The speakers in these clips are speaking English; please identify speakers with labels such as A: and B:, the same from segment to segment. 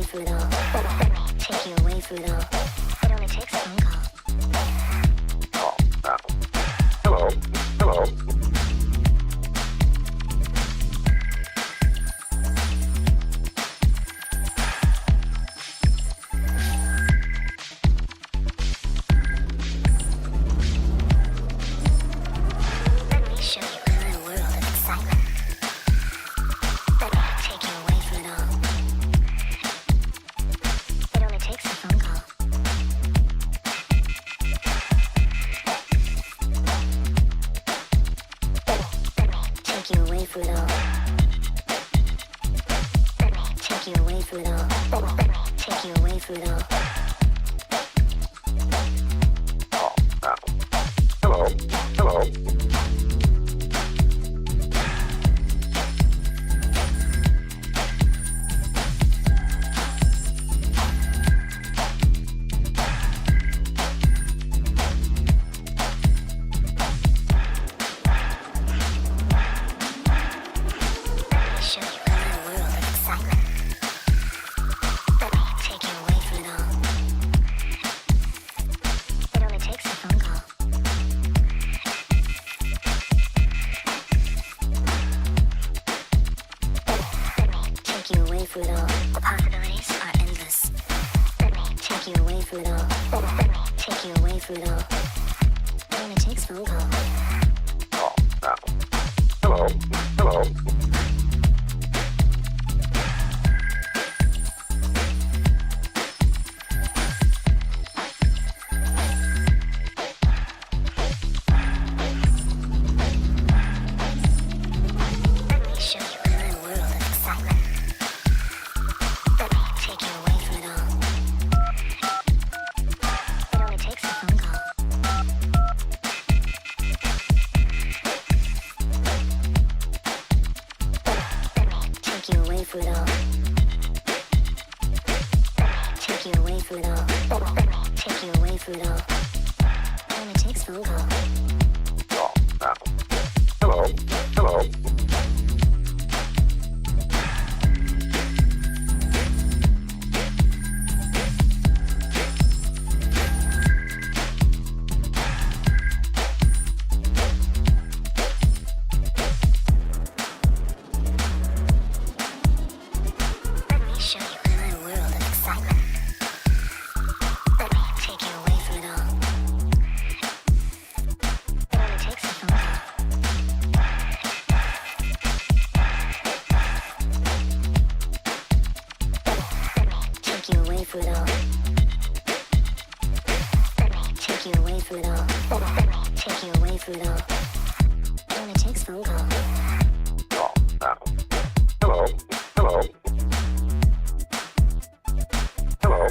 A: from it all. Let me take you away from it all. It only takes a phone call.
B: Hello. Hello.
A: Let me show you another world of excitement. Let me take you away from it all. It only takes a phone call. Let me take you away from it all. Let me take you away from it all. Let me take you away from it all.
B: Hello. Hello.
A: Let me show you another world of excitement. Let me take you away from it all. It only takes a phone call. Let me take you away from it all. The possibilities are endless. Let me take you away from it all. Let me take you away from it all. It only takes a phone call.
B: Hello. Hello.
A: Let me show you another world of excitement. Let me take you away from it all. It only takes a phone call. Let me take you away from it all. Let me take you away from it all. Let me take you away from it all. It only takes a phone call.
B: Hello. Hello.
A: Let me show you another world of excitement. Let me take you away from it all. It only takes a phone call. Let me take you away from it all. Let me take you away from it all. Let me take you away from it all. It only takes a phone call.
B: Hello. Hello. Hello. Hello.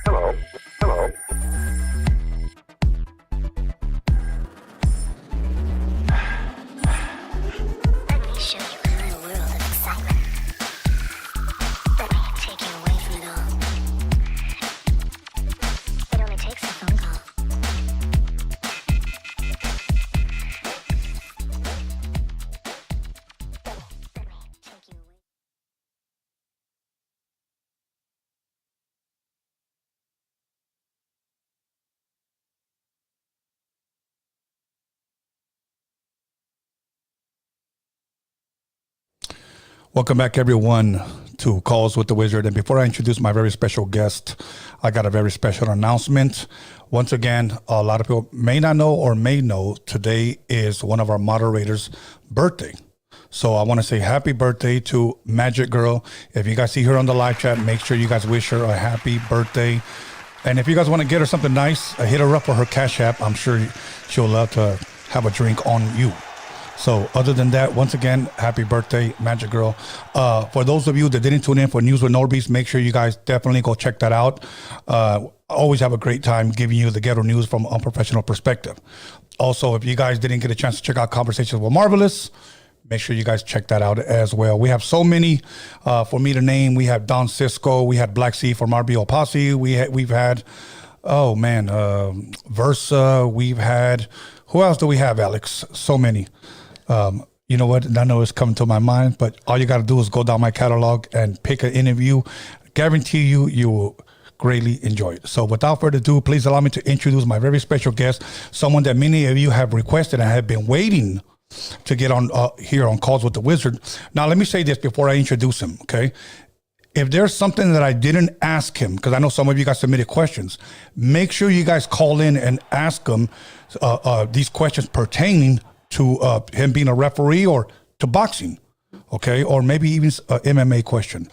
B: Hello. Hello.
A: Let me show you another world of excitement. Let me take you away from it all. It only takes a phone call. Let me take you away.
C: Welcome back, everyone, to Calls with the Wizard. And before I introduce my very special guest, I got a very special announcement. Once again, a lot of people may not know or may know today is one of our moderators' birthday. So I want to say happy birthday to Magic Girl. If you guys see her on the live chat, make sure you guys wish her a happy birthday. And if you guys want to get her something nice, hit her up for her Cash App. I'm sure she'll love to have a drink on you. So other than that, once again, happy birthday, Magic Girl. For those of you that didn't tune in for News with Norbeast, make sure you guys definitely go check that out. Always have a great time giving you the ghetto news from an unprofessional perspective. Also, if you guys didn't get a chance to check out Conversations with Marvelous, make sure you guys check that out as well. We have so many for me to name. We have Don Cisco. We had Black Sea from RBO Posse. We've had, oh man, Versa. We've had, who else do we have, Alex? So many. You know what? I know it's coming to my mind, but all you got to do is go down my catalog and pick an interview. Guarantee you will greatly enjoy it. So without further ado, please allow me to introduce my very special guest, someone that many of you have requested and have been waiting to get on here on Calls with the Wizard. Now, let me say this before I introduce him, okay? If there's something that I didn't ask him, because I know some of you guys submitted questions, make sure you guys call in and ask him these questions pertaining to him being a referee or to boxing, okay? Or maybe even a MMA question.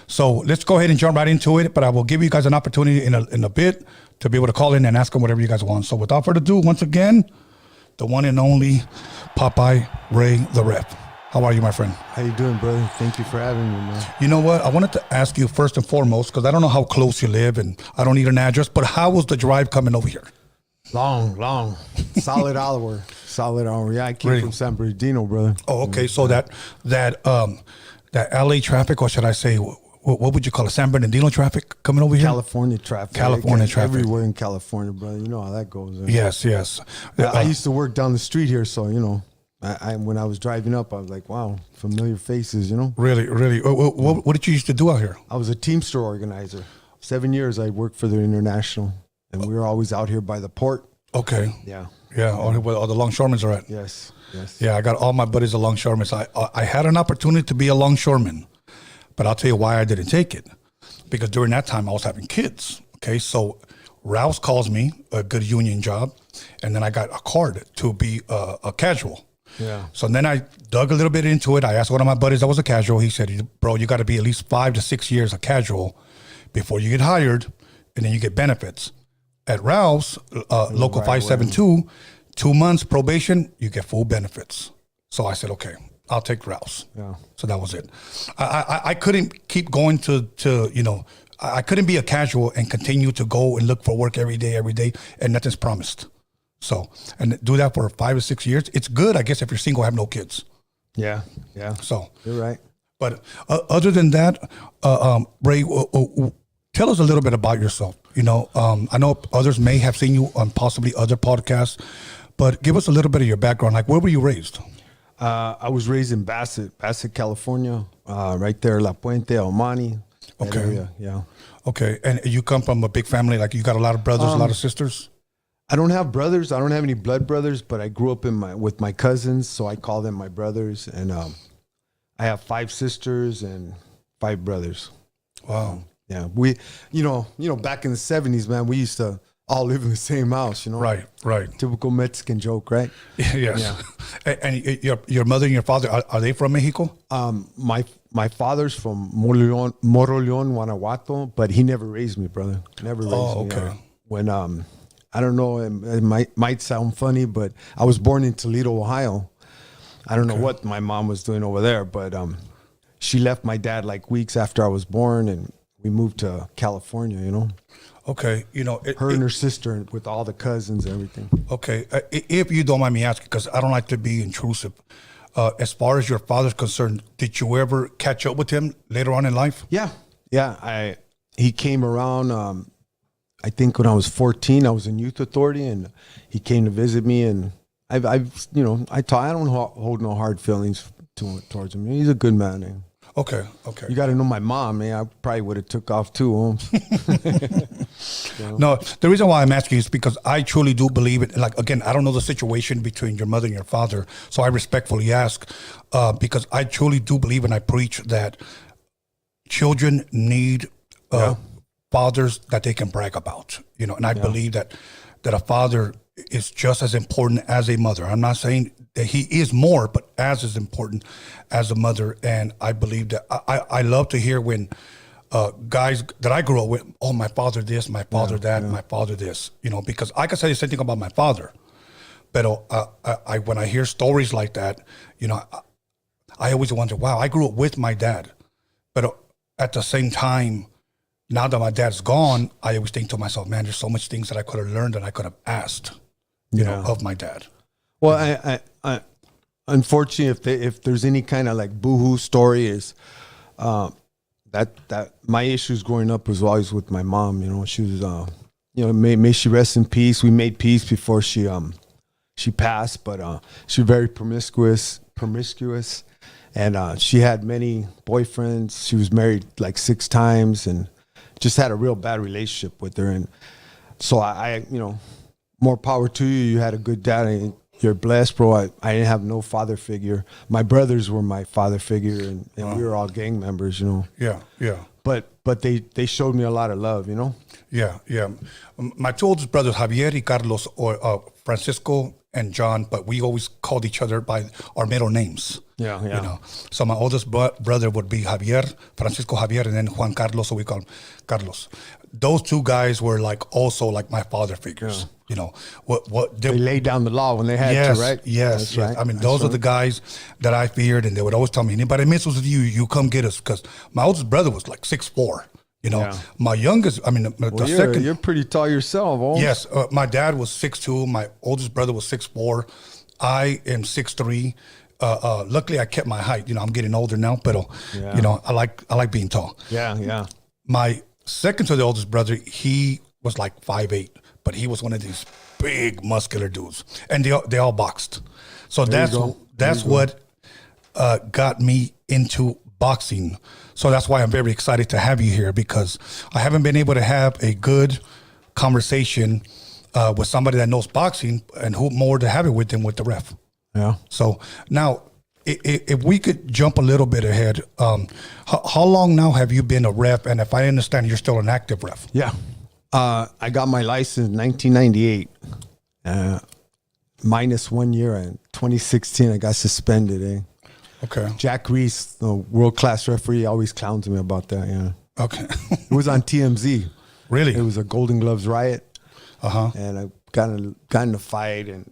C: So let's go ahead and jump right into it, but I will give you guys an opportunity in a bit to be able to call in and ask him whatever you guys want. So without further ado, once again, the one and only Popeye Ray the Ref. How are you, my friend?
D: How you doing, brother? Thank you for having me, man.
C: You know what? I wanted to ask you first and foremost, because I don't know how close you live and I don't need an address, but how was the drive coming over here?
D: Long. Solid hour. Yeah, I came from San Bernardino, brother.
C: Oh, okay. So that LA traffic, or should I say, what would you call it? San Bernardino traffic coming over here?
D: California traffic. Everywhere in California, brother. You know how that goes.
C: Yes.
D: I used to work down the street here, so, you know, when I was driving up, I was like, wow, familiar faces, you know?
C: Really. What did you used to do out here?
D: I was a Teamster organizer. 7 years I worked for the International, and we were always out here by the port.
C: Okay.
D: Yeah.
C: Where all the longshoremen are at.
D: Yes.
C: Yeah, I got all my buddies are longshoremen. I had an opportunity to be a longshoreman, but I'll tell you why I didn't take it. Because during that time, I was having kids. Okay, so Rouse calls me, a good union job, and then I got a card to be a casual.
D: Yeah.
C: So then I dug a little bit into it. I asked one of my buddies that was a casual. He said, bro, you got to be at least 5 to 6 years a casual before you get hired, and then you get benefits. At Rouse, Local 572, 2 months probation, you get full benefits. So I said, okay, I'll take Rouse.
D: Yeah.
C: So that was it. I couldn't keep going to you know, I couldn't be a casual and continue to go and look for work every day, and nothing's promised. So, and do that for 5 or 6 years. It's good, I guess, if you're single, have no kids.
D: Yeah.
C: So
D: you're right.
C: But other than that, Ray, tell us a little bit about yourself. You know, I know others may have seen you on possibly other podcasts, but give us a little bit of your background. Like, where were you raised?
D: I was raised in Bassett, California, right there, La Puente, Omani.
C: Okay.
D: Area, yeah.
C: Okay. And you come from a big family, like you got a lot of brothers, a lot of sisters?
D: I don't have brothers. I don't have any blood brothers, but I grew up with my cousins, so I call them my brothers. And I have 5 sisters and 5 brothers.
C: Wow.
D: Yeah, we, you know, back in the 70s, man, we used to all live in the same house, you know.
C: Right.
D: Typical Mexican joke, right?
C: Yes.
D: Yeah.
C: And your mother and your father, are they from Mexico?
D: My father's from Moroleón, Guanajuato, but he never raised me, brother. Never raised me.
C: Okay.
D: When I don't know, it might sound funny, but I was born in Toledo, Ohio. I don't know what my mom was doing over there, but she left my dad like weeks after I was born, and we moved to California, you know.
C: Okay, you know.
D: Her and her sister with all the cousins and everything.
C: Okay, if you don't mind me asking, because I don't like to be intrusive, as far as your father's concerned, did you ever catch up with him later on in life?
D: Yeah. He came around, I think when I was 14, I was in youth authority, and he came to visit me, and I've you know, I don't hold no hard feelings towards him. He's a good man. Man.
C: Okay.
D: You got to know my mom, man. I probably would have took off too, Holmes.
C: No, the reason why I'm asking is because I truly do believe it. Like, again, I don't know the situation between your mother and your father, so I respectfully ask, because I truly do believe and I preach that children need fathers that they can brag about, you know, and I believe that a father is just as important as a mother. I'm not saying that he is more, but as important as a mother. And I believe that I love to hear when guys that I grew up with, oh, my father this, my father that, my father this, you know, because I can say the same thing about my father. But when I hear stories like that, you know, I always wonder, wow, I grew up with my dad. But at the same time, now that my dad's gone, I always think to myself, man, there's so much things that I could have learned and I could have asked, you know, of my dad.
D: Well, I unfortunately, if there's any kind of like boohoo story, is that my issues growing up was always with my mom. You know, she was, you know, may she rest in peace. We made peace before she she passed, but she was very promiscuous, and she had many boyfriends. She was married like 6 times, and just had a real bad relationship with her. And so I more power to you. You had a good dad. And you're blessed, bro. I didn't have no father figure. My brothers were my father figure, and we were all gang members,
C: Yeah, yeah.
D: But they showed me a lot of love,
C: Yeah, yeah. My 2 oldest brothers, Javier y Carlos, or Francisco and John, but we always called each other by our middle names.
D: Yeah, yeah.
C: So my oldest brother would be Javier, Francisco Javier, and then Juan Carlos, so we call him Carlos. Those 2 guys were also my father figures. What
D: they laid down the law when they had to, right?
C: Yes,
D: That's right.
C: I mean, those are the guys that I feared, and they would always tell me, anybody messes with you, you come get us, because my oldest brother was like 6'4". My youngest, the second.
D: You're pretty tall yourself, oh.
C: Yes, my dad was 6'2". My oldest brother was 6'4". I am 6'3". Luckily, I kept my height. I'm getting older now, but I like being tall.
D: Yeah, yeah.
C: My second to the oldest brother, he was like 5'8", but he was one of these big muscular dudes, and they all boxed. So that's what got me into boxing. So that's why I'm very excited to have you here, because I haven't been able to have a good conversation with somebody that knows boxing, and who more to have it with than with the ref.
D: Yeah.
C: So now, if we could jump a little bit ahead, how long now have you been a ref? And if I understand, you're still an active ref.
D: Yeah. I got my license in 1998. Minus 1 year. In 2016, I got suspended.
C: Okay.
D: Jack Reese, the world-class referee, always clowns me about that. Yeah.
C: Okay.
D: It was on TMZ.
C: Really?
D: It was a Golden Gloves riot.
C: Uh-huh.
D: And I got in a fight, and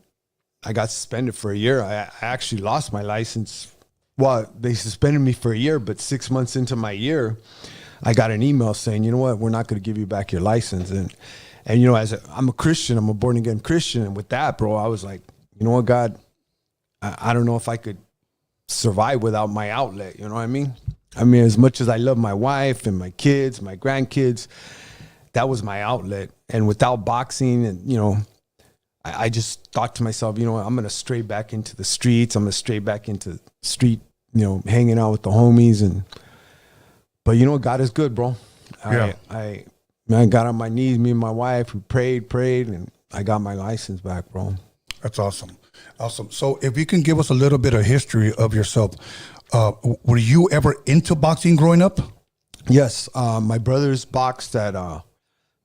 D: I got suspended for a year. I actually lost my license. Well, they suspended me for a year, but 6 months into my year, I got an email saying, you know what, we're not going to give you back your license. And I'm a Christian, I'm a born again Christian. And with that, bro, I was like, you know what, God, I don't know if I could survive without my outlet. You know what I mean? As much as I love my wife and my kids, my grandkids, that was my outlet. And without boxing, and, I just thought to myself, I'm going to stray back into the streets. I'm going to stray back into street, hanging out with the homies. But God is good, bro.
C: Yeah.
D: I got on my knees, me and my wife, we prayed, and I got my license back, bro.
C: That's awesome. Awesome. So if you can give us a little bit of history of yourself, were you ever into boxing growing up?
D: Yes. My brothers boxed at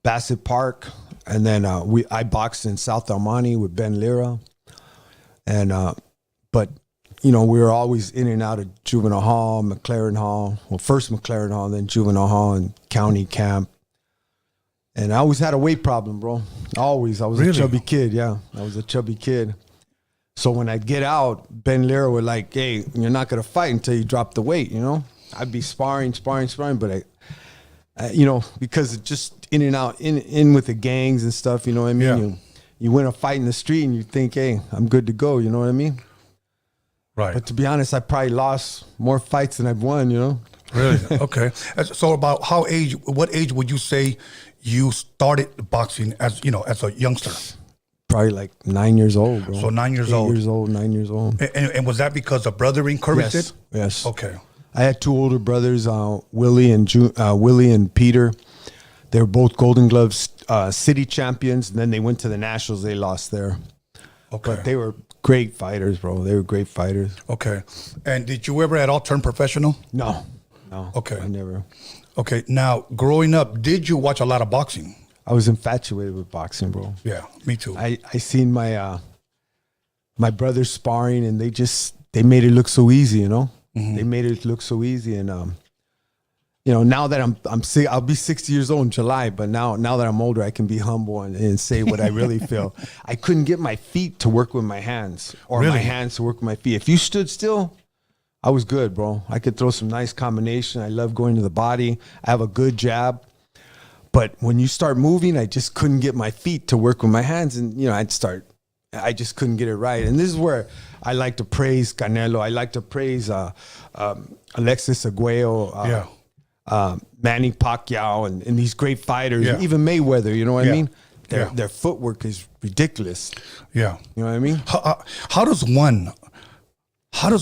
D: Bassett Park, and then I boxed in South El Monte with Ben Lira. And but we were always in and out of juvenile hall, McLaren Hall. Well, first McLaren Hall, then juvenile hall and county camp. And I always had a weight problem, bro. Always. I was
C: Really?
D: a chubby kid. Yeah, I was a chubby kid. So when I'd get out, Ben Lira would like, hey, you're not going to fight until you drop the weight, I'd be sparring, but because it's just in and out, in with the gangs and stuff, you know what I mean?
C: Yeah.
D: You win a fight in the street and you think, hey, I'm good to go, you know what I mean?
C: Right.
D: But to be honest, I probably lost more fights than I've won,
C: Really? Okay. So about what age would you say you started boxing as a youngster?
D: Probably like 9 years old, bro.
C: So 9 years old.
D: 9 years old.
C: And was that because a brother encouraged it?
D: Yes.
C: Okay.
D: I had 2 older brothers, Willie and Peter. They were both Golden Gloves city champions, and then they went to the Nationals. They lost there.
C: Okay.
D: But they were great fighters, bro. They were great fighters.
C: Okay. And did you ever at all turn professional?
D: No.
C: Okay.
D: I never.
C: Okay. Now, growing up, did you watch a lot of boxing?
D: I was infatuated with boxing, bro.
C: Yeah, me too.
D: I seen my my brothers sparring, and they made it look so easy,
C: Mm-hmm.
D: They made it look so easy, and now that I'm sick, I'll be 60 years old in July, but now that I'm older, I can be humble and say what I really feel. I couldn't get my feet to work with my hands, or
C: Really?
D: my hands to work with my feet. If you stood still, I was good, bro. I could throw some nice combination. I love going to the body. I have a good jab. But when you start moving, I just couldn't get my feet to work with my hands. And, I just couldn't get it right. And this is where I like to praise Canelo. I like to praise Alexis Aguayo, Manny Pacquiao, and these great fighters,
C: Yeah.
D: even Mayweather, you know what I
C: Yeah.
D: mean? Their footwork is ridiculous.
C: Yeah.
D: You know what I mean?
C: How does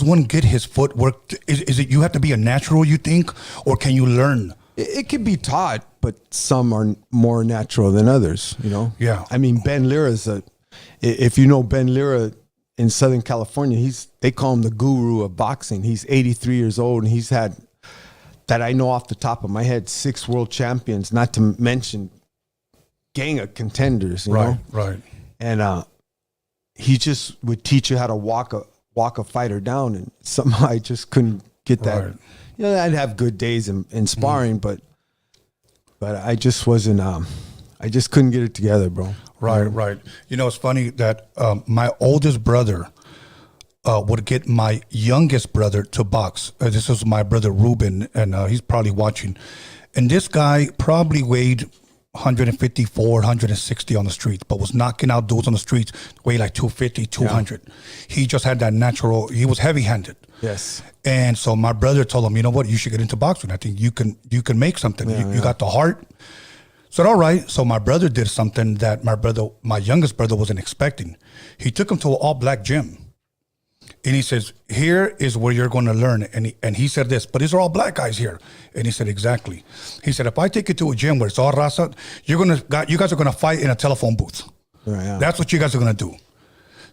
C: one get his footwork? Is it you have to be a natural, you think, or can you learn?
D: It can be taught, but some are more natural than others, you know?
C: Yeah.
D: I mean, Ben Lira's if you know Ben Lira in Southern California, they call him the guru of boxing. He's 83 years old, and he's had, that I know off the top of my head, 6 world champions, not to mention gang of contenders, you know?
C: Right.
D: And he just would teach you how to walk a fighter down, and somehow I just couldn't get that.
C: Right.
D: You know, I'd have good days in sparring, but I just wasn't. I just couldn't get it together, bro.
C: Right. You know, it's funny that my oldest brother would get my youngest brother to box. This is my brother Ruben, and he's probably watching. And this guy probably weighed 154, 160 on the streets, but was knocking out dudes on the streets, weighed like 250, 200. Yeah. He just had that natural. He was heavy-handed.
D: Yes.
C: And so my brother told him, you know what, you should get into boxing. I think you can make something. You got the heart. So all right. So my brother did something that my youngest brother wasn't expecting. He took him to an all-black gym. And he says, here is where you're going to learn. And he said this, but these are all black guys here. And he said, exactly. He said, if I take you to a gym where it's all raza, you guys are going to fight in a telephone booth.
D: Right, yeah.
C: That's what you guys are going to do.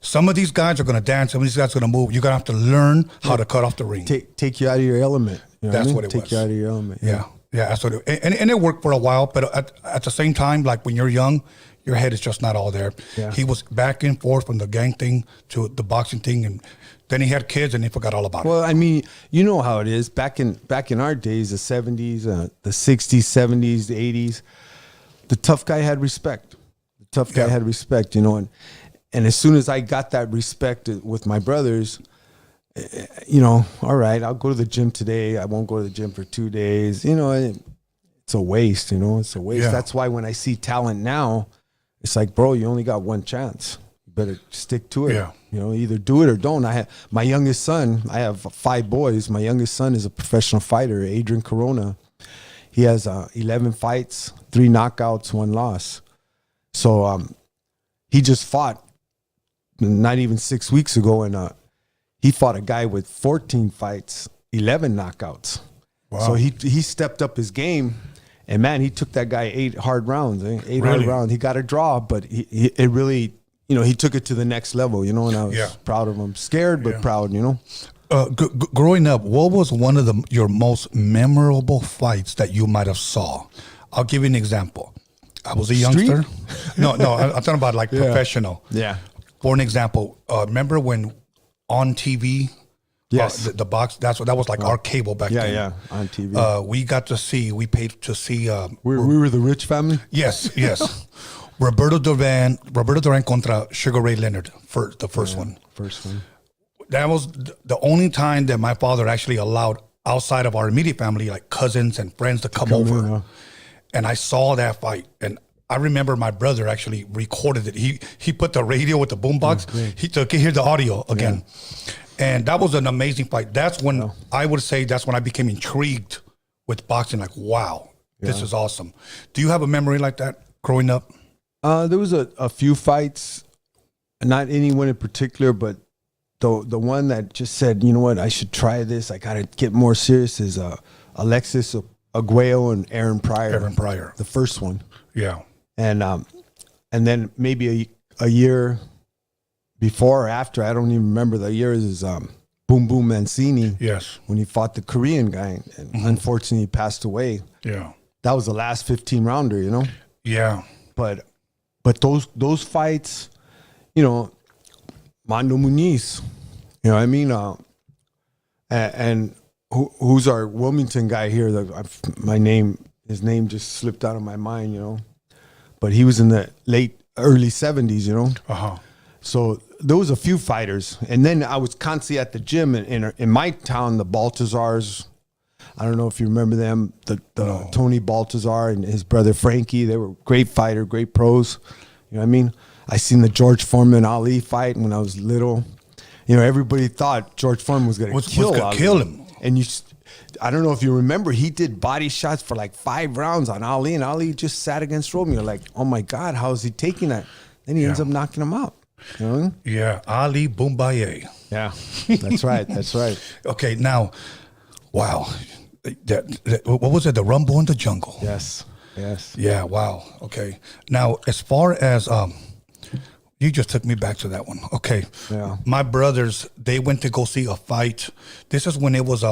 C: Some of these guys are going to dance. Some of these guys are going to move. You're going to have to learn how to cut off the ring.
D: Take you out of your element. You know
C: That's
D: what
C: it was.
D: Take you out of your element.
C: Yeah. That's what it, and it worked for a while. But at the same time, like when you're young, your head is just not all there.
D: Yeah.
C: He was back and forth from the gang thing to the boxing thing, and then he had kids and he forgot all about it.
D: Well, I mean, you know how it is. Back in our days, the 70s, the 60s, 70s, the 80s, the tough guy had respect. The tough guy had respect, you know. And as soon as I got that respect with my brothers, you know, all right, I'll go to the gym today. I won't go to the gym for 2 days. You know, it's a waste, you know. It's a waste.
C: Yeah.
D: That's why when I see talent now, it's like, bro, you only got one chance. You better stick to it.
C: Yeah.
D: You know, either do it or don't. I have my youngest son. I have 5 boys. My youngest son is a professional fighter, Adrian Corona. He has 11 fights, 3 knockouts, 1 loss. So he just fought not even 6 weeks ago, and he fought a guy with 14 fights, 11 knockouts. Wow. So he stepped up his game, and man, he took that guy 8 hard rounds. 8 hard rounds. He got a draw, but it really, you know, he took it to the next level, you know, and I was proud of him. Scared, but proud, you know.
C: Growing up, what was one of your most memorable fights that you might have saw? I'll give you an example. I was a youngster. No, I'm talking about like professional.
D: Yeah.
C: For an example, remember when on TV,
D: yes,
C: the box, that was like our cable back then.
D: Yeah, on TV.
C: We paid to see.
D: We were the rich family?
C: Yes. Roberto Duran contra Sugar Ray Leonard for the first one.
D: First one.
C: That was the only time that my father actually allowed outside of our immediate family, like cousins and friends, to come over. And I saw that fight, and I remember my brother actually recorded it. He put the radio with the boombox. He took hear the audio again, and that was an amazing fight. That's when I would say that's when I became intrigued with boxing. Like, wow, this is awesome. Do you have a memory like that growing up?
D: There was a few fights, not anyone in particular, but the one that just said, you know what, I should try this. I got to get more serious. Is Alexis Aguayo and Aaron Pryor. The first one.
C: Yeah.
D: And then maybe a year before or after, I don't even remember the year, is Boom Boom Mancini.
C: Yes.
D: When he fought the Korean guy, and unfortunately he passed away.
C: Yeah.
D: That was the last 15 rounder, you know?
C: Yeah.
D: But those fights, you know, Mando Muniz, you know what I mean? And who's our Wilmington guy here? His name just slipped out of my mind, you know? But he was in the early 70s, you know?
C: Uh-huh.
D: So there was a few fighters. And then I was constantly at the gym in my town, the Baltazars. I don't know if you remember them, Tony Baltazar and his brother Frankie. They were great fighter, great pros. You know what I mean? I seen the George Foreman Ali fight when I was little. You know, everybody thought George Foreman was going to kill him. And I don't know if you remember, he did body shots for like 5 rounds on Ali, and Ali just sat against Roadium. Like, oh my God, how is he taking that? Then he ends up knocking him out. You know?
C: Yeah, Ali Boombaye.
D: Yeah, that's right. That's right.
C: Okay, now, wow. What was it? The Rumble in the Jungle.
D: Yes. Yes.
C: Yeah, wow. Okay. Now, as far as you just took me back to that one. Okay.
D: Yeah.
C: My brothers, they went to go see a fight. This is when it was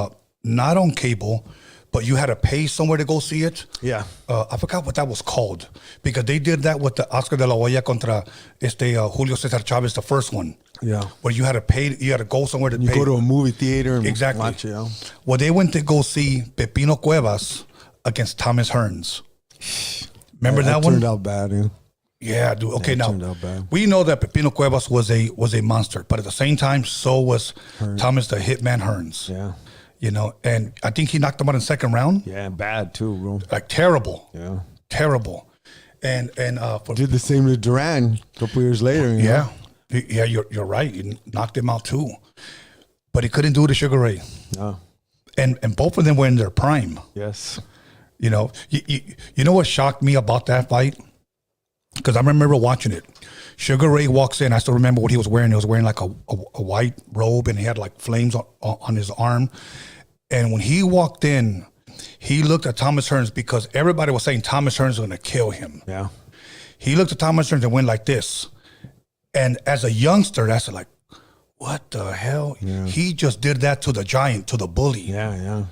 C: not on cable, but you had to pay somewhere to go see it.
D: Yeah.
C: I forgot what that was called, because they did that with the Oscar de la Hoya contra Julio Cesar Chavez, the first one.
D: Yeah.
C: Where you had to pay, you had to go somewhere to pay.
D: You go to a movie theater and
C: Exactly.
D: watch it. Yeah.
C: Well, they went to go see Pepino Cuevas against Thomas Hearns. Remember that one?
D: Turned out bad, yeah.
C: Yeah, dude. Okay,
D: turned
C: now
D: out bad.
C: we know that Pepino Cuevas was a monster, but at the same time, so was Thomas the Hitman Hearns.
D: Yeah.
C: You know, and I think he knocked him out in the second round.
D: Yeah, bad too, bro.
C: Like terrible.
D: Yeah.
C: Terrible. And
D: Did the same to Duran a couple years later. You know?
C: Yeah, you're right. He knocked him out too, but he couldn't do it to Sugar Ray.
D: No.
C: And both of them were in their prime.
D: Yes.
C: You know, you know what shocked me about that fight? Because I remember watching it. Sugar Ray walks in. I still remember what he was wearing. He was wearing like a white robe, and he had like flames on his arm. And when he walked in, he looked at Thomas Hearns, because everybody was saying Thomas Hearns was going to kill him.
D: Yeah.
C: He looked at Thomas Hearns and went like this. And as a youngster, that's like, what the hell?
D: Yeah.
C: He just did that to the giant, to the bully.
D: Yeah, yeah.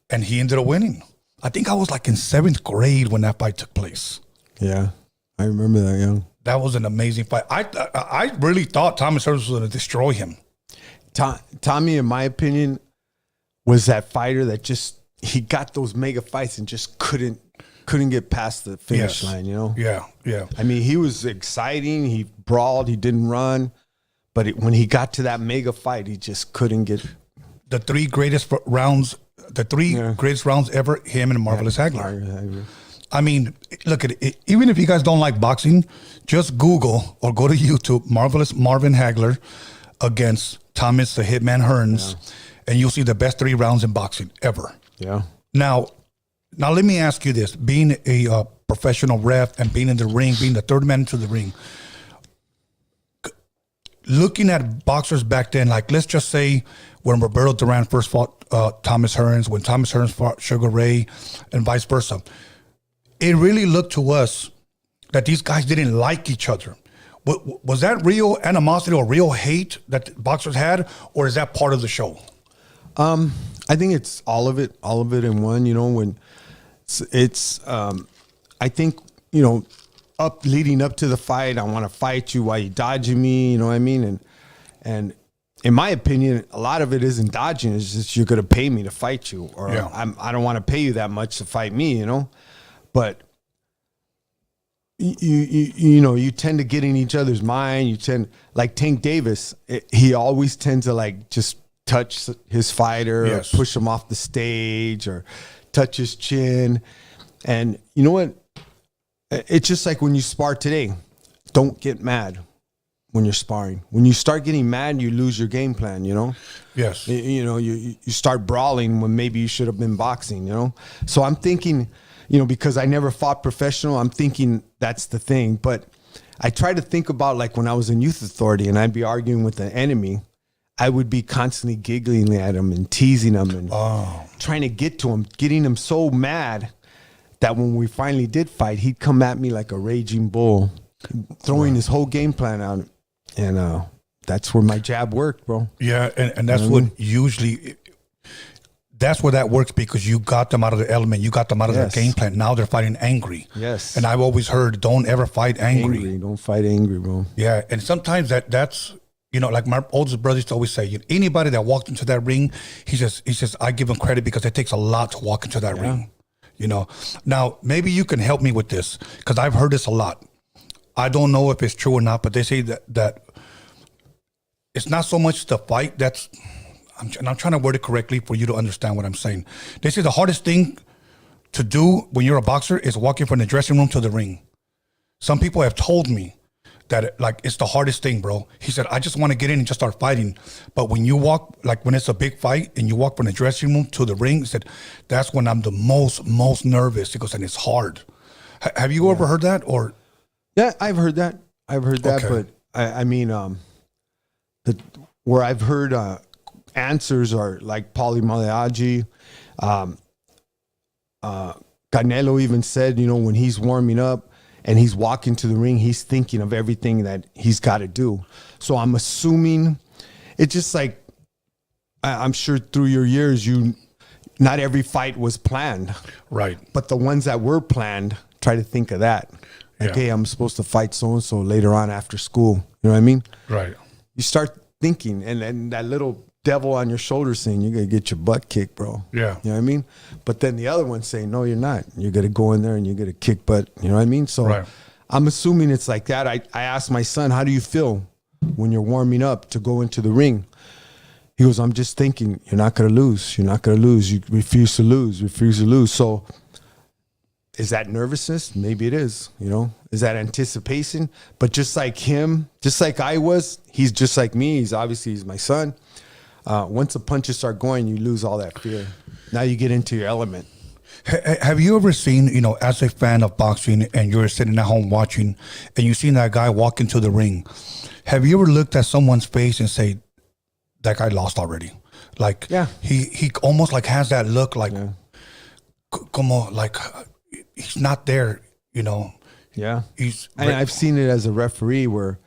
C: And he ended up winning. I think I was like in 7th grade when that fight took place.
D: Yeah. I remember that, young.
C: That was an amazing fight. I really thought Thomas Hearns was going to destroy him.
D: Tommy, in my opinion, was that fighter that just, he got those mega fights and just couldn't get past the finish line, you know?
C: Yeah, yeah.
D: I mean, he was exciting. He brawled. He didn't run. But when he got to that mega fight, he just couldn't get...
C: The three greatest rounds ever, him and Marvelous Hagler. I mean, look at it. Even if you guys don't like boxing, just Google or go to YouTube, Marvelous Marvin Hagler against Thomas the Hitman Hearns, and you'll see the best 3 rounds in boxing ever.
D: Yeah.
C: Now let me ask you this. Being a professional ref and being in the ring, being the third man into the ring, looking at boxers back then, like let's just say when Roberto Duran first fought Thomas Hearns, when Thomas Hearns fought Sugar Ray, and vice versa, it really looked to us that these guys didn't like each other. Was that real animosity or real hate that boxers had, or is that part of the show?
D: I think it's all of it in one. You know, when it's I think, you know, leading up to the fight, I want to fight you while you dodging me. You know what I mean? And in my opinion, a lot of it isn't dodging. It's just you're going to pay me to fight you, or I don't want to pay you that much to fight me. You know, but you know, you tend to get in each other's mind. You tend, like Tank Davis, he always tends to like just touch his fighter, or push him off the stage, or touch his chin. And you know what? It's just like when you spar today, don't get mad when you're sparring. When you start getting mad, you lose your game plan, you know?
C: Yes.
D: You know, you start brawling when maybe you should have been boxing, you know? So I'm thinking, you know, because I never fought professional, I'm thinking that's the thing. But I try to think about like when I was in youth authority and I'd be arguing with the enemy, I would be constantly giggling at him and teasing him and trying to get to him, getting him so mad that when we finally did fight, he'd come at me like a raging bull, throwing his whole game plan out. And that's where my jab worked, bro.
C: Yeah, and that's what usually, that's where that works, because you got them out of their element. You got them out of their game plan. Now they're fighting angry.
D: Yes.
C: And I've always heard, don't ever fight angry.
D: Don't fight angry, bro.
C: Yeah, and sometimes that's, you know, like my oldest brother used to always say, anybody that walked into that ring, he says, I give him credit because it takes a lot to walk into that ring. You know, now maybe you can help me with this, because I've heard this a lot. I don't know if it's true or not, but they say that it's not so much the fight that's, I'm trying to word it correctly for you to understand what I'm saying. They say the hardest thing to do when you're a boxer is walking from the dressing room to the ring. Some people have told me that like it's the hardest thing, bro. He said, I just want to get in and just start fighting. But when you walk, like when it's a big fight and you walk from the dressing room to the ring, he said, that's when I'm the most nervous. He goes, and it's hard. Have you ever heard that? Or
D: Yeah, I've heard that.
C: Okay.
D: But I mean, where I've heard answers are like Paulie Maliaggi. Canelo even said, you know, when he's warming up and he's walking to the ring, he's thinking of everything that he's got to do. So I'm assuming it's just like, I'm sure through your years, not every fight was planned.
C: right.
D: But the ones that were planned, try to think of that. Like,
C: Yeah.
D: hey, I'm supposed to fight so-and-so later on after school. You know what I mean?
C: Right.
D: You start thinking, and then that little devil on your shoulder saying, you're going to get your butt kicked, bro.
C: Yeah.
D: You know what I mean? But then the other one saying, no, you're not. You're going to go in there and you're going to kick butt. You know what I mean? So
C: Right.
D: I'm assuming it's like that. I asked my son, how do you feel when you're warming up to go into the ring? He goes, I'm just thinking, you're not going to lose. You're not going to lose. You refuse to lose. So is that nervousness? Maybe it is, you know. Is that anticipation? But just like him, just like I was, he's just like me. He's my son. Once the punches start going, you lose all that fear. Now you get into your element.
C: Have you ever seen, you know, as a fan of boxing and you're sitting at home watching and you seen that guy walk into the ring, have you ever looked at someone's face and say, that guy lost already? Like,
D: Yeah.
C: he almost like has that look like, como, like he's not there, you know.
D: Yeah.
C: He's
D: And I've seen it as a referee where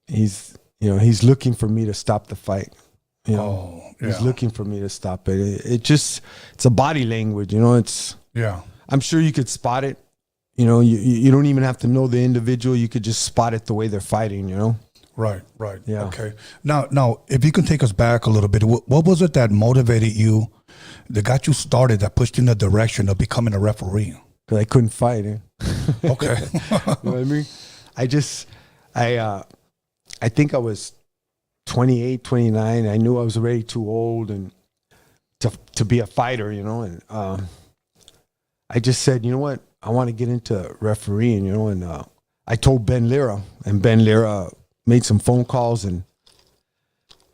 D: he's looking for me to stop the fight. You know, he's looking for me to stop it. It's a body language, you know. I'm sure you could spot it. You know, you don't even have to know the individual. You could just spot it the way they're fighting, you know.
C: Right.
D: Yeah.
C: Okay. Now, if you can take us back a little bit, what was it that motivated you, that got you started, that pushed you in the direction of becoming a referee?
D: Because I couldn't fight.
C: Okay.
D: You know what I mean? I think I was 28, 29. I knew I was already too old and to be a fighter, you know. And I just said, you know what? I want to get into refereeing, you know. And I told Ben Lira, and Ben Lira made some phone calls, and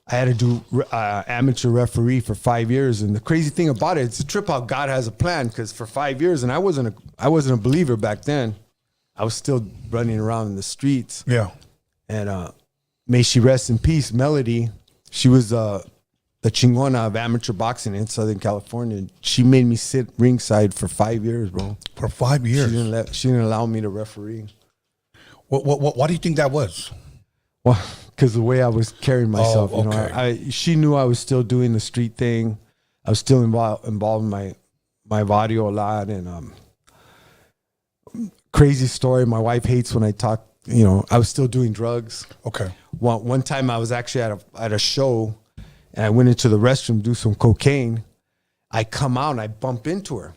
D: I had to do amateur referee for 5 years. And the crazy thing about it, it's a trip how God has a plan. Because for 5 years, and I wasn't a believer back then. I was still running around in the streets.
C: Yeah.
D: And may she rest in peace, Melody. She was the chingona of amateur boxing in Southern California. She made me sit ringside for 5 years, bro.
C: For 5 years.
D: She didn't allow me to referee.
C: Why do you think that was?
D: Well, because the way I was carrying myself,
C: Oh,
D: you know,
C: okay.
D: she knew I was still doing the street thing. I was still involved in my barrio a lot, and crazy story. My wife hates when I talk. You know, I was still doing drugs.
C: Okay.
D: One time I was actually at a show, and I went into the restroom to do some cocaine. I come out and I bump into her,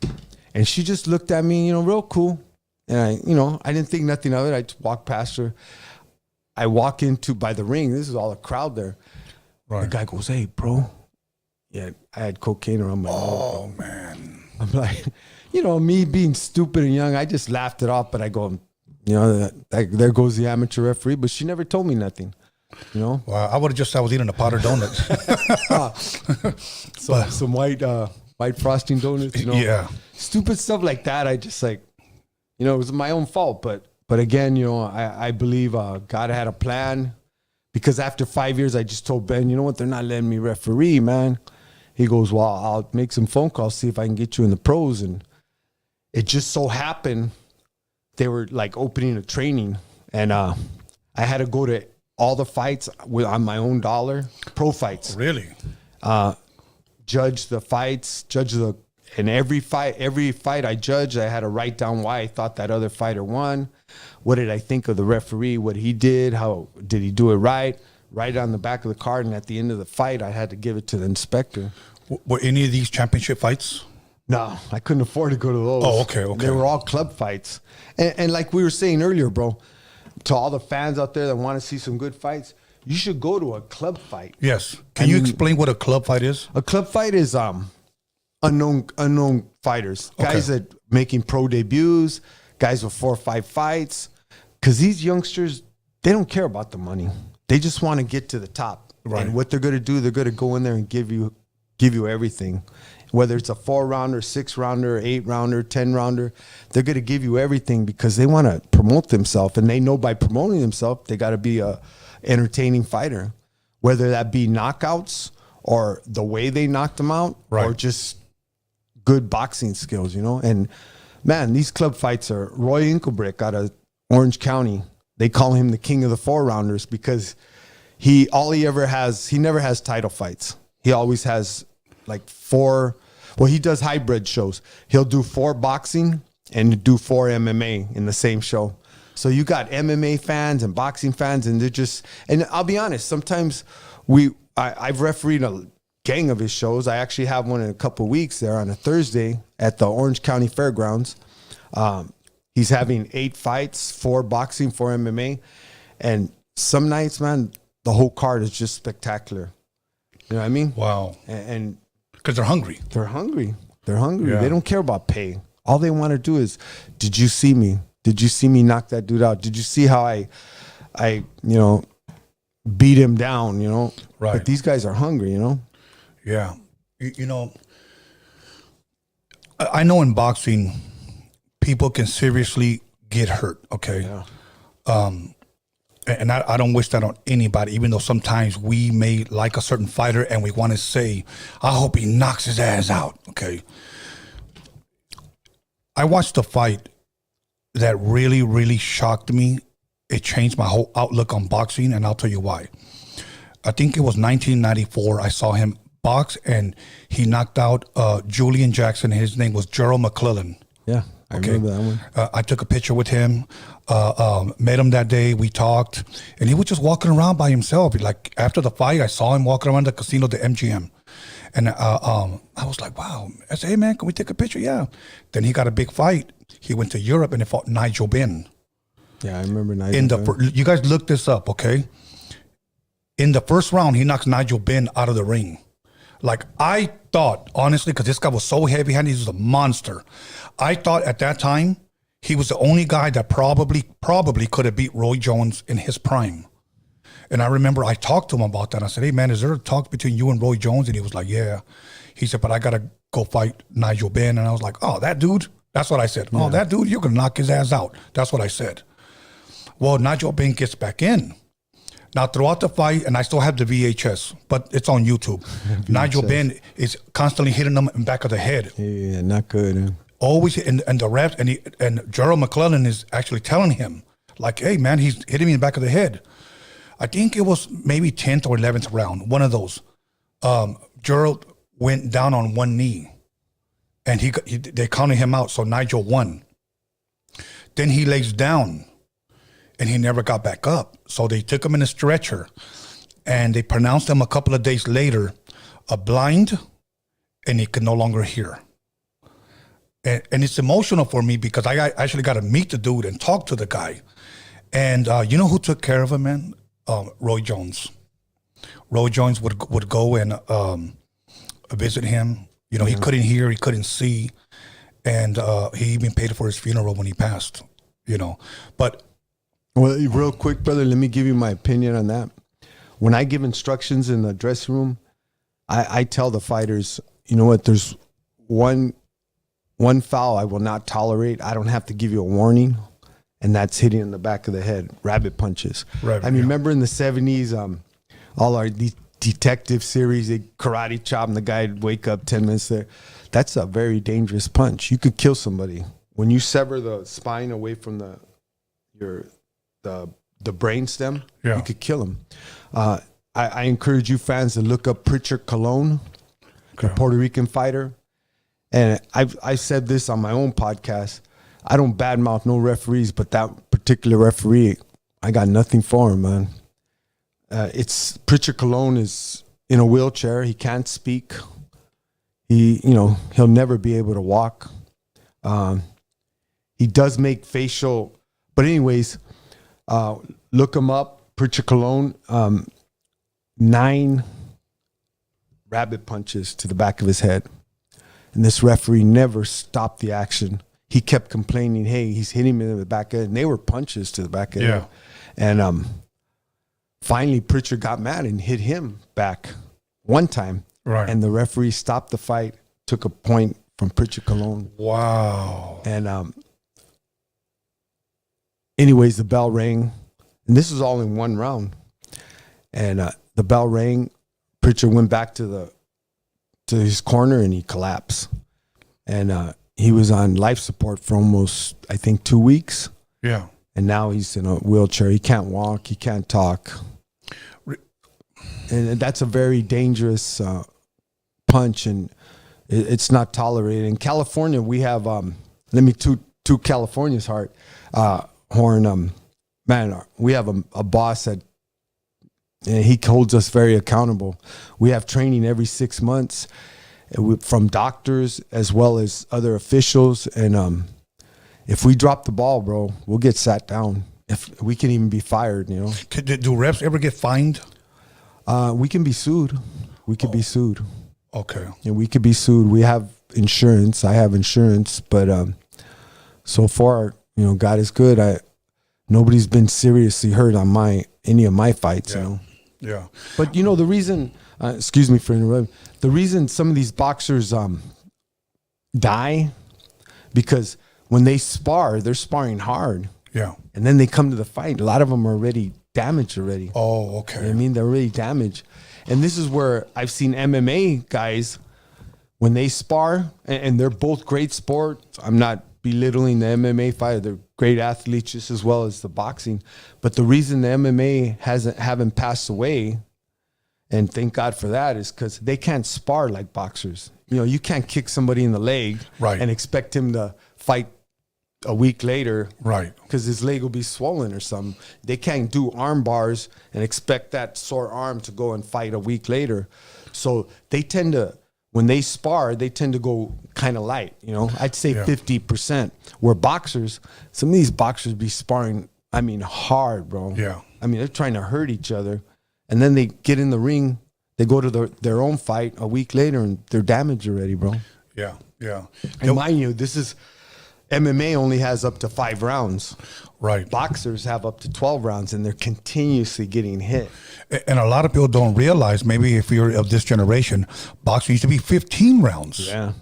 D: and she just looked at me, you know, real cool. And I didn't think nothing of it. I just walked past her. I walk by the ring. This is all a crowd there.
C: Right.
D: The guy goes, "Hey, bro." Yeah, I had cocaine around my nose.
C: Oh, man.
D: I'm like, you know, me being stupid and young, I just laughed it off. But I go, you know, there goes the amateur referee. But she never told me nothing, you know.
C: Well, I would have just said I was eating a powdered donut.
D: Some white frosting donuts, you know.
C: Yeah.
D: Stupid stuff like that. I just like, you know, it was my own fault. But again, you know, I believe God had a plan, because after 5 years, I just told Ben, you know what, they're not letting me referee, man. He goes, well, I'll make some phone calls, see if I can get you in the pros. And it just so happened they were like opening a training, and I had to go to all the fights on my own dollar, pro fights.
C: Really?
D: Judge the fights, and every fight I judged, I had to write down why I thought that other fighter won. What did I think of the referee? What he did? How did he do it right? Write it on the back of the card, and at the end of the fight, I had to give it to the inspector.
C: Were any of these championship fights?
D: No, I couldn't afford to go to those.
C: Oh, okay.
D: They were all club fights. And like we were saying earlier, bro, to all the fans out there that want to see some good fights, you should go to a club fight.
C: Yes. Can you explain what a club fight is?
D: A club fight is unknown fighters, guys that making pro debuts, guys with 4 or 5 fights. Because these youngsters, they don't care about the money. They just want to get to the top.
C: Right.
D: And what they're going to do, they're going to go in there and give you everything. Whether it's a 4-rounder, 6-rounder, 8-rounder, 10-rounder, they're going to give you everything because they want to promote themselves. And they know by promoting themselves, they got to be a entertaining fighter. Whether that be knockouts or the way they knocked them out,
C: right.
D: or just good boxing skills, you know. And man, these club fights are Roy Inkelbrick out of Orange County. They call him the king of the 4-rounders because he never has title fights. He always has like 4. Well, he does hybrid shows. He'll do 4 boxing and do 4 MMA in the same show. So you got MMA fans and boxing fans, and they're just. And I'll be honest, sometimes I've refereed a gang of his shows. I actually have one in a couple of weeks there on a Thursday at the Orange County Fairgrounds. He's having 8 fights, 4 boxing, 4 MMA. And some nights, man, the whole card is just spectacular. You know what I mean?
C: Wow.
D: And
C: because they're hungry.
D: They're hungry. They're hungry.
C: Yeah.
D: They don't care about pay. All they want to do is, did you see me? Did you see me knock that dude out? Did you see how I beat him down, you know?
C: Right.
D: But these guys are hungry, you know?
C: Yeah. You know, I know in boxing, people can seriously get hurt, okay?
D: Yeah.
C: And I don't wish that on anybody, even though sometimes we may like a certain fighter and we want to say, I hope he knocks his ass out, okay? I watched a fight that really, really shocked me. It changed my whole outlook on boxing, and I'll tell you why. I think it was 1994. I saw him box, and he knocked out Julian Jackson. His name was Gerald McClellan.
D: Yeah, I remember that one.
C: I took a picture with him, met him that day. We talked, and he was just walking around by himself. Like after the fight, I saw him walking around the casino, the MGM. And I was like, wow. I said, hey, man, can we take a picture? Yeah. Then he got a big fight. He went to Europe and he fought Nigel Benn.
D: Yeah, I remember Nigel Benn.
C: You guys look this up, okay? In the first round, he knocks Nigel Benn out of the ring. Like, I thought, honestly, because this guy was so heavy-handed, he was a monster. I thought at that time, he was the only guy that probably could have beat Roy Jones in his prime. And I remember I talked to him about that. I said, hey, man, is there a talk between you and Roy Jones? And he was like, yeah. He said, but I got to go fight Nigel Benn. And I was like, oh, that dude? That's what I said. Yeah. Oh, that dude, you're going to knock his ass out. That's what I said. Well, Nigel Benn gets back in. Now, throughout the fight, and I still have the VHS, but it's on YouTube. Nigel Benn is constantly hitting him in the back of the head.
D: Yeah, not good. Huh?
C: Always, and the refs, and Gerald McClellan is actually telling him, like, hey, man, he's hitting me in the back of the head. I think it was maybe 10th or 11th round, one of those. Gerald went down on one knee, and they counted him out, so Nigel won. Then he lays down, and he never got back up. So they took him in a stretcher, and they pronounced him a couple of days later blind, and he could no longer hear. And it's emotional for me because I actually got to meet the dude and talk to the guy. And you know who took care of him, man? Roy Jones. Roy Jones would go and visit him. You know, he couldn't hear, he couldn't see, and he even paid for his funeral when he passed. You know, but
D: well, real quick, brother, let me give you my opinion on that. When I give instructions in the dressing room, I tell the fighters, you know what? There's one foul I will not tolerate. I don't have to give you a warning. And that's hitting in the back of the head, rabbit punches.
C: Rabbit,
D: I mean, remember in the 70s, all our detective series, they karate chop and the guy would wake up 10 minutes there. That's a very dangerous punch. You could kill somebody. When you sever the spine away from the brain stem, you could kill him. I encourage you fans to look up Pritchard Colon, the Puerto Rican fighter. And I said this on my own podcast. I don't badmouth no referees, but that particular referee, I got nothing for him, man. It's Pritchard Colon is in a wheelchair. He can't speak. He'll never be able to walk. He does make facial, but anyways, look him up. Pritchard Colon, 9 rabbit punches to the back of his head. And this referee never stopped the action. He kept complaining, hey, he's hitting me in the back of the head. And they were punches to the back of the head. And finally, Pritchard got mad and hit him back one time.
C: Right.
D: And the referee stopped the fight, took a point from Pritchard Cologne.
C: Wow.
D: And anyways, the bell rang. And this was all in one round. And the bell rang. Pritchard went back to his corner and he collapsed. And he was on life support for almost, I think, 2 weeks.
C: Yeah.
D: And now he's in a wheelchair. He can't walk. He can't talk. And that's a very dangerous punch, and it's not tolerated. In California, we have to California's horn. Man, we have a boss that he holds us very accountable. We have training every 6 months from doctors as well as other officials, and if we drop the ball, bro, we'll get sat down. If we can even be fired, you know.
C: Do refs ever get fined?
D: We can be sued. We could be sued.
C: Okay.
D: Yeah, we could be sued. We have insurance. I have insurance, but so far, you know, God is good. Nobody's been seriously hurt on any of my fights.
C: Yeah.
D: You know.
C: Yeah.
D: But you know the reason. Excuse me for interrupting. The reason some of these boxers die because when they spar, they're sparring hard.
C: Yeah.
D: And then they come to the fight. A lot of them are already damaged already.
C: Oh, okay.
D: You know what I mean, they're already damaged. And this is where I've seen MMA guys, when they spar, and they're both great sports. I'm not belittling the MMA fighter. They're great athletes just as well as the boxing. But the reason the MMA haven't passed away, and thank God for that, is because they can't spar like boxers. You know, you can't kick somebody in the leg and expect him to fight a week later,
C: right?
D: Because his leg will be swollen or something. They can't do arm bars and expect that sore arm to go and fight a week later. So they tend to, when they spar, they tend to go kind of light. You know, I'd say 50%. Where boxers, some of these boxers be sparring, I mean, hard, bro.
C: Yeah.
D: I mean, they're trying to hurt each other, and then they get in the ring. They go to their own fight a week later, and they're damaged already, bro.
C: Yeah. Yeah.
D: And mind you, this is. MMA only has up to 5 rounds.
C: Right.
D: Boxers have up to 12 rounds, and they're continuously getting hit.
C: And a lot of people don't realize, maybe if you're of this generation, boxing used to be 15 rounds.
D: Yeah.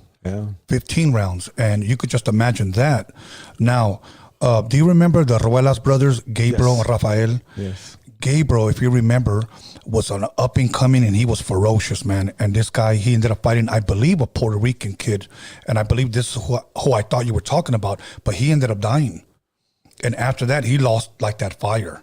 C: 15 rounds. And you could just imagine that. Now, do you remember the Ruelas brothers, Gabriel and Rafael?
D: Yes.
C: Gabriel, if you remember, was an up and coming, and he was ferocious, man. And this guy, he ended up fighting, I believe, a Puerto Rican kid. And I believe this is who I thought you were talking about. But he ended up dying. And after that, he lost like that fire,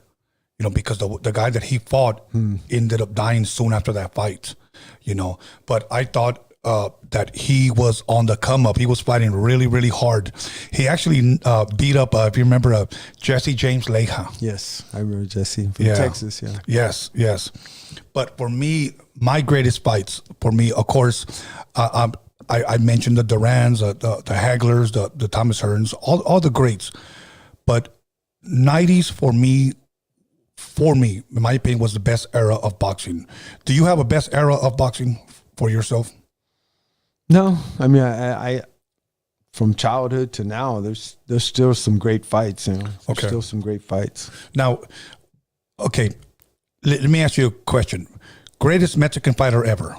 C: you know, because the guy that he fought ended up dying soon after that fight, you know. But I thought that he was on the come up. He was fighting really, really hard. He actually beat up, if you remember, Jesse James Leija.
D: Yes, I remember Jesse from Texas. Yeah.
C: Yes. But for me, my greatest fights, for me, of course, I mentioned the Durans, the Haglers, the Thomas Hearns, all the greats. But 90s for me, in my opinion, was the best era of boxing. Do you have a best era of boxing for yourself?
D: No, I mean, I from childhood to now, there's still some great fights. You know, there's still some great fights.
C: Now, okay, let me ask you a question. Greatest Mexican fighter ever?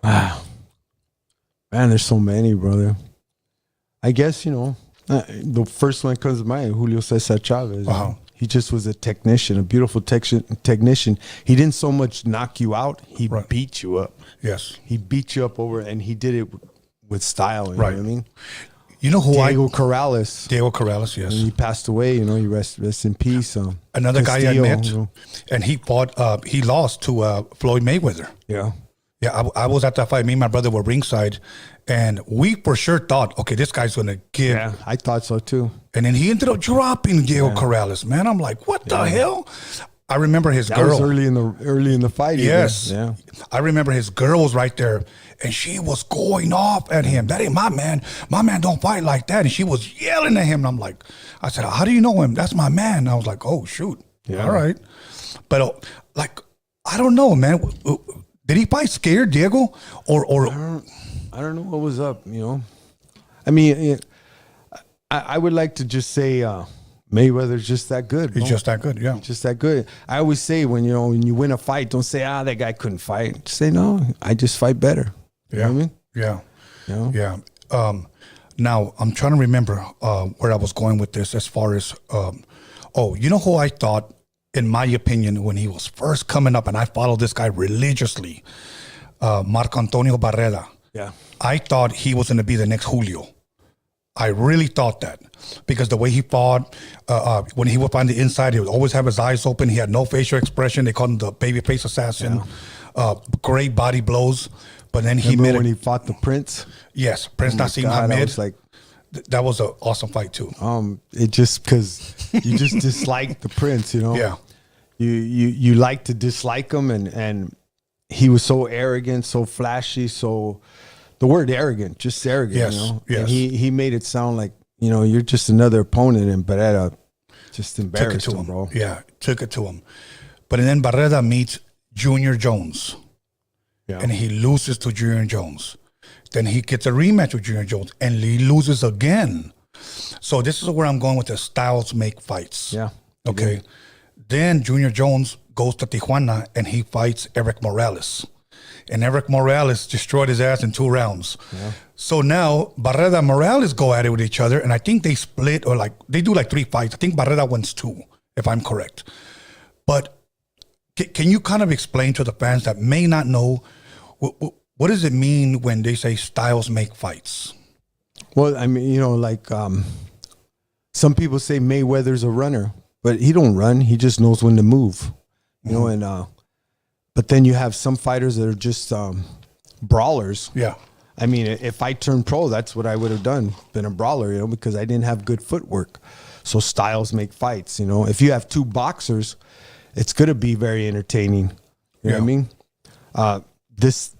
D: Wow, man, there's so many, brother. I guess, you know, the first one that comes to mind, Julio Cesar Chavez.
C: Wow.
D: He just was a technician, a beautiful technician. He didn't so much knock you out; he beat you up.
C: Yes,
D: he beat you up over, and he did it with style. You know what I mean?
C: You know who
D: Diego Corrales.
C: Diego Corrales, yes.
D: And he passed away. You know, he rest in peace.
C: Another
D: Castillo,
C: guy I met,
D: you know.
C: and he fought. He lost to Floyd Mayweather.
D: Yeah.
C: I was at that fight. Me and my brother were ringside, and we for sure thought, okay, this guy's going to give.
D: Yeah, I thought so too.
C: And then he ended up dropping Diego Corrales, man. I'm like, what the hell? I remember his girl.
D: That was early in the fight.
C: Yes.
D: Either. Yeah.
C: I remember his girl was right there, and she was going off at him. That ain't my man. My man don't fight like that. And she was yelling at him. And I'm like, I said, how do you know him? That's my man. And I was like, oh, shoot.
D: Yeah.
C: All right. But like, I don't know, man. Did he fight scared, Diego? Or
D: I don't know what was up, you know. I mean, I would like to just say Mayweather's just that good.
C: He's
D: bro.
C: just that good. Yeah.
D: Just that good. I always say when you win a fight, don't say that guy couldn't fight. Just say no, I just fight better. You know what I mean?
C: Yeah.
D: You know?
C: Yeah. Now I'm trying to remember where I was going with this as far as you know who I thought, in my opinion, when he was first coming up, and I followed this guy religiously, Marco Antonio Barrera.
D: Yeah.
C: I thought he was going to be the next Julio. I really thought that, because the way he fought, when he would find the inside, he would always have his eyes open. He had no facial expression. They called him the babyface assassin. Yeah. Great body blows. But then
D: Remember when he fought the Prince?
C: Yes, Prince Nassim
D: God,
C: Hamed.
D: I was like,
C: that was an awesome fight too.
D: It just because you just dislike the Prince, you know.
C: Yeah.
D: You like to dislike him, and he was so arrogant, so flashy, so the word arrogant, just arrogant.
C: Yes,
D: you know.
C: yes.
D: And he made it sound like you're just another opponent, and Barrera just embarrassed him, bro.
C: Yeah, took it to him. But then Barrera meets Junior Jones.
D: Yeah.
C: And he loses to Junior Jones. Then he gets a rematch with Junior Jones, and he loses again. So this is where I'm going with the styles make fights.
D: Yeah.
C: Okay. Then Junior Jones goes to Tijuana, and he fights Eric Morales. And Eric Morales destroyed his ass in 2 rounds. Yeah. So now Barrera and Morales go at it with each other, and I think they split, or they do 3 fights. I think Barrera wins 2, if I'm correct. But can you kind of explain to the fans that may not know, what does it mean when they say styles make fights?
D: Well, I mean, some people say Mayweather's a runner, but he don't run. He just knows when to move, you know. And but then you have some fighters that are just brawlers.
C: Yeah.
D: I mean, if I turned pro, that's what I would have done, been a brawler, because I didn't have good footwork. So styles make fights, If you have 2 boxers, it's going to be very entertaining. You know what I mean?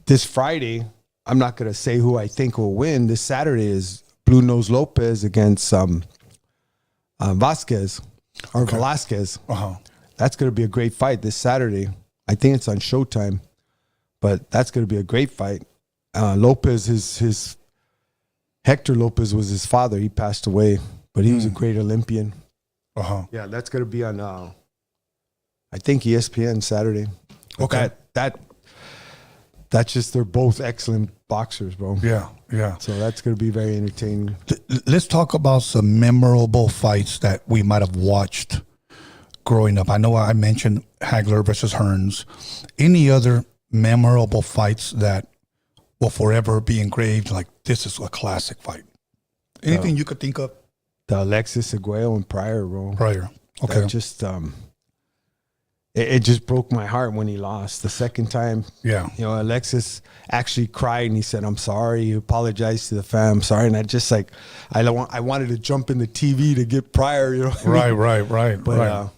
D: This Friday, I'm not going to say who I think will win. This Saturday is Blue Nose Lopez against Vasquez or Velasquez.
C: Uh-huh.
D: That's going to be a great fight this Saturday. I think it's on Showtime, but that's going to be a great fight. Lopez, his Hector Lopez was his father. He passed away, but he was a great Olympian.
C: Uh-huh.
D: Yeah, that's going to be on, I think, ESPN Saturday.
C: Okay.
D: That's just, they're both excellent boxers, bro.
C: Yeah, yeah.
D: So that's going to be very entertaining.
C: Let's talk about some memorable fights that we might have watched growing up. I know I mentioned Hagler versus Hearns. Any other memorable fights that will forever be engraved, like this is a classic fight? Anything you could think of?
D: The Alexis Aguayo and Pryor, bro.
C: Pryor. Okay.
D: That just, it just broke my heart when he lost the second time.
C: Yeah.
D: Alexis actually cried and he said, "I'm sorry." He apologized to the fan. "I'm sorry." And I just I wanted to jump in the TV to get Pryor,
C: Right.
D: But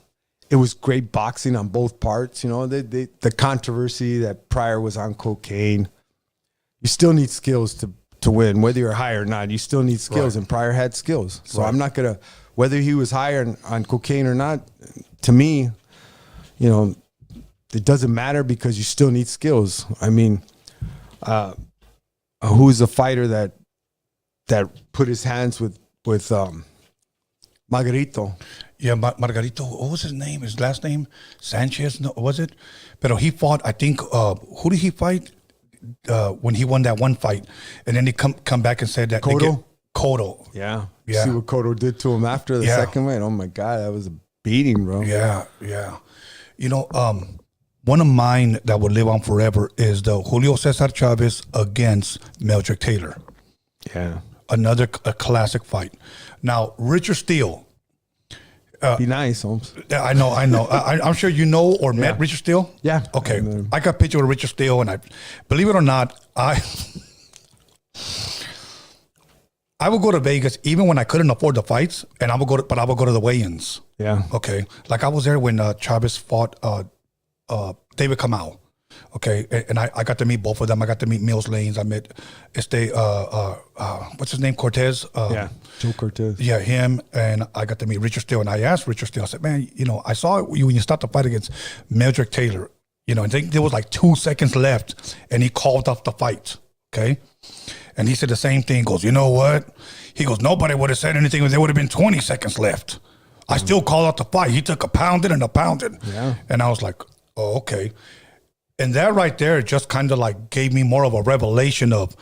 D: it was great boxing on both parts. The controversy that Pryor was on cocaine. You still need skills to win, whether you're high or not. You still need skills, and Pryor had skills. So I'm not gonna, whether he was high on cocaine or not. To me, it doesn't matter, because you still need skills. I mean, who's a fighter that put his hands with Margarito?
C: Yeah, Margarito. What was his name? His last name? Sanchez? No, was it? But he fought, I think, who did he fight when he won that one fight? And then he come back and said that Cotto.
D: Yeah.
C: Yeah.
D: See what Cotto did to him after the second fight? Oh my God, that was a beating, bro.
C: Yeah. One of mine that would live on forever is the Julio Cesar Chavez against Meldrick Taylor.
D: Yeah.
C: A classic fight. Now, Richard Steele.
D: Be nice, Holmes.
C: I know. I'm sure you know or met Richard Steele.
D: Yeah.
C: Okay. I got a picture with Richard Steele, and believe it or not, I would go to Vegas even when I couldn't afford the fights, and I would go to the weigh-ins.
D: Yeah.
C: Okay. Like I was there when Chavez fought David Kamau. Okay. And I got to meet both of them. I got to meet Mills Lanes. I met what's his name? Cortez.
D: Joe Cortez.
C: Yeah, him. And I got to meet Richard Steele. And I asked Richard Steele, I said, "Man, I saw you when you stopped the fight against Meldrick Taylor. I think there was 2 seconds left, and he called off the fight." Okay. And he said the same thing. He goes, "You know what?" He goes, "Nobody would have said anything if there would have been 20 seconds left." I still called out the fight. He took a pounding and a pounding.
D: Yeah.
C: And I was like, oh, okay. And that right there just kind of like gave me more of a revelation of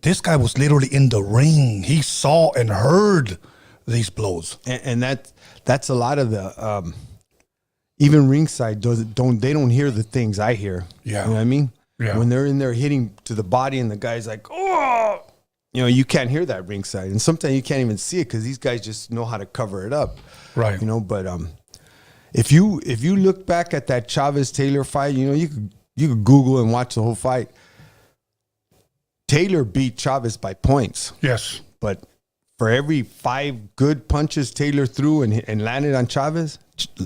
C: this guy was literally in the ring. He saw and heard these blows.
D: And that's a lot of the even ringside don't hear the things I hear.
C: Yeah.
D: You know what I mean?
C: Yeah.
D: When they're in there hitting to the body and the guy's like, oh, you know, you can't hear that ringside. And sometimes you can't even see it because these guys just know how to cover it up.
C: Right.
D: You know, but if you look back at that Chavez-Taylor fight, you know, you could Google and watch the whole fight. Taylor beat Chavez by points.
C: Yes.
D: But for every 5 good punches Taylor threw and landed on Chavez,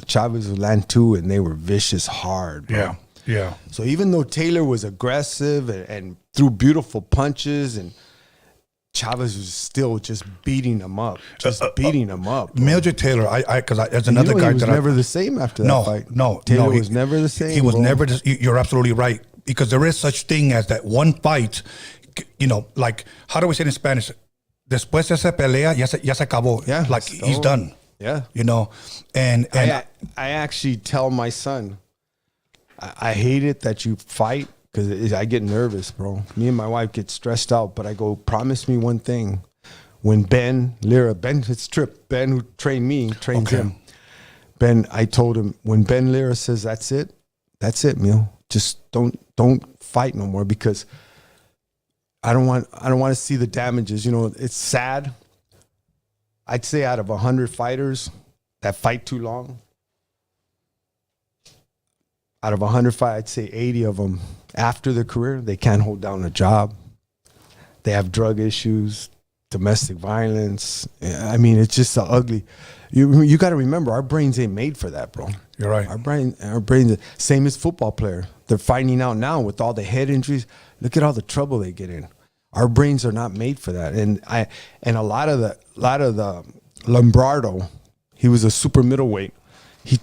D: Chavez would land 2, and they were vicious hard, bro.
C: Yeah. Yeah.
D: So even though Taylor was aggressive and threw beautiful punches, and Chavez was still just beating him up, beating him up. Bro.
C: Mildred Taylor, because as another
D: he
C: guy
D: was
C: that
D: never the same after that fight. Taylor was never the same.
C: He was
D: bro.
C: never. You're absolutely right, because there is such thing as that one fight. You know, like how do we say it in Spanish? Después de esa pelea, ya se acabó.
D: Yeah,
C: like he's done.
D: Yeah,
C: you know, and
D: I actually tell my son, I hate it that you fight because I get nervous, bro. Me and my wife get stressed out, but I go, promise me one thing. When Ben it's Trip, Ben who trained me, trains him. Ben, I told him, when Ben Lira says that's it, Mil. Just don't fight no more, because I don't want to see the damages. You know, it's sad. I'd say out of 100 fighters that fight too long, out of 100 fights, I'd say 80 of them after their career, they can't hold down a job. They have drug issues, domestic violence. I mean, it's just so ugly. You got to remember, our brains ain't made for that, bro.
C: You're right.
D: Our brains, same as football player. They're finding out now with all the head injuries. Look at all the trouble they get in. Our brains are not made for that. And a lot of the Lombardo, he was a super middleweight. He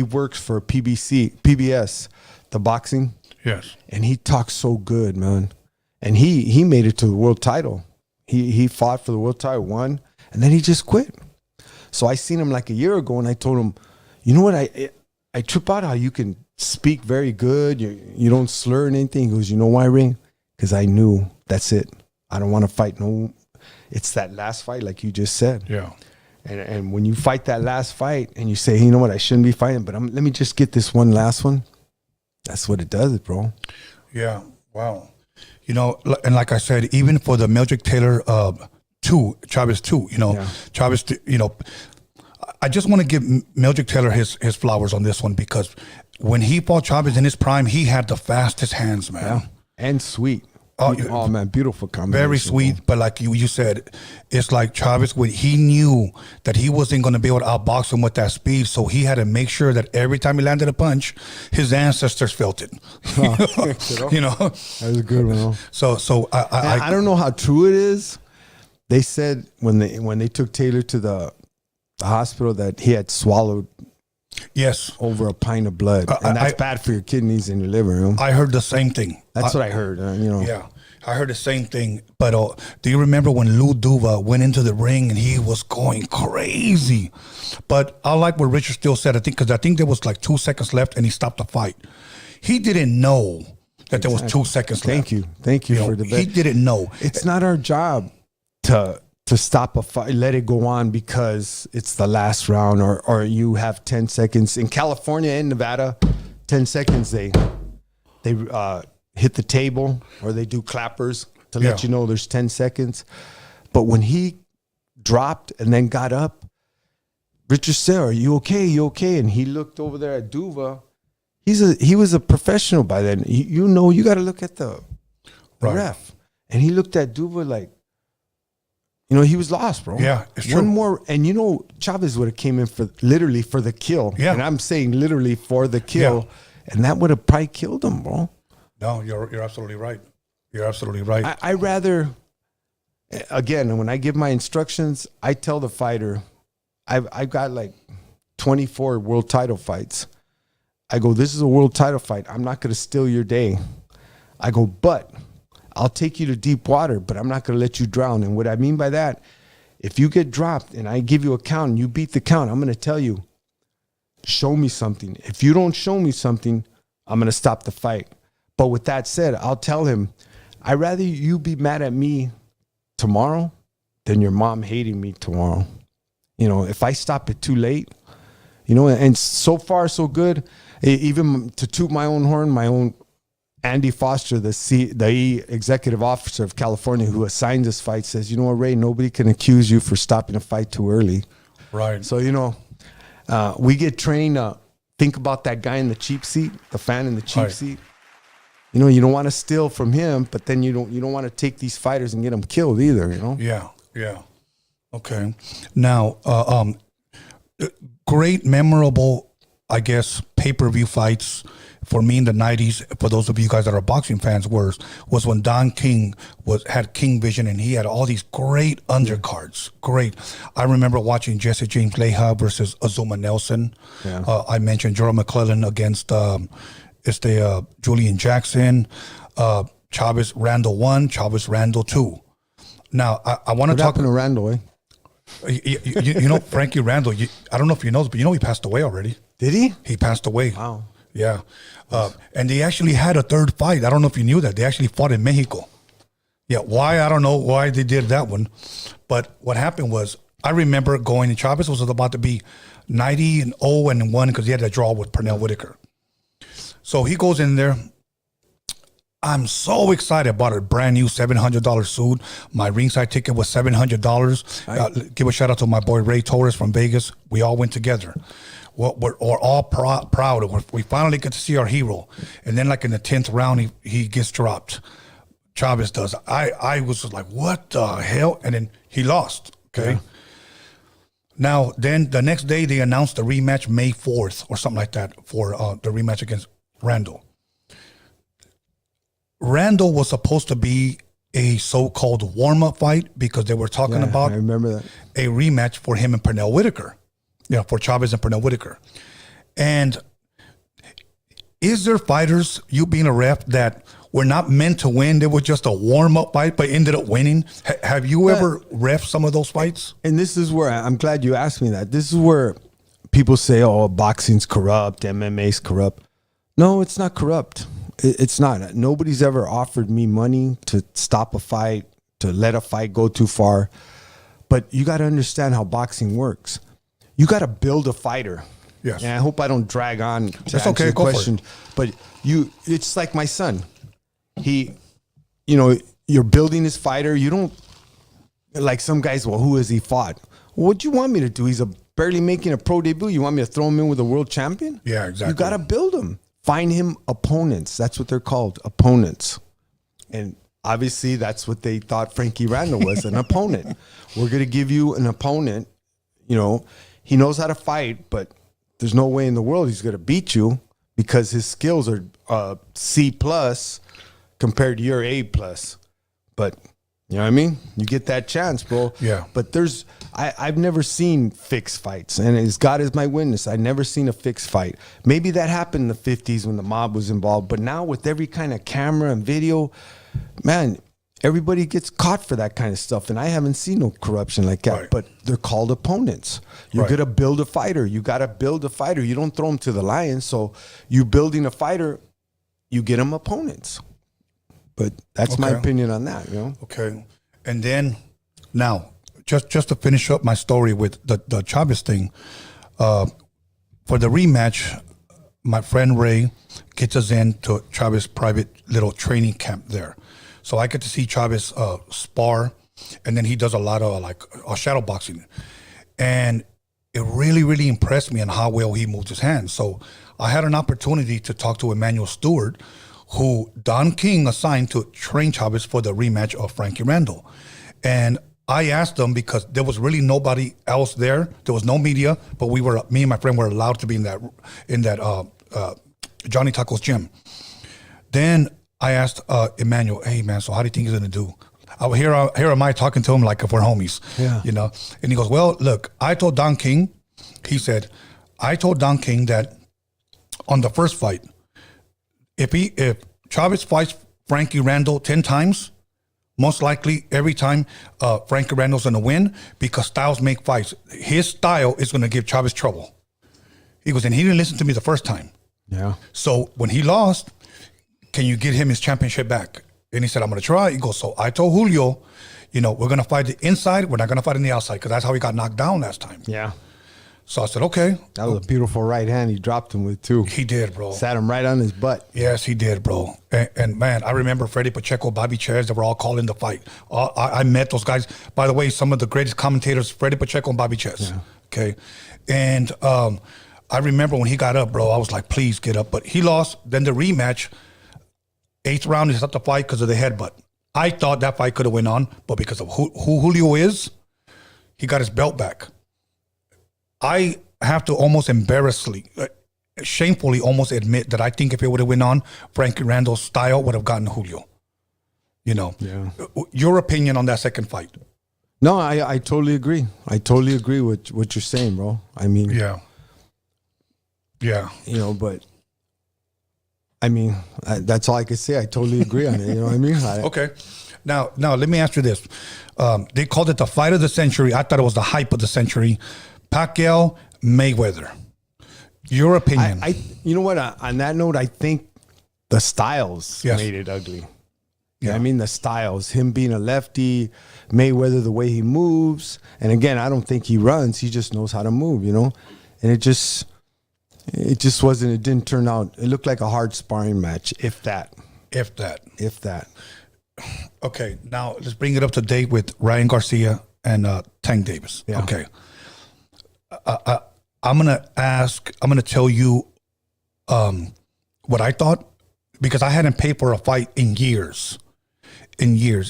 D: works for PBS, the boxing.
C: Yes.
D: And he talks so good, man. And he made it to the world title. He fought for the world title, won, and then he just quit. So I seen him like a year ago, and I told him, you know what, I trip out how you can speak very good. You don't slur and anything. He goes, you know why, Ray? Because I knew that's it. I don't want to fight no. It's that last fight, like you just said.
C: Yeah.
D: And when you fight that last fight and you say, hey, you know what, I shouldn't be fighting, but let me just get this one last one. That's what it does, bro.
C: Yeah. Wow. You know, and like I said, even for the Mildred Taylor Chavez 2, you know, Chavez, you know, I just want to give Mildred Taylor his flowers on this one, because when he fought Chavez in his prime, he had the fastest hands, man. Yeah.
D: And sweet. Oh man, beautiful combination.
C: Very sweet, but like you said, it's like Chavez, when he knew that he wasn't going to be able to outbox him with that speed, so he had to make sure that every time he landed a punch, his ancestors felt it. You know,
D: that was a good one.
C: So
D: I don't know how true it is. They said when they took Taylor to the hospital that he had swallowed over a pint of blood, and that's bad for your kidneys and your liver. You know?
C: I heard the same thing.
D: That's what I heard. You know.
C: Yeah, I heard the same thing. But do you remember when Lou Duva went into the ring and he was going crazy? But I like what Richard Steele said. I think there was like 2 seconds left and he stopped the fight. He didn't know that there was 2 seconds left.
D: Thank you for the bet.
C: He didn't know.
D: It's not our job to stop a fight, let it go on because it's the last round, or you have 10 seconds. In California and Nevada, 10 seconds they hit the table, or they do clappers to let you know there's 10 seconds. But when he dropped and then got up, Richard said, are you okay? You okay? And he looked over there at Duva. He was a professional by then. You know, you got to look at the ref. And he looked at Duva like, you know, he was lost, bro.
C: Yeah, it's true.
D: One more, and you know, Chavez would have came in literally for the kill.
C: Yeah.
D: And I'm saying literally for the kill. Yeah. And that would have probably killed him, bro.
C: No, you're absolutely right. You're absolutely right.
D: I rather, again, when I give my instructions, I tell the fighter, I've got like 24 world title fights. I go, this is a world title fight. I'm not going to steal your day. I go, but I'll take you to deep water, but I'm not going to let you drown. And what I mean by that if you get dropped and I give you a count and you beat the count, I'm going to tell you, show me something. If you don't show me something, I'm going to stop the fight. But with that said, I'll tell him, I'd rather you be mad at me tomorrow than your mom hating me tomorrow. You know, if I stop it too late, you know, and so far so good. Even to toot my own horn, my own Andy Foster, the executive officer of California who assigned this fight, says, you know what, Ray, nobody can accuse you for stopping a fight too early.
C: Right.
D: So, you know, we get trained. Think about that guy in the cheap seat, the fan in the cheap seat. You know, you don't want to steal from him, but then you don't want to take these fighters and get them killed either. You know.
C: Yeah. Yeah. Okay. Now, great, memorable, I guess, pay-per-view fights for me in the 90s, for those of you guys that are boxing fans, was when Don King had King Vision, and he had all these great undercards. Great. I remember watching Jesse James Leija versus Azuma Nelson.
D: Yeah.
C: I mentioned Gerald McClellan against Julian Jackson. Chavez Randall 1, Chavez Randall 2. Now, I want to talk...
D: What happened to Randall, eh?
C: You know, Frankie Randall, I don't know if you know this, but you know he passed away already.
D: Did he?
C: He passed away.
D: Wow.
C: Yeah. And they actually had a third fight. I don't know if you knew that. They actually fought in Mexico. Yeah. Why? I don't know why they did that one. But what happened was, I remember going, and Chavez was about to be 90-0-1 because he had a draw with Pernell Whitaker. So he goes in there. I'm so excited about a brand new $700 suit. My ringside ticket was $700. Give a shout out to my boy Ray Torres from Vegas. We all went together. We're all proud. We finally get to see our hero. And then like in the 10th round, he gets dropped. Chavez does. I was just like, what the hell? And then he lost. Okay. Yeah. Now, then the next day they announced the rematch May 4th or something like that for the rematch against Randall. Randall was supposed to be a so-called warm-up fight because they were talking about
D: I remember that.
C: A rematch for him and Pernell Whitaker, for Chavez and Pernell Whitaker. And is there fighters, you being a ref, that were not meant to win? They were just a warm-up fight but ended up winning? Have you ever ref some of those fights?
D: And this is where, I'm glad you asked me that. This is where people say, oh, boxing's corrupt, MMA's corrupt. No, it's not corrupt. It's not. Nobody's ever offered me money to stop a fight, to let a fight go too far. But you got to understand how boxing works. You got to build a fighter.
C: Yes.
D: And I hope I don't drag on to
C: That's
D: answer
C: okay.
D: the
C: Go
D: question.
C: for it.
D: But it's like my son. You're building his fighter. You don't, like some guys, well, who has he fought? Well, what do you want me to do? He's barely making a pro debut. You want me to throw him in with a world champion?
C: Yeah, exactly.
D: You got to build him. Find him opponents. That's what they're called, opponents. And obviously that's what they thought Frankie Randall was, an opponent. We're going to give you an opponent. You know, he knows how to fight, but there's no way in the world he's going to beat you because his skills are C+ compared to your A+. But you know what I mean? You get that chance, bro.
C: Yeah.
D: But I've never seen fixed fights. And as God is my witness, I've never seen a fixed fight. Maybe that happened in the 50s when the mob was involved. But now with every kind of camera and video, man, everybody gets caught for that kind of stuff. And I haven't seen no corruption like that.
C: Right.
D: But they're called opponents. You're going to build a fighter. You got to build a fighter. You don't throw them to the lions. So you building a fighter, you get them opponents. But that's my opinion on that, you know?
C: Okay. And then now, just to finish up my story with the Chavez thing, for the rematch, my friend Ray gets us into Chavez private little training camp there. So I get to see Chavez spar, and then he does a lot of shadow boxing. And it really, really impressed me on how well he moved his hands. So I had an opportunity to talk to Emmanuel Stewart, who Don King assigned to train Chavez for the rematch of Frankie Randall. And I asked him because there was really nobody else there. There was no media, but me and my friend were allowed to be in that Johnny Taco's gym. Then I asked Emmanuel, hey man, so how do you think he's gonna do? Here am I talking to him like if we're homies, you know? And he goes, well, look, I told Don King that on the first fight, if Chavez fights Frankie Randall 10 times, most likely every time Frankie Randall's going to win because styles make fights. His style is going to give Chavez trouble. He goes, and he didn't listen to me the first time.
D: Yeah.
C: So when he lost, can you get him his championship back? And he said, I'm going to try. He goes, so I told Julio, we're going to fight the inside. We're not going to fight on the outside because that's how he got knocked down last time.
D: Yeah.
C: So I said, okay.
D: That was a beautiful right hand he dropped him with, too.
C: He did, bro.
D: Sat him right on his butt.
C: Yes, he did, bro. And man, I remember Freddie Pacheco, Bobby Cherez, they were all calling the fight. I met those guys. By the way, some of the greatest commentators, Freddie Pacheco and Bobby Cherez.
D: Yeah.
C: Okay. And I remember when he got up, bro, I was like, please get up. But he lost. Then the rematch, 8th round, he stopped the fight because of the headbutt. I thought that fight could have went on, but because of who Julio is, he got his belt back. I have to almost shamefully almost admit that I think if it would have went on, Frankie Randall's style would have gotten Julio.
D: Yeah.
C: Your opinion on that second fight?
D: No, I totally agree. I totally agree with what you're saying, bro. I mean,
C: Yeah.
D: But I mean, that's all I can say. I totally agree on it. You know what I mean?
C: Okay. Now let me ask you this. They called it the fight of the century. I thought it was the hype of the century. Pacquiao, Mayweather. Your opinion?
D: You know what? On that note, I think the styles
C: Yes.
D: made it ugly.
C: Yeah.
D: I mean, the styles, him being a lefty, Mayweather, the way he moves. And again, I don't think he runs. He just knows how to move, And it just wasn't, it didn't turn out, it looked like a hard sparring match, if that.
C: Okay, now let's bring it up to date with Ryan Garcia and Tank Davis.
D: Yeah.
C: Okay. I'm going to tell you what I thought, because I hadn't paid for a fight in years.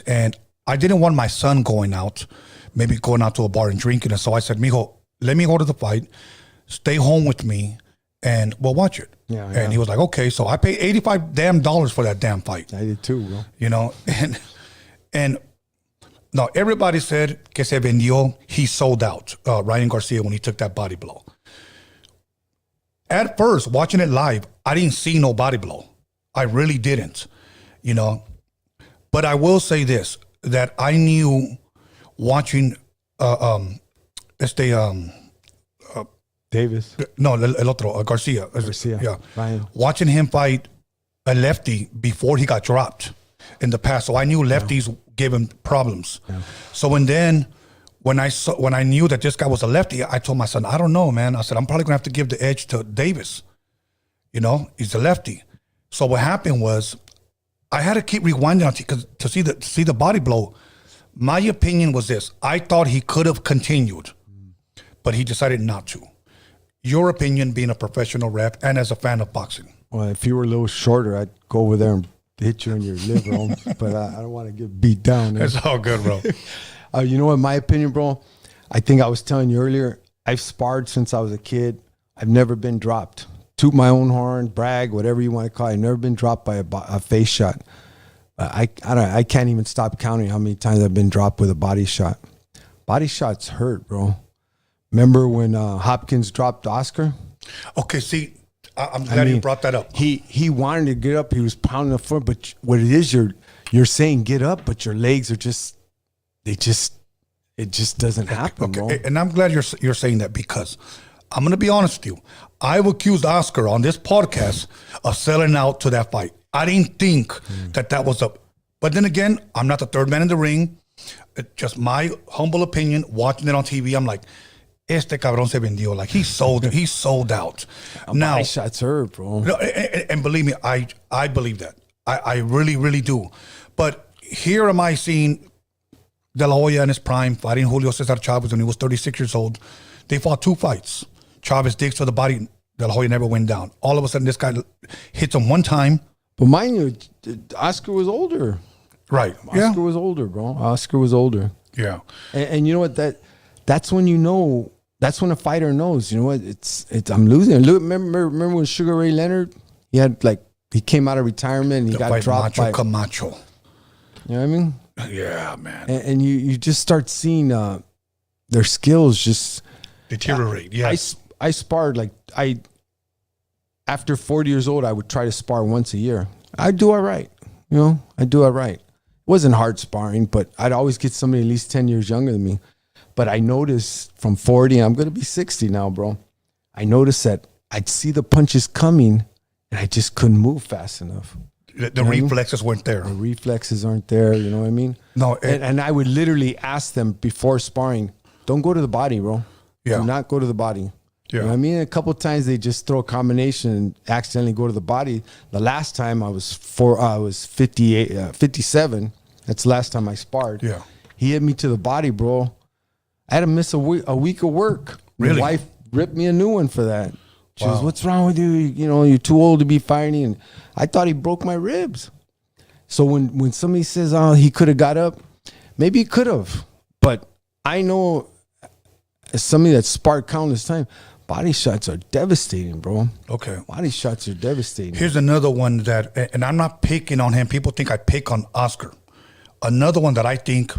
C: And I didn't want my son going out to a bar and drinking. And so I said, mijo, let me go to the fight, stay home with me, and we'll watch it.
D: Yeah.
C: And he was like, okay. So I paid $85 for that damn fight.
D: I did too, bro.
C: And no, everybody said que se vendió. He sold out, Ryan Garcia, when he took that body blow. At first, watching it live, I didn't see no body blow. I really didn't, But I will say this, that I knew watching
D: Davis.
C: No, el otro, Garcia.
D: Garcia.
C: Yeah.
D: Ryan.
C: Watching him fight a lefty before he got dropped in the past. So I knew lefties gave him problems. Yeah. So when I knew that this guy was a lefty, I told my son, I don't know, man. I said, I'm probably going to have to give the edge to Davis. He's a lefty. So what happened was I had to keep rewinding to see the body blow. My opinion was this. I thought he could have continued, but he decided not to. Your opinion, being a professional ref and as a fan of boxing.
D: Well, if you were a little shorter, I'd go over there and hit you in your liver. But I don't want to get beat down.
C: It's all good, bro.
D: You know what, my opinion, bro? I think I was telling you earlier, I've sparred since I was a kid. I've never been dropped. Toot my own horn, brag, whatever you want to call it. I've never been dropped by a face shot. I can't even stop counting how many times I've been dropped with a body shot. Body shots hurt, bro. Remember when Hopkins dropped Oscar?
C: Okay, see, I'm glad you brought that up.
D: He wanted to get up. He was pounding the front, but what it is, you're saying get up, but your legs are it just doesn't happen, bro.
C: And I'm glad you're saying that, because I'm going to be honest with you. I've accused Oscar on this podcast of selling out to that fight. I didn't think that was but then again, I'm not the third man in the ring. It's just my humble opinion. Watching it on TV, I'm like, este cabrón se vendió. Like, he's sold out. Now,
D: body shots hurt, bro.
C: No, and believe me, I believe that. I really, really do. But here am I seeing De La Hoya in his prime fighting Julio Cesar Chavez when he was 36 years old. They fought 2 fights. Chavez digs to the body. De La Hoya never went down. All of a sudden, this guy hits him one time.
D: But mind you, Oscar was older.
C: Right.
D: Oscar was older, bro. Oscar was older.
C: Yeah.
D: And you know what? That's when you know. That's when a fighter knows. You know what? It's I'm losing. Look, remember when Sugar Ray Leonard? He came out of retirement and he got dropped by
C: Camacho.
D: You know what I mean?
C: Yeah, man.
D: And you just start seeing their skills just
C: deteriorate. Yeah.
D: I sparred after 40 years old, I would try to spar once a year. I do all right. I do all right. wasn't hard sparring, but I'd always get somebody at least 10 years younger than me. But I noticed from 40, I'm going to be 60 now, bro. I noticed that I'd see the punches coming and I just couldn't move fast enough.
C: The reflexes weren't there.
D: The reflexes aren't there. You know what I mean?
C: No.
D: And I would literally ask them before sparring, don't go to the body, bro.
C: Yeah.
D: Do not go to the body.
C: Yeah.
D: You know what I mean? A couple of times they just throw a combination and accidentally go to the body. The last time I was 57. That's the last time I sparred.
C: Yeah.
D: He hit me to the body, bro. I had to miss a week of work.
C: Really?
D: My wife ripped me a new one for that. She was, what's wrong with you? You know, you're too old to be fighting. And I thought he broke my ribs. So when somebody says, oh, he could have got up, maybe he could have. But I know as somebody that's sparred countless times, body shots are devastating, bro.
C: Okay.
D: Body shots are devastating.
C: Here's another one that, and I'm not picking on him. People think I pick on Oscar. Another one that I think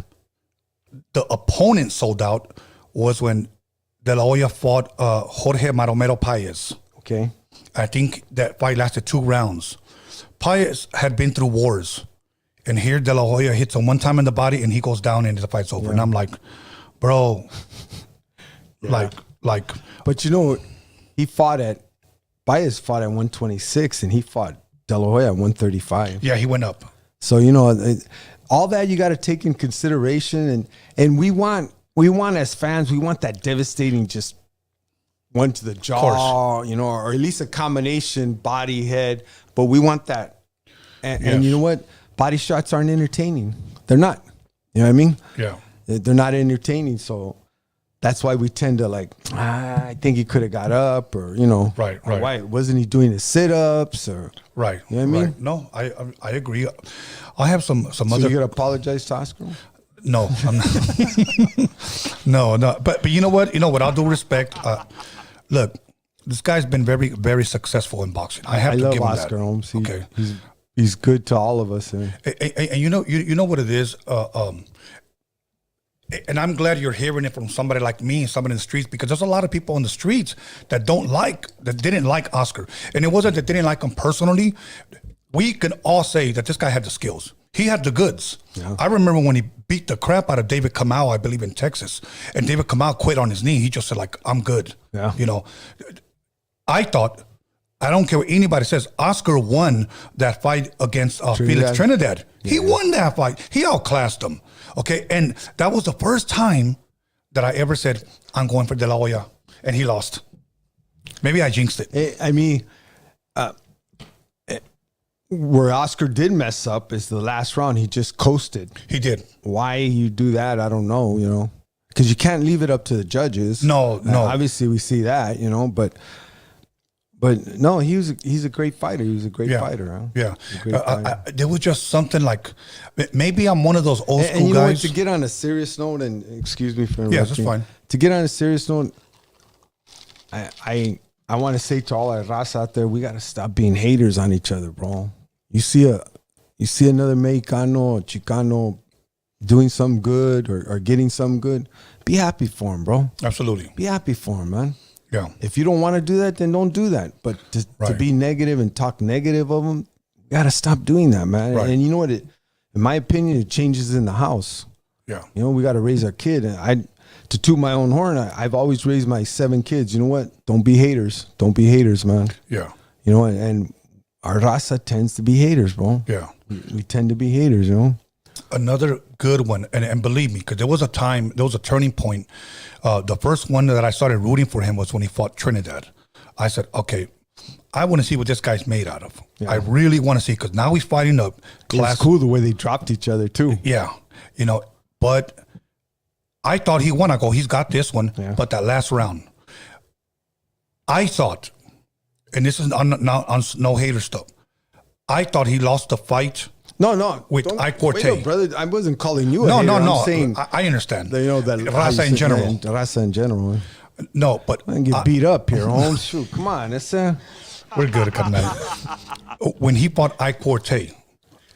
C: the opponent sold out was when De La Hoya fought Jorge Maromero Paez.
D: Okay.
C: I think that fight lasted 2 rounds. Paez had been through wars. And here De La Hoya hits him one time in the body and he goes down and the fight's over. Yeah. And I'm like, bro, like.
D: But you know, Paez fought at 126 and he fought De La Hoya at 135.
C: Yeah, he went up.
D: So, you know, all that you got to take in consideration. And we want as fans, we want that devastating just one to the jaw, you know, or at least a combination body, head. But we want that. And you know what? Body shots aren't entertaining. They're not. You know what I mean?
C: Yeah.
D: They're not entertaining. So that's why we tend to like, I think he could have got up, or, you know.
C: Right.
D: Why wasn't he doing his sit-ups? Or
C: right.
D: You know what I mean?
C: No, I agree. I have some
D: so
C: other.
D: So you're going to apologize to Oscar?
C: No, I'm not. No. But you know what? With all due respect, look, this guy's been very, very successful in boxing. I
D: love
C: give him
D: Oscar
C: that.
D: Holmes.
C: Okay,
D: he's good to all of us.
C: And you know what it is. And I'm glad you're hearing it from somebody like me, somebody in the streets, because there's a lot of people in the streets that didn't like Oscar. And it wasn't that they didn't like him personally. We can all say that this guy had the skills. He had the goods. Yeah. I remember when he beat the crap out of David Kamau, I believe in Texas, and David Kamau quit on his knee. He just said, like, I'm good. Yeah. You know, I thought, I don't care what anybody says, Oscar won that fight against Felix Trinidad. Yeah. He won that fight. He outclassed him. Okay, and that was the first time that I ever said, I'm going for De La Hoya, and he lost. Maybe I jinxed it.
D: I mean, where Oscar did mess up is the last round. He just coasted.
C: He did.
D: Why you do that, I don't know, you know, because you can't leave it up to the judges.
C: No.
D: Obviously, we see that, you know, but no, he's a great fighter. He was a great fighter. Huh?
C: Yeah. There was just something like, maybe I'm one of those old school
D: you know
C: guys.
D: What, to get on a serious note, and excuse me for interrupting.
C: Yeah, that's fine.
D: To get on a serious note, I want to say to all our raza out there, we got to stop being haters on each other, bro. You see another Mexicano or Chicano doing something good or getting something good, be happy for him, bro.
C: Absolutely.
D: Be happy for him, man.
C: Yeah.
D: If you don't want to do that, then don't do that. But to be negative and talk negative of them, you got to stop doing that, man. Right. And you know what? In my opinion, it changes in the house.
C: Yeah.
D: You know, we got to raise our kid. And to toot my own horn, I've always raised my 7 kids. You know what? Don't be haters. Don't be haters, man.
C: Yeah.
D: You know, and our raza tends to be haters, bro.
C: Yeah.
D: We tend to be haters, you know.
C: Another good one, and believe me, because there was a turning point. The first one that I started rooting for him was when he fought Trinidad. I said, okay, I want to see what this guy's made out of. Yeah. I really want to see, because now he's fighting up class.
D: It's cool the way they dropped each other too.
C: Yeah, you know, but I thought he won. I go, he's got this one, but that last round, I thought, and this is on no hater stuff, I thought he lost the fight.
D: No.
C: With Ike Forte.
D: Brother, I wasn't calling you a
C: no,
D: hater.
C: No.
D: I'm saying,
C: I understand.
D: You know, that
C: raza in general.
D: The raza in general.
C: No, but
D: I can get beat up here, Holmes. Shoot, come on.
C: We're good at cutting When he fought Ike Forte.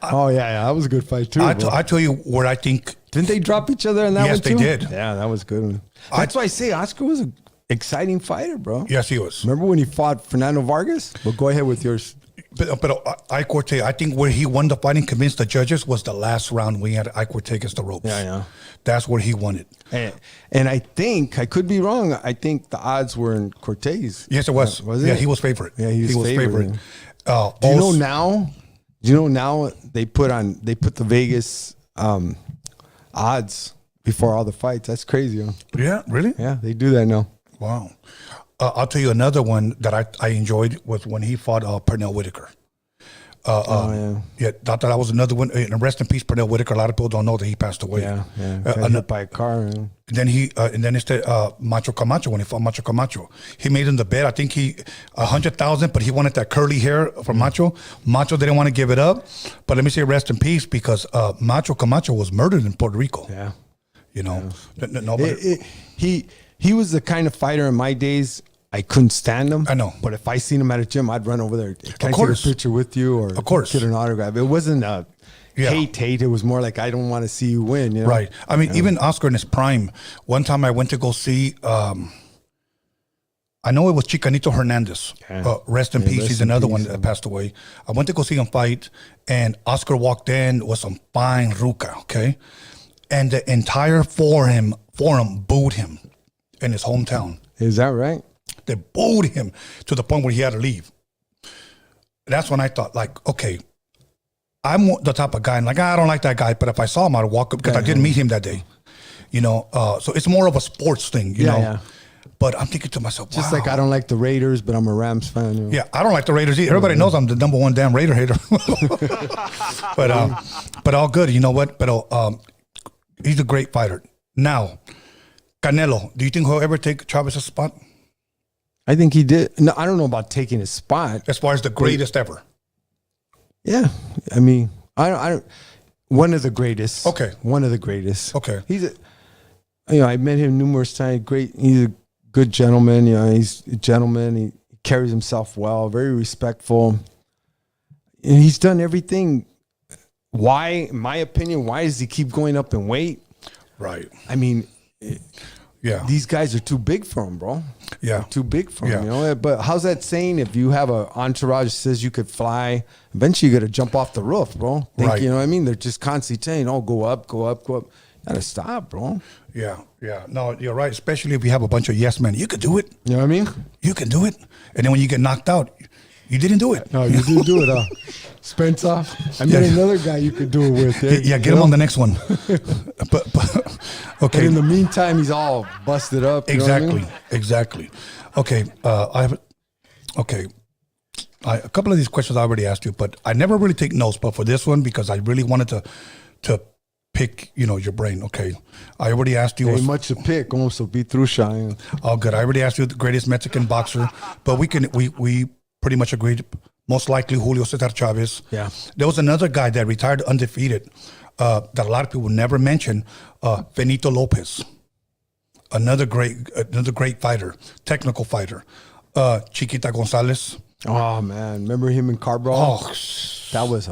D: That was a good fight too.
C: I tell you where I think.
D: Didn't they drop each other in that one too?
C: Yes, they did.
D: Yeah, that was good. That's why I say Oscar was an exciting fighter, bro.
C: Yes, he was.
D: Remember when he fought Fernando Vargas? Well, go ahead with yours.
C: But Ike Ortega, I think where he won the fight and convinced the judges was the last round we had Ike Ortega against the ropes.
D: Yeah.
C: That's where he won it.
D: And I think, I could be wrong, I think the odds were in Cortez.
C: Yes, it was.
D: Was it?
C: Yeah, he was favorite.
D: Yeah, he was favorite.
C: Do
D: Do you know now they put the Vegas odds before all the fights? That's crazy, huh?
C: Yeah, really?
D: Yeah, they do that now.
C: Wow. I'll tell you another one that I enjoyed was when he fought Pernell Whitaker. Yeah, that was another one. And rest in peace, Pernell Whitaker. A lot of people don't know that he passed away.
D: Yeah. Got hit by a car.
C: And then it's the Macho Camacho, when he fought Macho Camacho. He made him the bet. I think he 100,000, but he wanted that curly hair from Macho. Macho didn't want to give it up. But let me say rest in peace, because Macho Camacho was murdered in Puerto Rico.
D: Yeah.
C: You know, nobody.
D: He was the kind of fighter in my days. I couldn't stand him.
C: I know.
D: But if I seen him at a gym, I'd run over there. Can I
C: course.
D: take a picture with you, or
C: of course,
D: get an autograph? It wasn't a hate. It was more like, I don't want to see you win. You know?
C: Right. I mean, even Oscar in his prime, one time I went to go see, I know it was Chicanito Hernandez. Rest in peace. He's another one that passed away. I went to go see him fight, and Oscar walked in with some fine ruca, okay? And the entire forum booed him in his hometown.
D: Is that right?
C: They booed him to the point where he had to leave. That's when I thought, like, okay, I'm the type of guy, and like, I don't like that guy, but if I saw him, I'd walk up, because I didn't meet him that day. You know, so it's more of a sports thing, you know.
D: Yeah.
C: But I'm thinking to myself,
D: just
C: wow.
D: like I don't like the Raiders, but I'm a Rams fan. You know?
C: Yeah, I don't like the Raiders either. Everybody knows I'm the number one damn Raider hater. But all good. You know what? But he's a great fighter. Now, Canelo, do you think he'll ever take Chavez's spot?
D: I think he did. No, I don't know about taking his spot.
C: As far as the greatest ever.
D: Yeah. I mean, I don't one of the greatest.
C: Okay.
D: One of the greatest.
C: Okay.
D: I met him numerous times. He's a good gentleman. You know, he's a gentleman. He carries himself well, very respectful. And he's done everything. Why, in my opinion, why does he keep going up in weight?
C: Right.
D: I mean,
C: yeah,
D: these guys are too big for him, bro.
C: Yeah.
D: They're too big for him, you know. But how's that saying? If you have an entourage that says you could fly, eventually you got to jump off the roof, bro.
C: Right.
D: You know what I mean? They're just constantly saying, "Oh, go up, go up, go up." Gotta stop, bro.
C: Yeah. No, you're right. Especially if you have a bunch of yes men. You could do it.
D: You know what I mean?
C: You can do it. And then when you get knocked out, you didn't do it.
D: No, you didn't do it. Spencer, I met another guy you could do it with.
C: Yeah, get him on the next one. but okay.
D: But in the meantime, he's all busted up.
C: Exactly. Okay. A couple of these questions I already asked you, but I never really take notes. But for this one, because I really wanted to pick, your brain. Okay. I already asked you.
D: Ain't much to pick. Almost be through Cheyenne.
C: Oh, good. I already asked you the greatest Mexican boxer, but we pretty much agreed. Most likely Julio Cesar Chavez.
D: Yeah.
C: There was another guy that retired undefeated that a lot of people never mention, Benito Lopez. Another great fighter, technical fighter. Chiquita Gonzalez.
D: Oh, man. Remember him in Carball?
C: Oh,
D: that was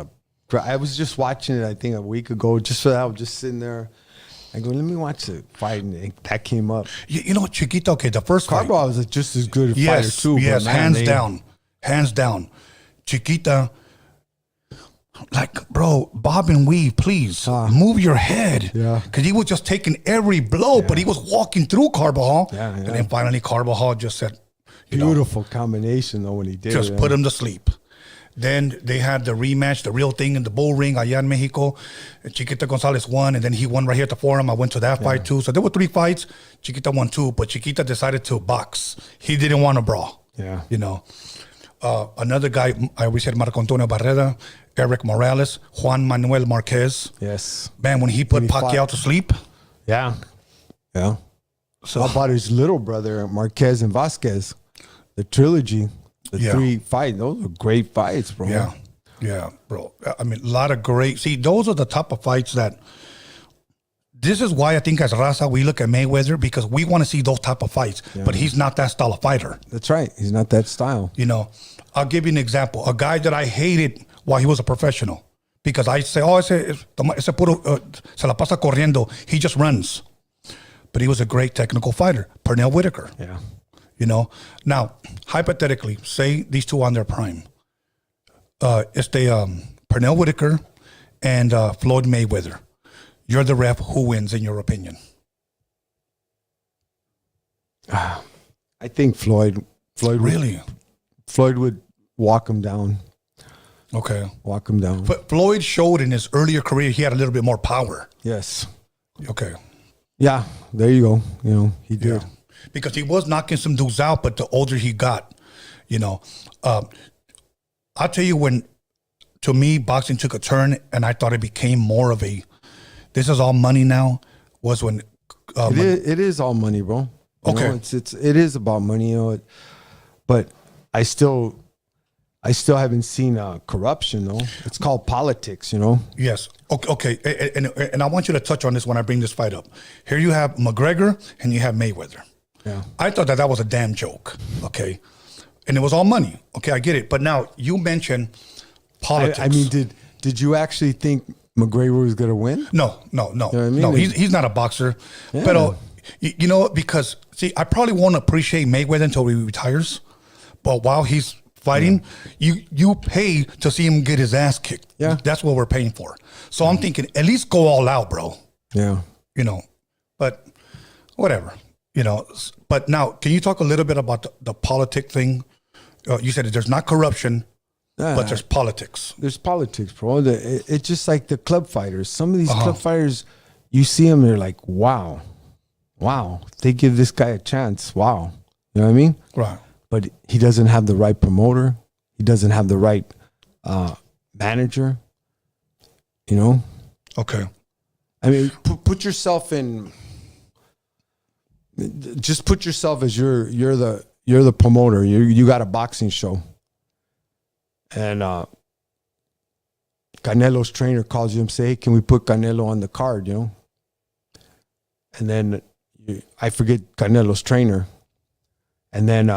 D: I was just watching it, I think, a week ago, just so I was just sitting there. I go, let me watch the fight, and that came up.
C: You know, Chiquita, okay, the first fight.
D: Carball was just as good a fighter, too.
C: Yes,
D: man,
C: hands down. Chiquita, like, bro, bob and weave, please. Move your head.
D: Yeah.
C: Because he was just taking every blow, but he was walking through Carbajal.
D: Yeah.
C: And then finally Carbajal just said,
D: beautiful combination, though, when he did
C: just put him to sleep. Then they had the rematch, the real thing in the bull ring allá in Mexico. Chiquita Gonzalez won, and then he won right here at the forum. I went to that fight too. So there were 3 fights. Chiquita won 2, but Chiquita decided to box. He didn't want to brawl.
D: Yeah.
C: Another guy, I always said Marco Antonio Barrera, Eric Morales, Juan Manuel Marquez.
D: Yes.
C: Man, when he put Pacquiao to sleep.
D: Yeah. So how about his little brother, Marquez and Vasquez? The trilogy, the 3 fights. Those are great fights, bro.
C: Yeah, bro. I mean, a lot of great. See, those are the type of fights that. This is why I think as Raza, we look at Mayweather, because we want to see those type of fights. Yeah. But he's not that style of fighter.
D: That's right. He's not that style.
C: I'll give you an example. A guy that I hated while he was a professional. Because I say, ese puro, se la pasa corriendo. He just runs. But he was a great technical fighter. Pernell Whitaker.
D: Yeah.
C: Now, hypothetically, say these two on their prime. It's the Pernell Whitaker and Floyd Mayweather. You're the ref. Who wins, in your opinion?
D: I think Floyd.
C: Really?
D: Floyd would walk him down.
C: Okay.
D: Walk him down.
C: But Floyd showed in his earlier career he had a little bit more power.
D: Yes.
C: Okay.
D: Yeah. There you go. You know, he did.
C: Yeah. Because he was knocking some dudes out, but the older he got, you know, I'll tell you when, to me, boxing took a turn and I thought it became more of a, this is all money now, was when.
D: It is all money, bro. You
C: Okay.
D: know, it is about money, you know, but I still haven't seen corruption, though. It's called politics, you know.
C: Yes. Okay. And I want you to touch on this when I bring this fight up. Here you have McGregor and you have Mayweather.
D: Yeah.
C: I thought that was a damn joke. Okay. And it was all money. Okay, I get it. But now you mentioned politics.
D: I mean, did you actually think McGregor was going to win?
C: No.
D: You know what I mean?
C: No, he's not a boxer.
D: Yeah.
C: But you know, because see, I probably won't appreciate Mayweather until he retires. But while he's fighting, you pay to see him get his ass kicked.
D: Yeah.
C: That's what we're paying for. So I'm thinking, at least go all out, bro.
D: Yeah.
C: You know, but whatever. You know, but now, can you talk a little bit about the politic thing? You said that there's not corruption, but there's politics.
D: There's politics, bro. It's just like the club fighters. Some of these club fighters, you see them, they're like, wow. They give this guy a chance. Wow. You know what I mean?
C: Right.
D: But he doesn't have the right promoter. He doesn't have the right manager. You know?
C: Okay.
D: I mean, put yourself in. Just put yourself as you're the promoter. You got a boxing show, and Canelo's trainer calls you and say, "Hey, can we put Canelo on the card?" You know, and then I forget Canelo's trainer, and then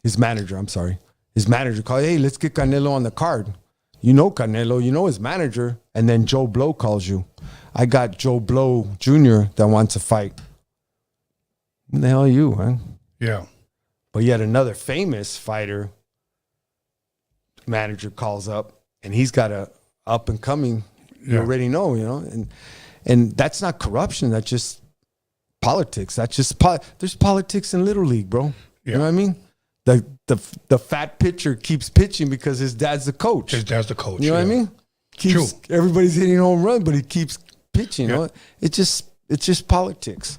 D: his manager. I'm sorry, his manager calls, "Hey, let's get Canelo on the card." You know Canelo, you know his manager, and then Joe Blow calls you. I got Joe Blow Jr. that wants to fight. Who the hell are you, man?
C: Yeah.
D: But yet another famous fighter manager calls up, and he's got a up and coming. You already know, you know, and that's not corruption. That's just politics. That's just there's politics in Little League, bro. You know what I mean? The fat pitcher keeps pitching because his dad's the coach.
C: His dad's the coach.
D: You know what I mean?
C: True.
D: Everybody's hitting home run, but he keeps pitching. You know, it's just politics.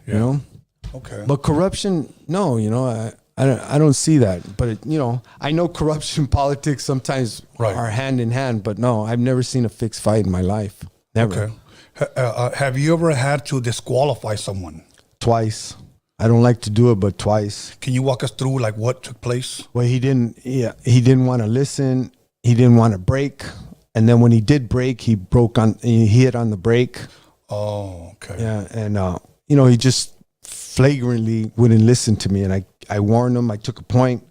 D: You know.
C: Okay.
D: But corruption, no, you know, I don't see that. But you know, I know corruption, politics sometimes are hand in hand. But no, I've never seen a fixed fight in my life. Never.
C: Okay. Have you ever had to disqualify someone?
D: Twice. I don't like to do it, but twice.
C: Can you walk us through like what took place?
D: Well, he didn't want to listen. He didn't want to break. And then when he did break, he hit on the brake.
C: Oh, okay.
D: Yeah, and you know, he just flagrantly wouldn't listen to me, and I warned him. I took a point,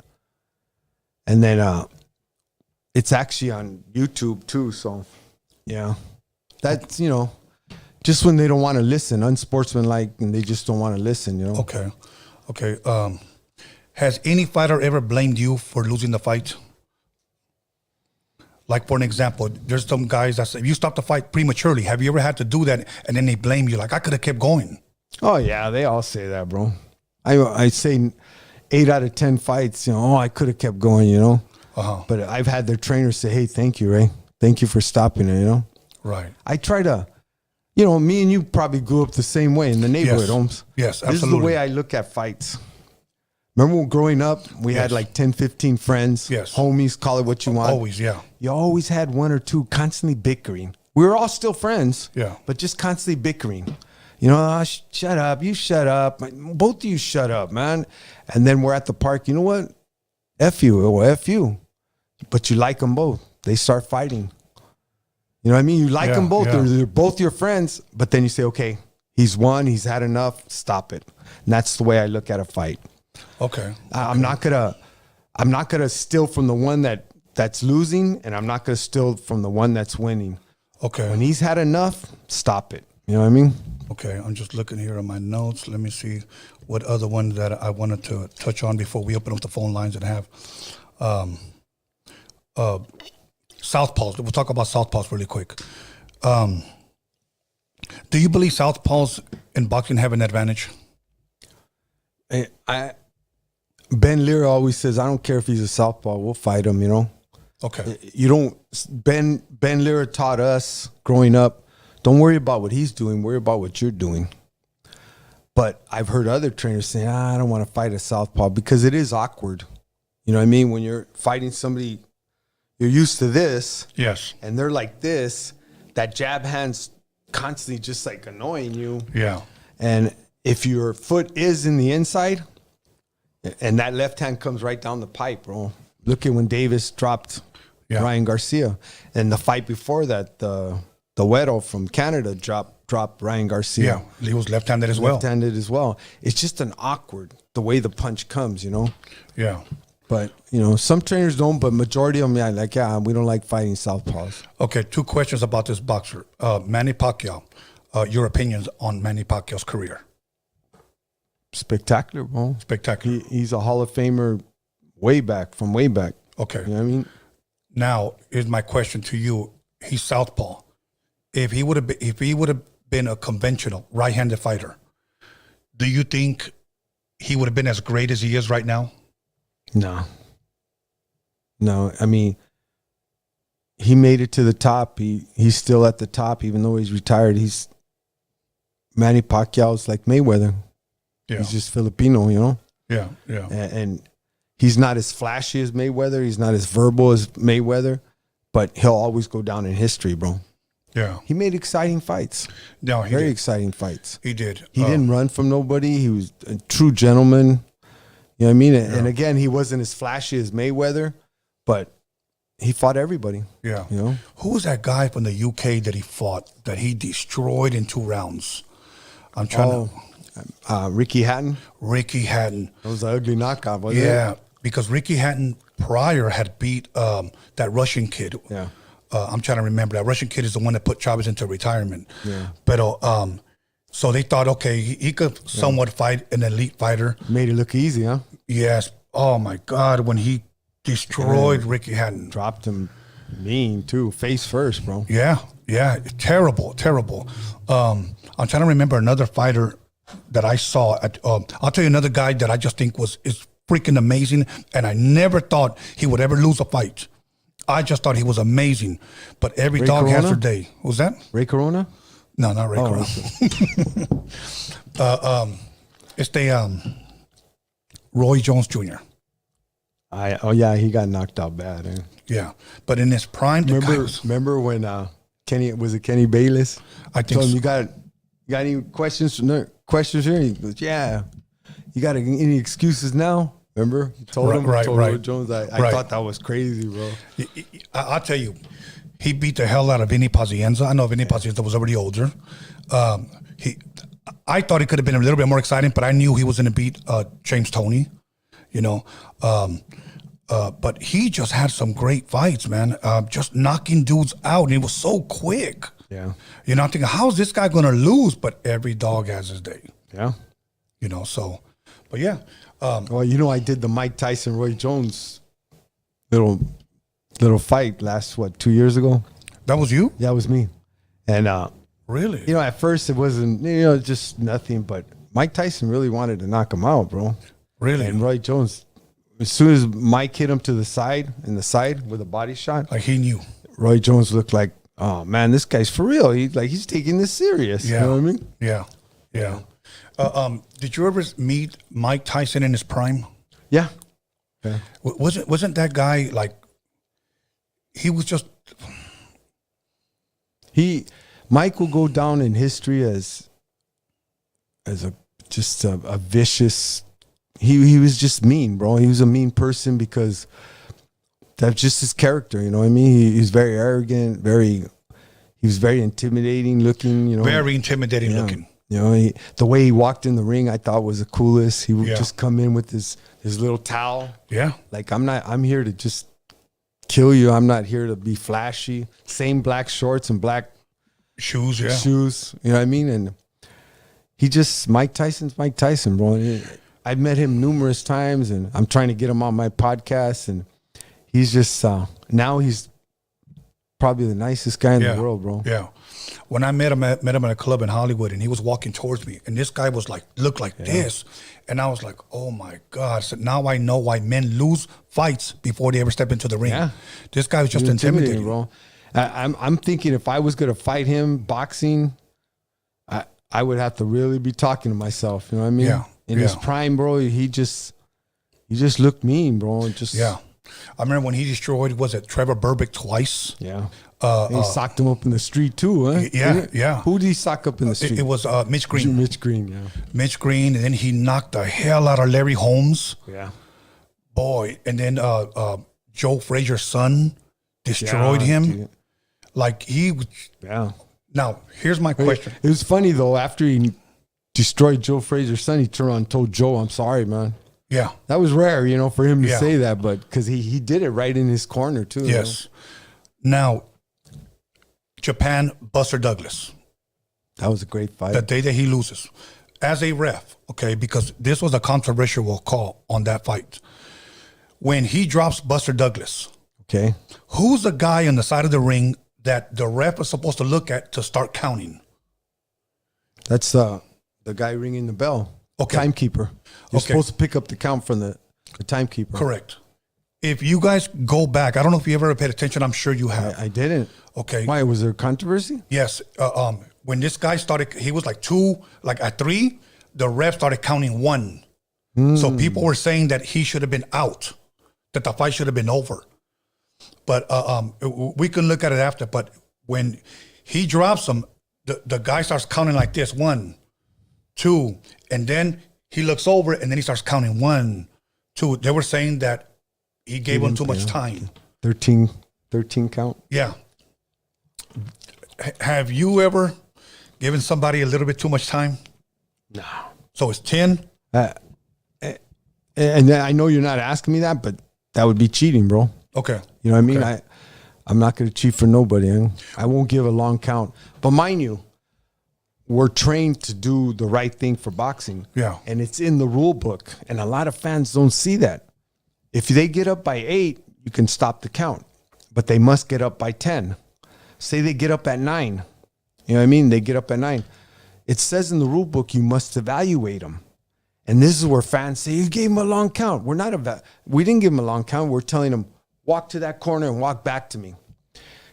D: and then it's actually on YouTube too. So yeah, that's, you know, just when they don't want to listen, unsportsmanlike, and they just don't want to listen. You know.
C: Okay. Has any fighter ever blamed you for losing the fight? Like, for an example, there's some guys that say, if you stop the fight prematurely, have you ever had to do that? And then they blame you, like, I could have kept going.
D: Oh, yeah, they all say that, bro. I say 8 out of 10 fights, you know, I could have kept going, you know. But I've had their trainers say, hey, thank you, Ray. Thank you for stopping it, you know.
C: Right.
D: I try to, you know, me and you probably grew up the same way in the neighborhood, Holmes.
C: Yes, absolutely.
D: This is the way I look at fights. Remember when growing up, we had like 10, 15 friends, homies, call it what you want.
C: Always, yeah.
D: You always had one or two constantly bickering. We were all still friends, but just constantly bickering. You know, shut up, you shut up. Both of you shut up, man. And then we're at the park. You know what? F you, or F you. But you like them both. They start fighting. You know what I mean? You like them both. They're both your friends. But then you say, okay, he's won. He's had enough. Stop it. And that's the way I look at a fight.
C: Okay.
D: I'm not gonna steal from the one that's losing, and I'm not gonna steal from the one that's winning.
C: Okay.
D: When he's had enough, stop it. You know what I mean?
C: Okay. I'm just looking here on my notes. Let me see what other one that I wanted to touch on before we open up the phone lines and have. Southpaws. We'll talk about southpaws really quick. Do you believe southpaws in boxing have an advantage?
D: Ben Lear always says, I don't care if he's a southpaw, we'll fight him, you know.
C: Okay.
D: You don't. Ben Lear taught us growing up, don't worry about what he's doing, worry about what you're doing. But I've heard other trainers say, I don't want to fight a southpaw because it is awkward. You know what I mean? When you're fighting somebody, you're used to this.
C: Yes.
D: And they're like this, that jab hand's constantly just like annoying you.
C: Yeah.
D: And if your foot is in the inside and that left hand comes right down the pipe, bro. Look at when Davis dropped Ryan Garcia. And the fight before that, the Weddle from Canada dropped Ryan Garcia.
C: Yeah, he was left-handed as well.
D: Left-handed as well. It's just an awkward, the way the punch comes, you know?
C: Yeah.
D: But, you know, some trainers don't, but majority of them, we don't like fighting southpaws.
C: Okay, 2 questions about this boxer. Manny Pacquiao, your opinions on Manny Pacquiao's career?
D: Spectacular, bro.
C: Spectacular.
D: He's a Hall of Famer from way back.
C: Okay.
D: You know what I mean?
C: Now, here's my question to you. He's southpaw. If he would have been a conventional right-handed fighter, do you think he would have been as great as he is right now?
D: No. I mean, he made it to the top. He's still at the top, even though he's retired. Manny Pacquiao's like Mayweather.
C: Yeah.
D: He's just Filipino, you know?
C: Yeah.
D: And he's not as flashy as Mayweather. He's not as verbal as Mayweather, but he'll always go down in history, bro.
C: Yeah.
D: He made exciting fights.
C: No,
D: Very exciting fights.
C: He did.
D: He didn't run from nobody. He was a true gentleman. You know what I mean? And again, he wasn't as flashy as Mayweather, but he fought everybody.
C: Yeah.
D: You know?
C: Who was that guy from the UK that he fought, that he destroyed in 2 rounds? I'm trying to...
D: Ricky Hatton.
C: Ricky Hatton.
D: That was an ugly knockout, wasn't it?
C: Yeah, because Ricky Hatton prior had beat that Russian kid.
D: Yeah.
C: I'm trying to remember. That Russian kid is the one that put Chavez into retirement.
D: Yeah.
C: But so they thought, okay, he could somewhat fight an elite fighter.
D: Made it look easy, huh?
C: Yes. Oh my God, when he destroyed Ricky Hatton.
D: Dropped him mean too, face first, bro.
C: Yeah. Terrible. I'm trying to remember another fighter that I saw. I'll tell you another guy that I just think is freaking amazing, and I never thought he would ever lose a fight. I just thought he was amazing, but every
D: Ray
C: dog has
D: Corona?
C: their day. What was that?
D: Ray Corona?
C: No, not Ray Corona. It's the Roy Jones Jr.
D: He got knocked out bad. Eh?
C: Yeah, but in his prime,
D: Remember when Kenny Bayless?
C: I think
D: told him,
C: so.
D: you got any questions? No, questions here? He goes, yeah. You got any excuses now? Remember? He told him.
C: Right.
D: Roy Jones. I thought that was crazy, bro.
C: I'll tell you, he beat the hell out of Vinny Pazienza. I know Vinny Pazienza was already older. I thought it could have been a little bit more exciting, but I knew he was going to beat James Toney, you know. But he just had some great fights, man. Just knocking dudes out, and it was so quick.
D: Yeah.
C: You know, I'm thinking, how's this guy going to lose? But every dog has his day.
D: Yeah.
C: You know, so, but yeah.
D: Well, you know, I did the Mike Tyson Roy Jones little fight 2 years ago.
C: That was you?
D: Yeah, it was me. And
C: Really?
D: you know, at first it wasn't, just nothing, but Mike Tyson really wanted to knock him out, bro.
C: Really?
D: And Roy Jones, as soon as Mike hit him to the side with a body shot,
C: Like he knew.
D: Roy Jones looked like, oh man, this guy's for real. He's taking this serious.
C: Yeah.
D: You know what I mean?
C: Yeah. Did you ever meet Mike Tyson in his prime?
D: Yeah. Yeah.
C: Wasn't that guy like, he was just...
D: Mike will go down in history as a vicious. He was just mean, bro. He was a mean person because that's just his character. You know what I mean? He's very arrogant. He was very intimidating looking. You know,
C: Very intimidating looking.
D: You know, the way he walked in the ring, I thought was the coolest. He would just come in with his little towel.
C: Yeah.
D: Like, I'm here to just kill you. I'm not here to be flashy. Same black shorts and black
C: Shoes, yeah.
D: shoes. You know what I mean? And Mike Tyson's Mike Tyson, bro. I've met him numerous times, and I'm trying to get him on my podcast. And he's just now he's probably the nicest guy in
C: Yeah.
D: the world, bro.
C: Yeah. When I met him at a club in Hollywood, and he was walking towards me, and this guy was like, looked like this. And I was like, oh my God. So now I know why men lose fights before they ever step into the ring.
D: Yeah.
C: This guy was just
D: He's
C: intimidating.
D: bro. I'm thinking if I was going to fight him boxing, I would have to really be talking to myself. You know what I mean?
C: Yeah.
D: In his prime, bro, he just looked mean, bro. Just
C: Yeah. I remember when he destroyed, was it Trevor Burbick twice?
D: Yeah. He socked him up in the street too, huh?
C: Yeah, yeah.
D: Who did he sock up in the street?
C: It was Mitch Green.
D: Mitch Green, yeah.
C: Mitch Green, and then he knocked the hell out of Larry Holmes.
D: Yeah.
C: Boy, and then Joe Frazier's son destroyed him.
D: Dude.
C: Like he.
D: Yeah.
C: Now here's my question.
D: It was funny though. After he destroyed Joe Frazier's son, he turned around and told Joe, "I'm sorry, man."
C: Yeah.
D: That was rare, you know, for him to
C: Yeah.
D: say that, but because he did it right in his corner too.
C: Yes. Now, Japan, Buster Douglas.
D: That was a great fight.
C: The day that he loses, as a ref, okay, because this was a controversial call on that fight. When he drops Buster Douglas,
D: Okay.
C: who's the guy on the side of the ring that the ref is supposed to look at to start counting?
D: That's the guy ringing the bell.
C: Okay.
D: Timekeeper. You're
C: Okay.
D: supposed to pick up the count from the timekeeper.
C: Correct. If you guys go back, I don't know if you ever paid attention. I'm sure you have.
D: I didn't.
C: Okay.
D: Why? Was there controversy?
C: Yes. When this guy started, he was like two, like at three, the ref started counting one. So people were saying that he should have been out, that the fight should have been over. But we can look at it after. But when he drops him, the guy starts counting like this: 1, 2, and then he looks over and then he starts counting 1, 2. They were saying that he gave him too much time.
D: 13 count.
C: Yeah. Have you ever given somebody a little bit too much time?
D: No.
C: So it's 10?
D: And I know you're not asking me that, but that would be cheating, bro.
C: Okay.
D: You know what I mean?
C: Okay.
D: I'm not going to cheat for nobody. I won't give a long count. But mind you, we're trained to do the right thing for boxing.
C: Yeah.
D: And it's in the rule book. And a lot of fans don't see that. If they get up by 8, you can stop the count. But they must get up by 10. Say they get up at 9. You know what I mean? They get up at 9. It says in the rule book you must evaluate them. And this is where fans say, you gave him a long count. We didn't give him a long count. We're telling him, walk to that corner and walk back to me.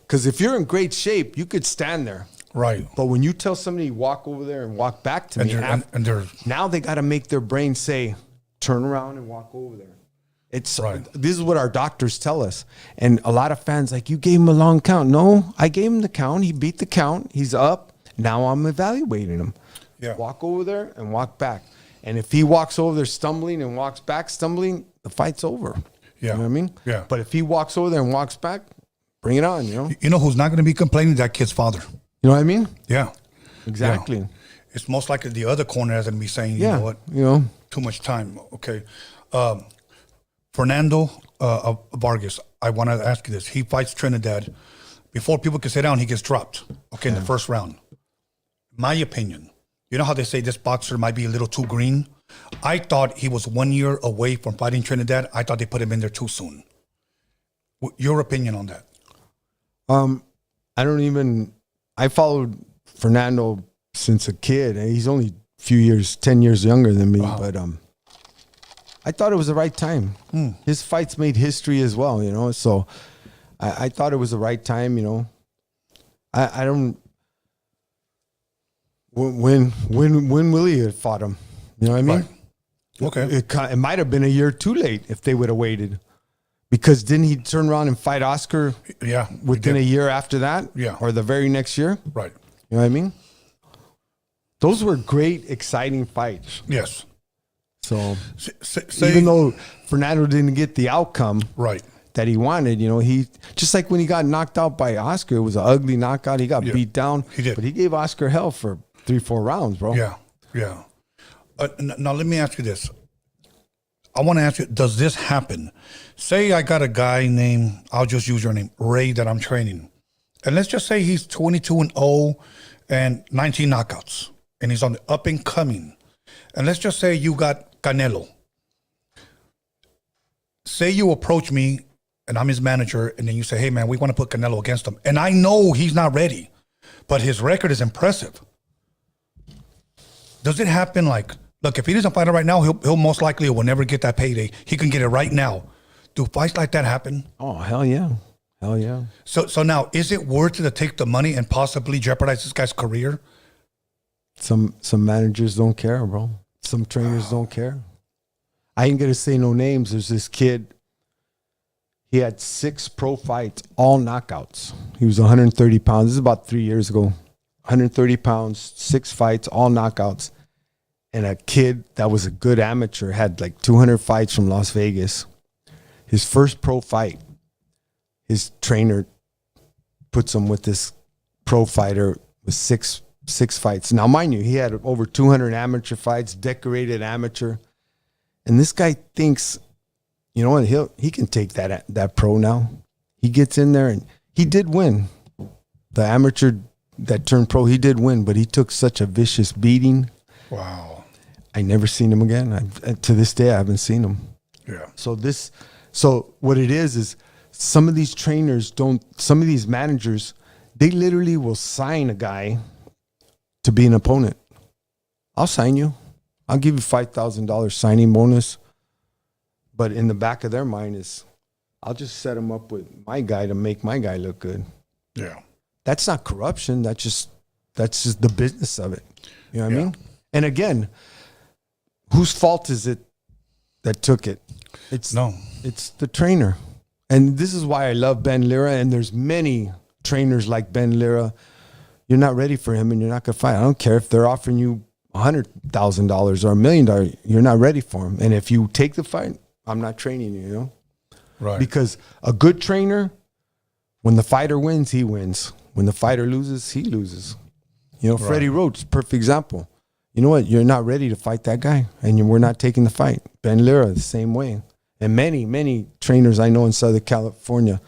D: Because if you're in great shape, you could stand there.
C: Right.
D: But when you tell somebody walk over there and walk back to me,
C: they're
D: now they got to make their brain say, turn around and walk over there. It's
C: Right.
D: This is what our doctors tell us. And a lot of fans like, you gave him a long count. No, I gave him the count. He beat the count. He's up. Now I'm evaluating him.
C: Yeah.
D: Walk over there and walk back. And if he walks over there stumbling and walks back stumbling, the fight's over.
C: Yeah.
D: You know what I mean?
C: Yeah.
D: But if he walks over there and walks back, bring it on, you know?
C: You know who's not going to be complaining? That kid's father.
D: You know what I mean?
C: Yeah.
D: Exactly.
C: Yeah. It's most likely the other corner is going to be saying, you know what?
D: You know?
C: Too much time. Okay. Fernando Vargas, I want to ask you this. He fights Trinidad. Before people can sit down, he gets dropped. Okay, in the first round. My opinion, you know how they say this boxer might be a little too green? I thought he was 1 year away from fighting Trinidad. I thought they put him in there too soon. Your opinion on that?
D: I followed Fernando since a kid. He's only a few years, 10 years younger than me, but I thought it was the right time. His fights made history as well, you know, so I thought it was the right time, you know. I don't. When Willie had fought him, you know what I mean?
C: Right. Okay.
D: It might have been a year too late if they would have waited, because didn't he turn around and fight Oscar?
C: Yeah.
D: Within a year after that,
C: Yeah.
D: or the very next year,
C: Right.
D: you know what I mean? Those were great, exciting fights.
C: Yes.
D: So
C: Say,
D: even though Fernando didn't get the outcome
C: right.
D: that he wanted, you know, he just like when he got knocked out by Oscar, it was an ugly knockout. He got beat down.
C: He did.
D: But he gave Oscar hell for 3-4 rounds, bro.
C: Yeah. Yeah. Now let me ask you this. I want to ask you, does this happen? Say I got a guy named, I'll just use your name, Ray, that I'm training. And let's just say he's 22-0 and 19 knockouts. And he's on the up and coming. And let's just say you got Canelo. Say you approach me and I'm his manager, and then you say, hey, man, we want to put Canelo against him. And I know he's not ready, but his record is impressive. Does it happen like, look, if he doesn't fight it right now, he'll most likely will never get that payday. He can get it right now. Do fights like that happen?
D: Oh, hell yeah. Hell yeah.
C: So now, is it worth it to take the money and possibly jeopardize this guy's career?
D: Some managers don't care, bro. Some trainers don't care. I ain't gonna say no names. There's this kid. He had 6 pro fights, all knockouts. He was 130 pounds. This is about 3 years ago. 130 pounds, 6 fights, all knockouts. And a kid that was a good amateur, had like 200 fights from Las Vegas. His first pro fight, his trainer puts him with this pro fighter with six fights. Now, mind you, he had over 200 amateur fights, decorated amateur. And this guy thinks, you know what, he can take that pro now. He gets in there, and he did win. The amateur that turned pro, he did win, but he took such a vicious beating.
C: Wow.
D: I never seen him again. To this day, I haven't seen him.
C: Yeah.
D: So what it is some of these trainers some of these managers, they literally will sign a guy to be an opponent. I'll sign you. I'll give you $5,000 signing bonus. But in the back of their mind is, I'll just set him up with my guy to make my guy look good.
C: Yeah.
D: That's not corruption. That's just the business of it. You know what I mean? And again, whose fault is it that took it? It's the trainer. And this is why I love Ben Lira. And there's many trainers like Ben Lira. You're not ready for him, and you're not going to fight. I don't care if they're offering you $100,000 or $1 million. You're not ready for him. And if you take the fight, I'm not training you, you know?
C: Right.
D: Because a good trainer, when the fighter wins, he wins. When the fighter loses, he loses. You know, Freddie Roach, perfect example. You know what? You're not ready to fight that guy, and we're not taking the fight. Ben Lira, the same way. And many, many trainers I know in Southern California,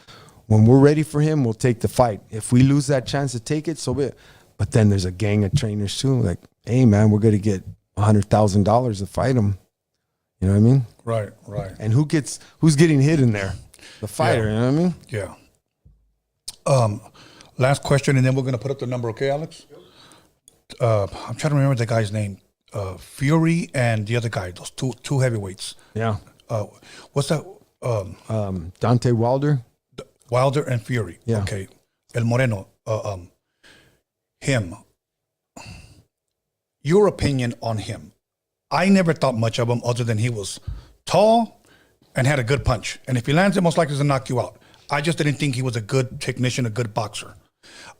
D: when we're ready for him, we'll take the fight. If we lose that chance to take it, so be it. But then there's a gang of trainers too. Like, hey, man, we're going to get $100,000 to fight him. You know what I mean?
C: Right, right.
D: And who's getting hit in there? The fighter, you know what I mean?
C: Yeah. Last question, and then we're going to put up the number, okay, Alex? I'm trying to remember the guy's name. Fury and the other guy, those two heavyweights.
D: Yeah.
C: What's that?
D: Dante Wilder.
C: Wilder and Fury.
D: Yeah.
C: Okay. El Moreno. Him. Your opinion on him. I never thought much of him other than he was tall and had a good punch. And if he lands it, most likely to knock you out. I just didn't think he was a good technician, a good boxer.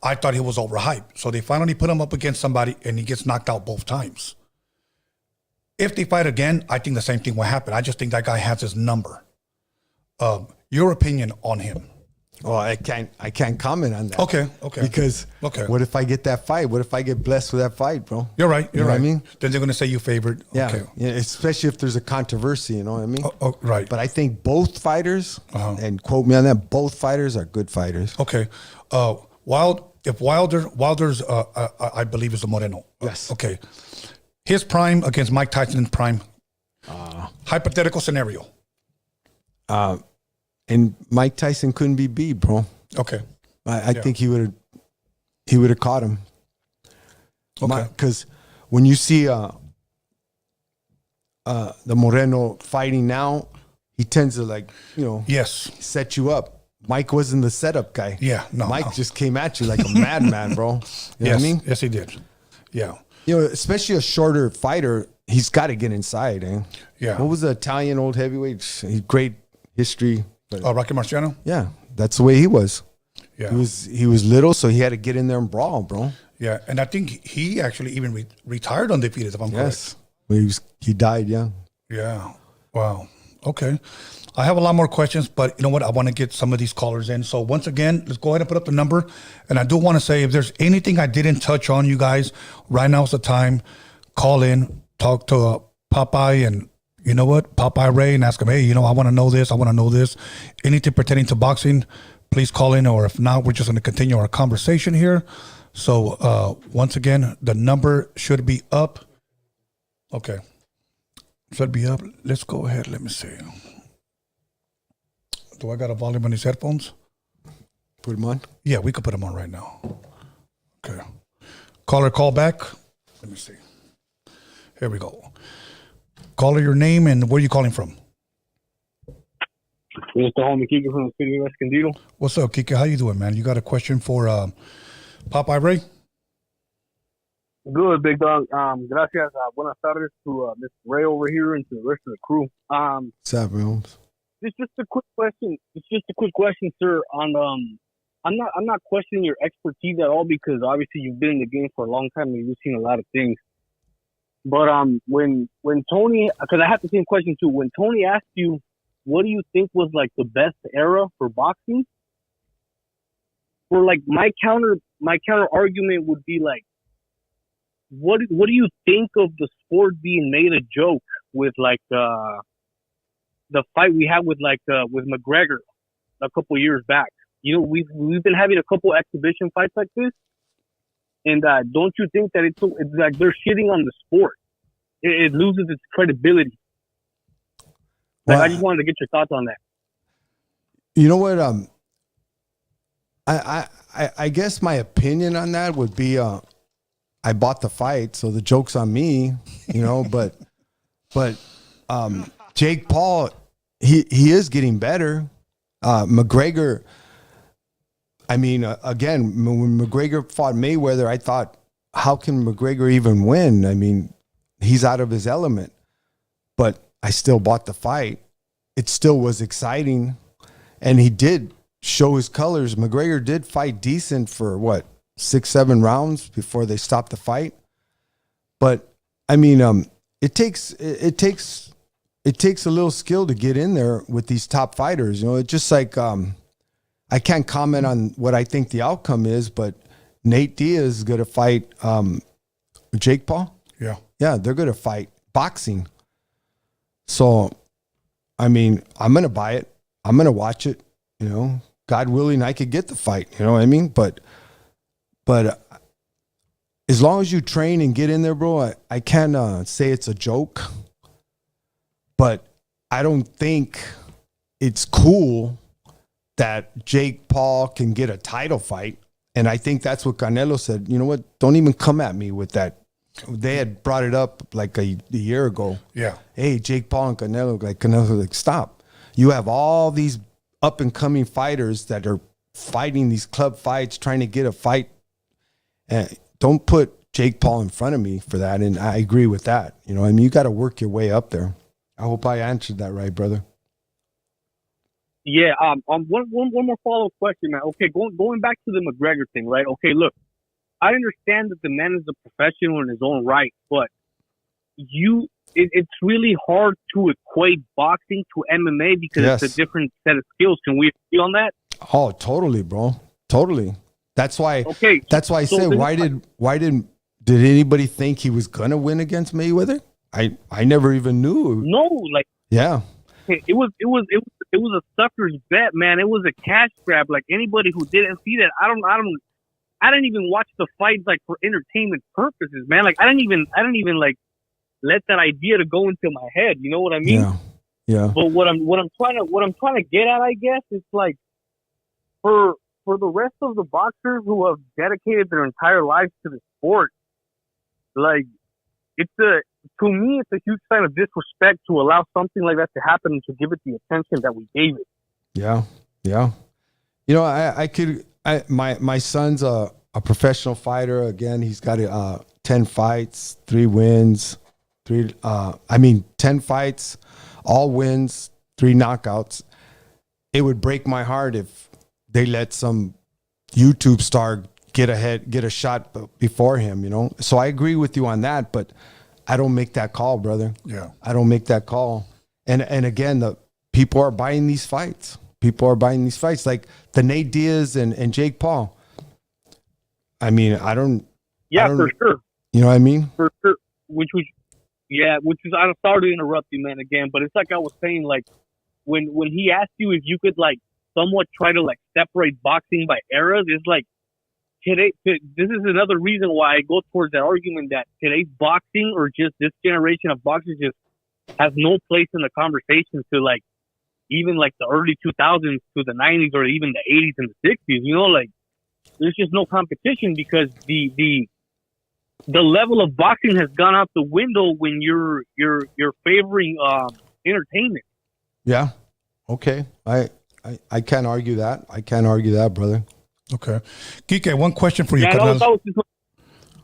C: I thought he was overhyped. So they finally put him up against somebody and he gets knocked out both times. If they fight again, I think the same thing will happen. I just think that guy has his number. Your opinion on him.
D: Oh, I can't comment on that.
C: Okay.
D: Because what if I get that fight? What if I get blessed with that fight, bro?
C: You're right. You're right.
D: What I mean?
C: Then they're going to say you favored.
D: Yeah.
C: Okay.
D: Yeah, especially if there's a controversy, you know what I mean?
C: Oh, right.
D: But I think both fighters, and quote me on that, both fighters are good fighters.
C: Okay. Wilder's, I believe is a Moreno.
D: Yes.
C: Okay. His prime against Mike Tyson's prime. Hypothetical scenario.
D: And Mike Tyson couldn't be beat, bro.
C: Okay.
D: I think he would have caught him.
C: Okay.
D: Because when you see the Moreno fighting now, he tends to set you up. Mike wasn't the setup guy.
C: Yeah, no.
D: Mike just came at you like a madman, bro. You know what I mean?
C: Yes, he did. Yeah.
D: You know, especially a shorter fighter, he's got to get inside.
C: Yeah.
D: What was the Italian old heavyweight? Great history.
C: Rocky Marciano?
D: Yeah, that's the way he was.
C: Yeah.
D: He was little, so he had to get in there and brawl, bro.
C: Yeah, and I think he actually even retired undefeated, if I'm correct.
D: He died young.
C: Yeah. Wow. Okay. I have a lot more questions, but you know what? I want to get some of these callers in. So once again, let's go ahead and put up the number. And I do want to say, if there's anything I didn't touch on, you guys, right now is the time. Call in, talk to Popeye, and you know what? Popeye Ray, and ask him, hey, I want to know this. I want to know this. Anything pertaining to boxing, please call in. Or if not, we're just going to continue our conversation here. So once again, the number should be up. Okay. Should be up. Let's go ahead. Let me see. Do I got a volume on these headphones?
D: Put him on.
C: Yeah, we could put them on right now. Okay. Caller, call back. Let me see. Here we go. Caller, your name and where are you calling from?
E: This is the homie Kike from the city of Escondido.
C: What's up, Kike? How you doing, man? You got a question for Popeye Ray?
E: Good, big dog. Gracias. Buenas tardes to Mr. Ray over here and to the rest of the crew.
D: What's up, Holmes?
E: It's just a quick question. It's just a quick question, sir. On I'm not questioning your expertise at all because obviously you've been in the game for a long time and you've seen a lot of things. But when Tony, because I have the same question too. When Tony asked you, what do you think was like the best era for boxing? For like my counter argument would be like, what do you think of the sport being made a joke with like the fight we had with McGregor a couple years back? You know, we've been having a couple exhibition fights like this, and don't you think that it's like they're shitting on the sport? It loses its credibility. Like,
D: Well,
E: I just wanted to get your thoughts on that.
D: You know what? I guess my opinion on that would be, I bought the fight, so the joke's on me, you know. but Jake Paul, he is getting better. McGregor. I mean, again, when McGregor fought Mayweather, I thought, how can McGregor even win? I mean, he's out of his element. But I still bought the fight. It still was exciting. And he did show his colors. McGregor did fight decent for, 6-7 rounds before they stopped the fight. But, I mean, it takes a little skill to get in there with these top fighters. You know, it's just like... I can't comment on what I think the outcome is, but Nate Diaz is going to fight Jake Paul.
C: Yeah.
D: Yeah, they're going to fight boxing. So, I mean, I'm going to buy it. I'm going to watch it. You know, God willing, I could get the fight. You know what I mean? But as long as you train and get in there, bro, I can't say it's a joke. But I don't think it's cool that Jake Paul can get a title fight. And I think that's what Canelo said. You know what? Don't even come at me with that. They had brought it up like a year ago.
C: Yeah.
D: Hey, Jake Paul and Canelo. Like, Canelo was like, stop. You have all these up-and-coming fighters that are fighting these club fights, trying to get a fight. And don't put Jake Paul in front of me for that. And I agree with that. You know, I mean, you got to work your way up there. I hope I answered that right, brother.
E: Yeah, one more follow-up question, man. Okay, going back to the McGregor thing, right? Okay, look, I understand that the man is a professional in his own right, but it's really hard to equate boxing to MMA because
D: Yes.
E: it's a different set of skills. Can we agree on that?
D: Oh, totally, bro. Totally. That's why.
E: Okay.
D: That's why I
E: so
D: said, why didn't anybody think he was gonna win against Mayweather? I never even knew.
E: No, like
D: Yeah.
E: it was a sucker's bet, man. It was a cash grab. Like anybody who didn't see that, I didn't even watch the fight like for entertainment purposes, man. Like I didn't even like let that idea to go into my head. You know what I mean?
D: Yeah. Yeah.
E: But what I'm trying to get at, I guess, is like for the rest of the boxers who have dedicated their entire lives to the sport, like to me, it's a huge sign of disrespect to allow something like that to happen and to give it the attention that we gave it.
D: Yeah. Yeah. You know, my son's a professional fighter. Again, he's got 10 fights, 3 wins, 10 fights, all wins, 3 knockouts. It would break my heart if they let some YouTube star get a shot before him, you know? So I agree with you on that, but I don't make that call, brother.
C: Yeah.
D: I don't make that call. And again, the people are buying these fights. People are buying these fights. Like the Nate Diaz and Jake Paul. I mean,
E: For sure.
D: You know what I mean?
E: For sure. Which is, I'm sorry to interrupt you, man, again, but it's like I was saying, like, when he asked you if you could, like, somewhat try to, like, separate boxing by eras, it's like, this is another reason why I go towards that argument that today's boxing or just this generation of boxers just has no place in the conversation to, like, even like the early 2000s to the 90s or even the 80s and the 60s. You know, like there's just no competition because the level of boxing has gone out the window when you're favoring entertainment.
D: Yeah. Okay. I can't argue that. I can't argue that, brother.
C: Okay. Kike, one question for you.
E: Yeah, that was just,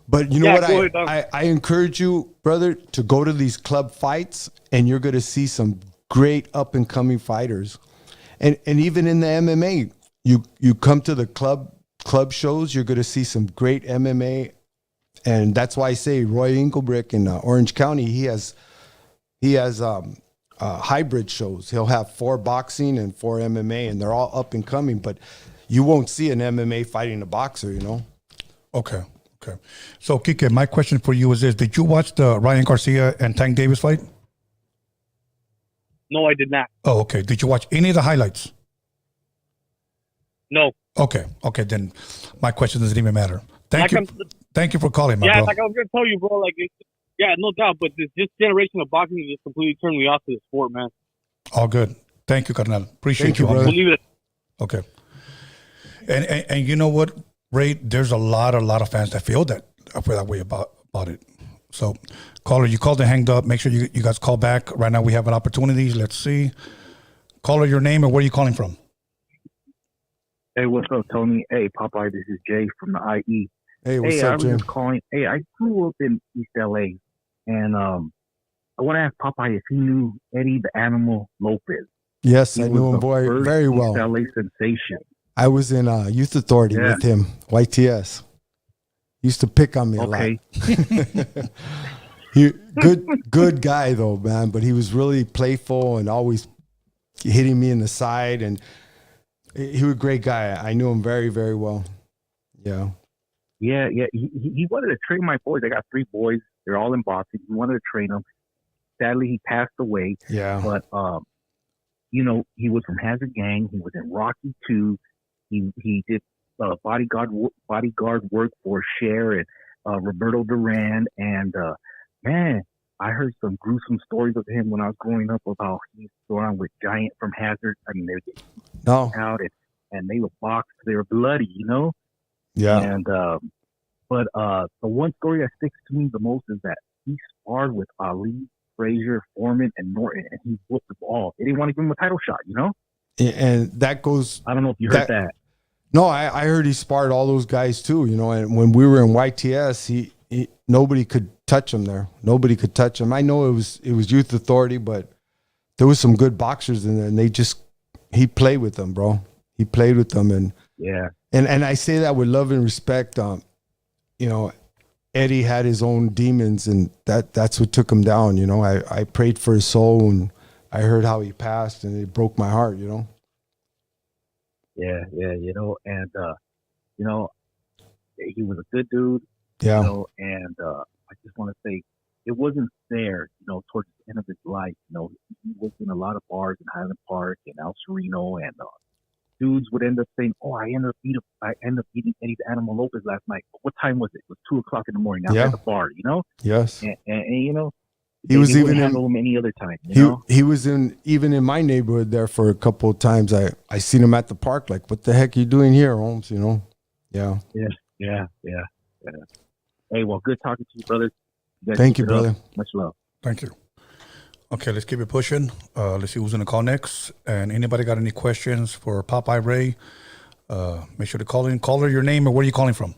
D: But you know what?
E: go ahead,
D: I encourage you, brother, to go to these club fights, and you're going to see some great up and coming fighters. And even in the MMA, you come to the club shows, you're going to see some great MMA. And that's why I say Roy Inglebrick in Orange County, he has hybrid shows. He'll have 4 boxing and 4 MMA, and they're all up and coming. But you won't see an MMA fighting a boxer, you know?
C: Okay. So, Kike, my question for you is this. Did you watch the Ryan Garcia and Tank Davis fight?
E: no, I did not.
C: Oh, okay. Did you watch any of the highlights?
E: No.
C: Okay. Then my question doesn't even matter. Thank you for calling, my
E: Yeah,
C: bro.
E: like I was gonna tell you, bro. Like, yeah, no doubt. But this generation of boxing just completely turned me off to the sport, man.
C: All good. Thank you, Carnal. Appreciate
D: Thank you,
C: homie.
D: brother.
E: Believe it.
C: Okay. And you know what, Ray? There's a lot of fans that feel that way about it. So, caller, you called and hanged up. Make sure you guys call back. Right now we have an opportunity. Let's see. Caller, your name and where are you calling from?
F: Hey, what's up, Tony? Hey, Popeye, this is Jay from the IE.
D: Hey, what's
F: I
D: up,
F: was
D: Jim?
F: just calling. Hey, I grew up in East LA, and I want to ask Popeye if he knew Eddie the Animal Lopez.
D: Yes,
F: He
D: I
F: was
D: knew him
F: the first
D: very well.
F: East LA sensation.
D: I was in Youth Authority with him, YTS. Used to pick on me a lot. He good guy though, man. But he was really playful and always hitting me in the side, and he was a great guy. I knew him very, very well. Yeah.
F: Yeah. He wanted to train my boys. I got 3 boys. They're all in boxing. He wanted to train them. Sadly, he passed away.
D: Yeah.
F: But you know, he was from Hazard Gang. He was in Rocky 2. He did bodyguard work for Cher and Roberto Duran. And man, I heard some gruesome stories of him when I was growing up about he used to go around with Giant from Hazard. I mean, they would get out and they would box. They were bloody, you know?
D: Yeah.
F: And but the one story that sticks to me the most is that he sparred with Ali, Frazier, Foreman, and Norton, and he whooped them all. They didn't want to give him a title shot, you know?
D: And that goes.
F: I don't know if you heard that.
D: No, I heard he sparred all those guys too, you know. And when we were in YTS, he nobody could touch him there. Nobody could touch him. I know it was Youth Authority, but there was some good boxers in there, and he played with them, bro. He played with them, and
F: Yeah.
D: And I say that with love and respect. You know, Eddie had his own demons, and that's what took him down. You know, I prayed for his soul, and I heard how he passed, and it broke my heart. You know.
F: Yeah, you know, and you know, he was a good dude.
D: Yeah.
F: You know, and I just want to say it wasn't fair, you know, towards the end of his life. You know, he worked in a lot of bars in Highland Park and El Sereno, and dudes would end up saying, "Oh, I ended up eating Eddie the Animal Lopez last night." But what time was it? It was 2:00 in the morning. I was at the bar, you know.
D: Yes.
F: And you know,
D: He was
F: they
D: even
F: wouldn't
D: in
F: handle him any other time. You know?
D: he was even in my neighborhood there for a couple of times. I seen him at the park. Like, what the heck are you doing here, Holmes? You know. Yeah.
F: Yeah. Hey, well, good talking to you, brother.
D: Thank you, brother.
F: Much love.
C: Thank you. Okay, let's keep it pushing. Let's see who's going to call next. And anybody got any questions for Popeye Ray? Make sure to call in. Caller, your name and where are you calling from?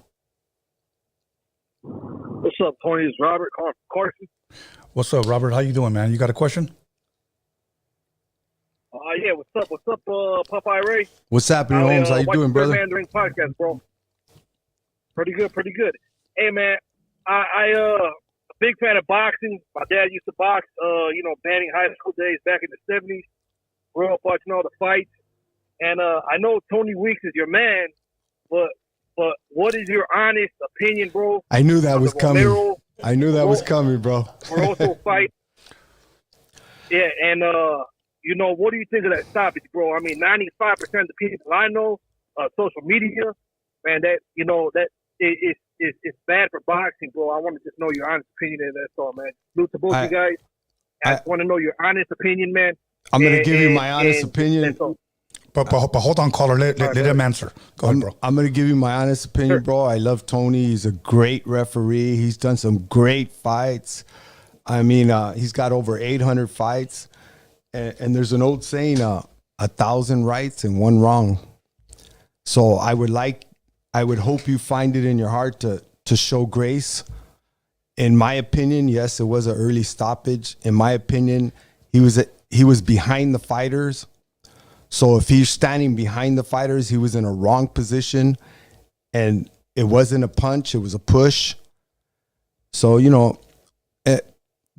E: What's up, Tony? It's Robert Carson.
C: What's up, Robert? How you doing, man? You got a question?
E: Yeah, what's up, Popeye Ray?
D: What's happening, Holmes? How you doing, brother?
E: Mandarin podcast, bro. Pretty good. Hey, man, I a big fan of boxing. My dad used to box, you know, Banning high school days back in the 70s. Grew up watching all the fights. And I know Tony Weeks is your man, but what is your honest opinion, bro?
D: I knew that was coming.
E: Romero,
D: I knew that was coming, bro.
E: Barroso fight. Yeah, and you know, what do you think of that stoppage, bro? I mean, 95% of the people I know, social media, man, that you know that it's bad for boxing, bro. I want to just know your honest opinion, and that's all, man. Salute to both you guys. I just want to know your honest opinion, man.
D: I'm going to give you my honest opinion.
C: But hold on, caller. Let him answer. Go ahead, bro.
D: I'm going to give you my honest opinion, bro. I love Tony. He's a great referee. He's done some great fights. I mean, he's got over 800 fights. And there's an old saying, 1,000 rights and one wrong. So I would hope you find it in your heart to show grace. In my opinion, yes, it was an early stoppage. In my opinion, he was behind the fighters. So if he's standing behind the fighters, he was in a wrong position, and it wasn't a punch, it was a push. So,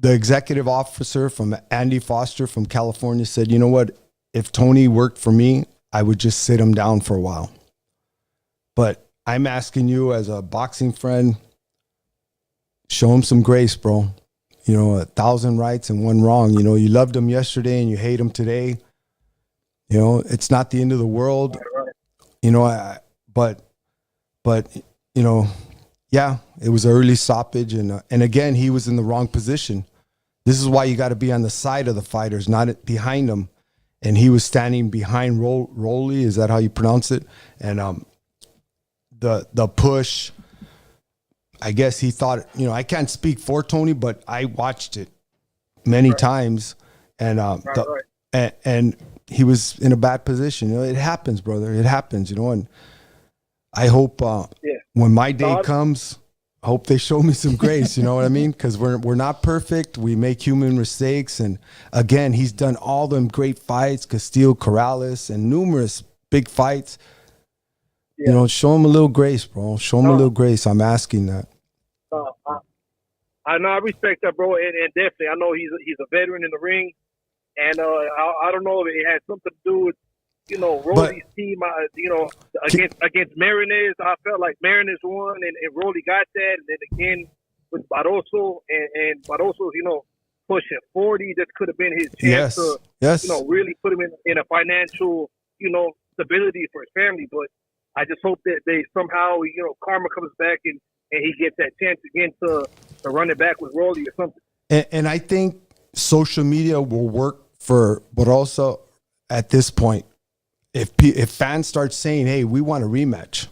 D: the executive officer from Andy Foster from California said, you know what, if Tony worked for me, I would just sit him down for a while. But I'm asking you as a boxing friend, show him some grace, bro. 1,000 rights and one wrong. You loved him yesterday and you hate him today. It's not the end of the world. But yeah, it was an early stoppage, and again, he was in the wrong position. This is why you got to be on the side of the fighters, not behind them. And he was standing behind Rolly. Is that how you pronounce it? And the push. I guess he thought, I can't speak for Tony, but I watched it many times, and and he was in a bad position. It happens, brother. It happens, and I hope when my day comes, I hope they show me some grace, you know what I mean? Because we're not perfect. We make human mistakes. And again, he's done all them great fights, Castillo, Corrales, and numerous big fights. Yeah. Show him a little grace, bro. Show him a little grace. I'm asking that.
G: I know, I respect that, bro, and definitely, I know he's a veteran in the ring, and I don't know if it has something to do with Rolly's team. Against Marinez, I felt like Marinez won, and Rolly got that, and then again with Barroso, and Barroso's pushing 40. That could have been his chance to really put him in a financial stability for his family. But I just hope that they somehow karma comes back and he gets that chance again to run it back with Rolly or something.
D: And I think social media will work for Barroso at this point. If fans start saying, hey, we want a rematch,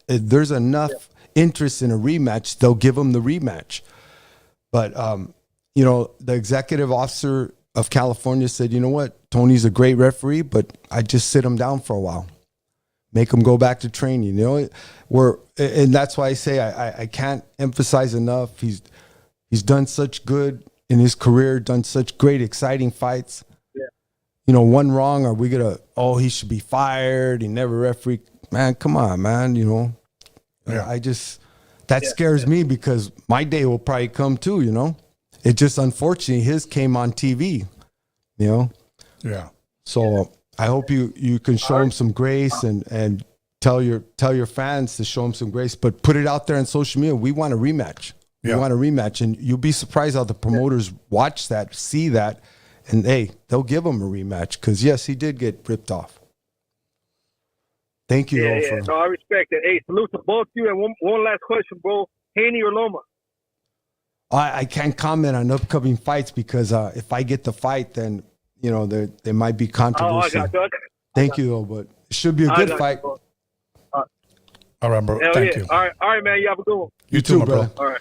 D: if there's enough interest in a rematch, they'll give him the rematch. But, the executive officer of California said, you know what, Tony's a great referee, but I just sit him down for a while. Make him go back to training. And that's why I say I can't emphasize enough. He's done such good in his career, done such great, exciting fights. Yeah. One wrong, are we gonna? Oh, he should be fired. He never referee. Man, come on, man. I just scares me because my day will probably come too. It just unfortunately his came on TV. Yeah. So. I hope you can show him some grace and tell your fans to show him some grace, but put it out there on social media. We want a rematch. We want a rematch, and you'll be surprised how the promoters watch that, see that, and hey, they'll give him a rematch because yes, he did get ripped off. Thank you.
G: No, I respect it. Hey, salute to both of you. And one last question, bro: Haney or Loma?
D: I can't comment on upcoming fights because if I get the fight, then. There might be controversy.
G: I got you.
D: Thank you, though, but it should be a good fight.
C: All right, bro. Thank you.
G: All right, man. You have a good one.
C: You too, my bro.
G: All right.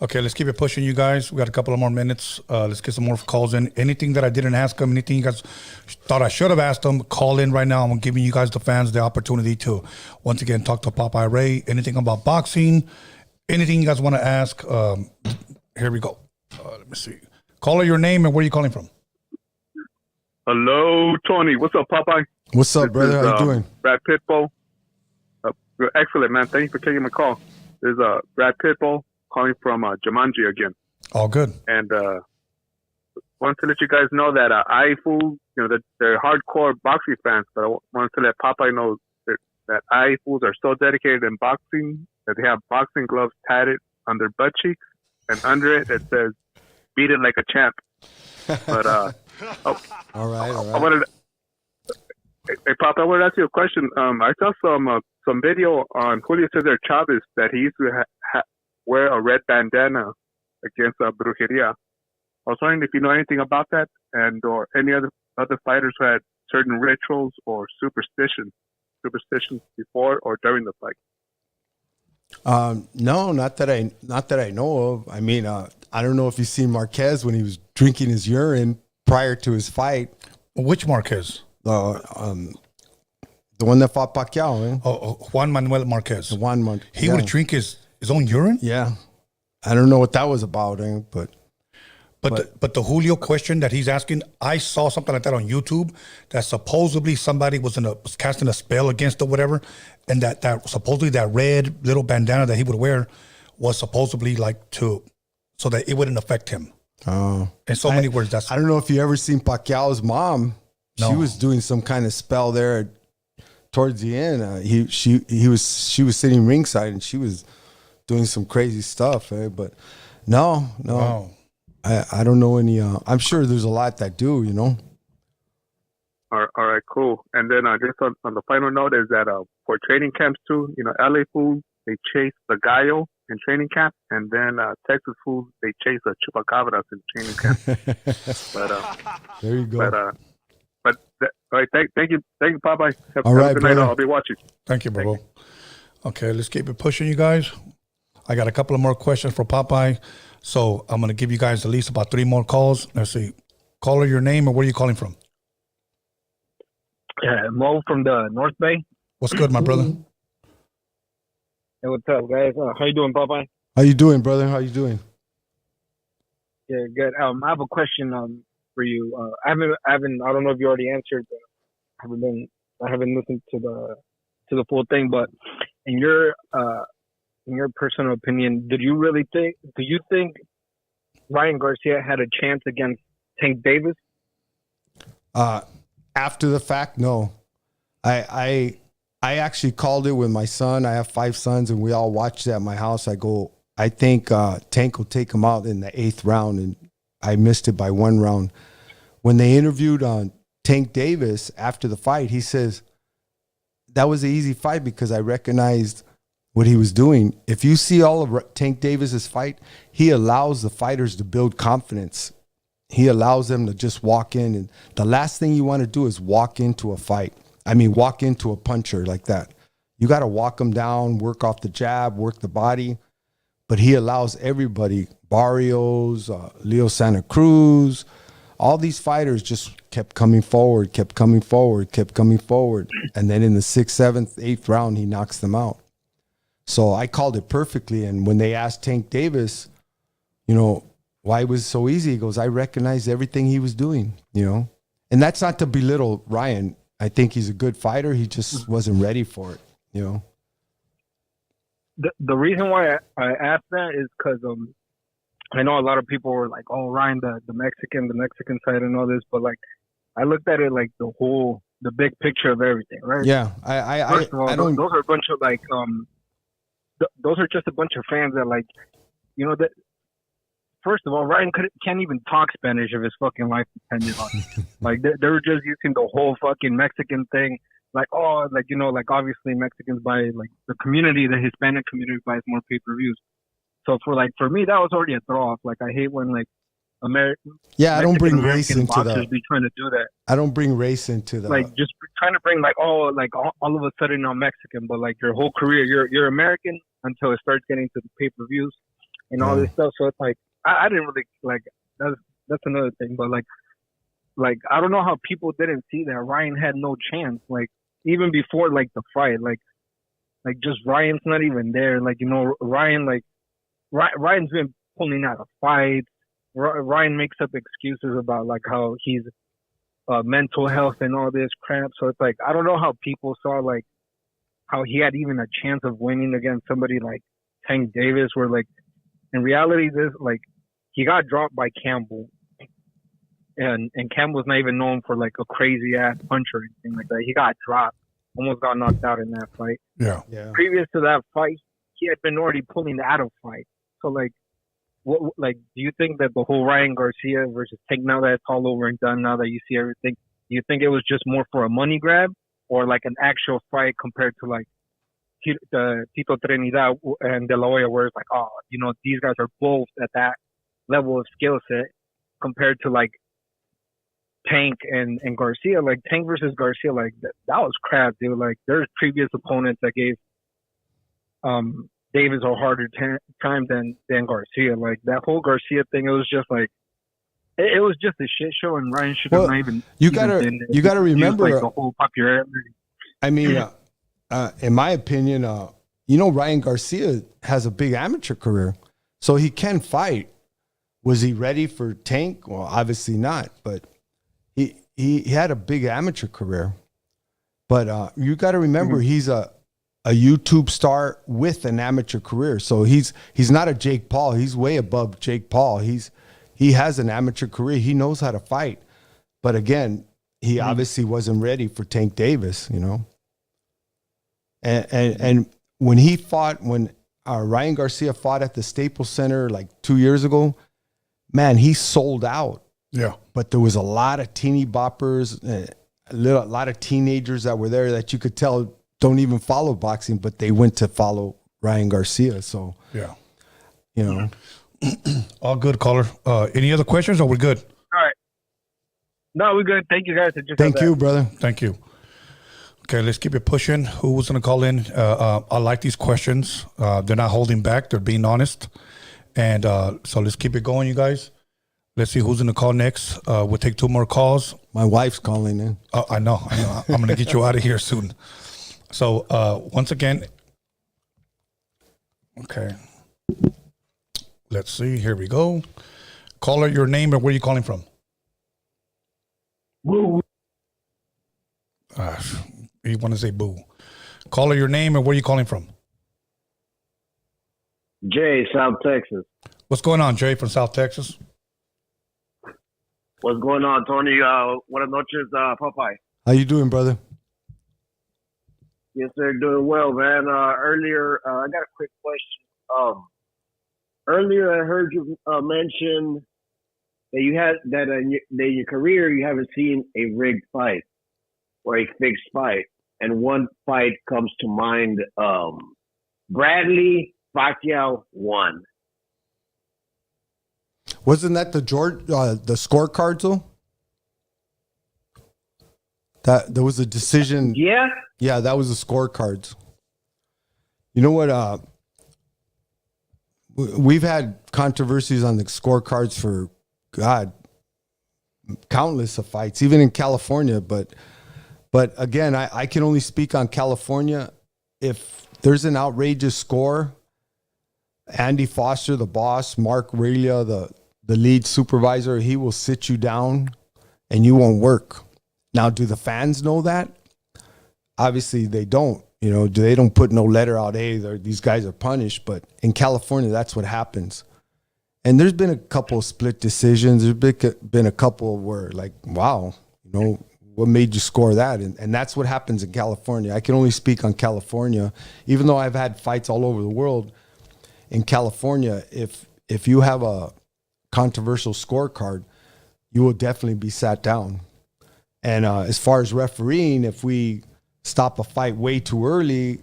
C: Okay, let's keep it pushing, you guys. We got a couple of more minutes. Let's get some more calls in. Anything that I didn't ask them, anything you guys thought I should have asked them, call in right now. I'm giving you guys, the fans, the opportunity to, once again, talk to Popeye Ray. Anything about boxing, anything you guys want to ask. Here we go. Let me see. Caller, your name and where you calling from?
H: Hello, Tony. What's up, Popeye?
D: What's up, brother? How you doing?
H: Brad Pitbull. Excellent, man. Thank you for taking my call. There's Brad Pitbull calling from Jumanji again.
C: All good.
H: And wanted to let you guys know that iFools, that they're hardcore boxing fans, but I wanted to let Popeye know that iFools are so dedicated in boxing that they have boxing gloves tatted on their butt cheeks, and under it says, "Beat it like a champ." But
D: all right.
H: I wanted to, hey, Pop, I wanted to ask you a question. I saw some video on Julio Cesar Chavez that he used to wear a red bandana against Brujeria. I was wondering if you know anything about that, and or any other fighters who had certain rituals or superstitions before or during the fight.
D: No, not that I know of. I mean, I don't know if you've seen Marquez when he was drinking his urine prior to his fight.
C: Which Marquez?
D: The one that fought Pacquiao, eh?
C: Juan Manuel Marquez. He would drink his own urine?
D: Yeah. I don't know what that was about, but
C: the Julio question that he's asking, I saw something like that on YouTube, that supposedly somebody was casting a spell against or whatever, and that supposedly that red little bandana that he would wear was supposedly so that it wouldn't affect him.
D: Oh.
C: In so many words,
D: I don't know if you ever seen Pacquiao's mom.
C: No.
D: She was doing some kind of spell there towards the end. She was sitting ringside and she was doing some crazy stuff, but no.
C: Wow.
D: I don't know any. I'm sure there's a lot that do,
H: All right, cool. And then just on the final note is that for training camps too, LA fools, they chase the gallo in training camp, and then Texas fools, they chase the chupacabras in training camp. But
D: there you go.
H: All right, thank you, Popeye. Have
D: All right,
H: a good night.
D: brother.
H: I'll be watching.
C: Thank you, bro. Okay, let's keep it pushing, you guys. I got a couple of more questions for Popeye. So I'm going to give you guys at least about 3 more calls. Let's see. Caller, your name or where are you calling from?
I: Mo from the North Bay.
C: What's good, my brother?
I: Hey, what's up, guys? How you doing, Popeye?
D: How you doing, brother? How you doing?
I: Yeah, good. I have a question for you. I don't know if you already answered, but I haven't listened to the full thing. But in your personal opinion, do you think Ryan Garcia had a chance against Tank Davis?
D: After the fact, no. I actually called it with my son. I have 5 sons, and we all watched it at my house. I think Tank will take him out in the 8th round, and I missed it by 1 round. When they interviewed Tank Davis after the fight, he says, that was an easy fight because I recognized what he was doing. If you see all of Tank Davis's fight, he allows the fighters to build confidence. He allows them to just walk in. And the last thing you want to do is walk into a fight. Walk into a puncher like that. You got to walk them down, work off the jab, work the body. But he allows everybody, Barrios, Leo Santa Cruz, all these fighters just kept coming forward. And then in the 6th, 7th, 8th round, he knocks them out. So I called it perfectly. And when they asked Tank Davis, why it was so easy, he goes, I recognized everything he was doing, And that's not to belittle Ryan. I think he's a good fighter. He just wasn't ready for it,
I: The reason why I asked that is because I know a lot of people were like, oh, Ryan, the Mexican side and all this. But, I looked at it like the big picture of everything, right?
D: Yeah.
I: First of all, those are a bunch of, those are just a bunch of fans that that. First of all, Ryan can't even talk Spanish if his fucking life depended on it. They were just using the whole fucking Mexican thing. Obviously Mexicans buy, the community, the Hispanic community buys more pay-per-views. So for me, that was already a throw off. I hate when American.
D: Yeah, I don't bring race into
I: that. Be trying to do that.
D: I don't bring race into that.
I: Just trying to bring all of a sudden I'm Mexican, but your whole career you're American until it starts getting to the pay-per-views and all this stuff. So it's I didn't really that's another thing, but I don't know how people didn't see that Ryan had no chance. Even before the fight, just Ryan's not even there. Ryan's been pulling out of fights. Ryan makes up excuses about how he's mental health and all this crap. So it's I don't know how people saw how he had even a chance of winning against somebody like Tank Davis, where in reality, this he got dropped by Campbell, and Campbell's not even known for a crazy ass puncher or anything like that. He got dropped, almost got knocked out in that fight.
C: Yeah.
I: Previous to that fight, he had been already pulling out of fight. So what do you think that the whole Ryan Garcia versus Tank, now that it's all over and done, now that you see everything, do you think it was just more for a money grab, or an actual fight compared to Tito Trinidad and De La Hoya, where it's these guys are both at that level of skill set, compared to like Tank and Garcia. Like Tank versus Garcia, like that was crap, dude. Like there's previous opponents that gave Davis a harder time than Garcia. Like that whole Garcia thing, it was just like it was just a shit show, and Ryan should have not even.
D: You gotta remember
I: like the whole popularity.
D: I mean, in my opinion, Ryan Garcia has a big amateur career, so he can fight. Was he ready for Tank? Well, obviously not, but he had a big amateur career. But you got to remember, he's a YouTube star with an amateur career. So he's not a Jake Paul. He's way above Jake Paul. He has an amateur career. He knows how to fight. But again, he obviously wasn't ready for Tank Davis, And when Ryan Garcia fought at the Staples Center like 2 years ago, man, he sold out.
C: Yeah.
D: But there was a lot of teeny boppers, a lot of teenagers that were there that you could tell don't even follow boxing, but they went to follow Ryan Garcia. So,
C: yeah.
D: All
C: good, caller. Any other questions or we're good?
I: All right. No, we're good. Thank you, guys.
D: Thank you, brother.
C: Thank you. Okay, let's keep it pushing. Who was going to call in? I like these questions. They're not holding back. They're being honest. And so let's keep it going, you guys. Let's see who's going to call next. We'll take 2 more calls.
D: My wife's calling in.
C: Oh, I know. I'm going to get you out of here soon. So once again, okay. Let's see. Here we go. Caller, your name and where you calling from?
J: Boo.
C: You want to say boo. Caller, your name and where you calling from?
J: Jay, South Texas.
C: What's going on, Jay, from South Texas?
J: What's going on, Tony? Buenas noches, Popeye.
D: How you doing, brother?
J: Yes, sir. Doing well, man. Earlier, I got a quick question. Earlier, I heard you mention that you had that in your career you haven't seen a rigged fight or a fixed fight, and one fight comes to mind. Bradley Pacquiao won.
D: Wasn't that the scorecards though? That there was a decision.
J: Yeah,
D: that was the scorecards. You know what? We've had controversies on the scorecards for countless of fights, even in California. But again, I can only speak on California. If there's an outrageous score, Andy Foster, the boss, Mark Relia, the lead supervisor, he will sit you down and you won't work. Now, do the fans know that? Obviously, they don't. They don't put no letter out, hey, these guys are punished. But in California, that's what happens. And there's been a couple of split decisions. There's been a couple where, like, wow, what made you score that? And that's what happens in California. I can only speak on California, even though I've had fights all over the world. In California, if you have a controversial scorecard, you will definitely be sat down. And as far as refereeing, if we stop a fight way too early,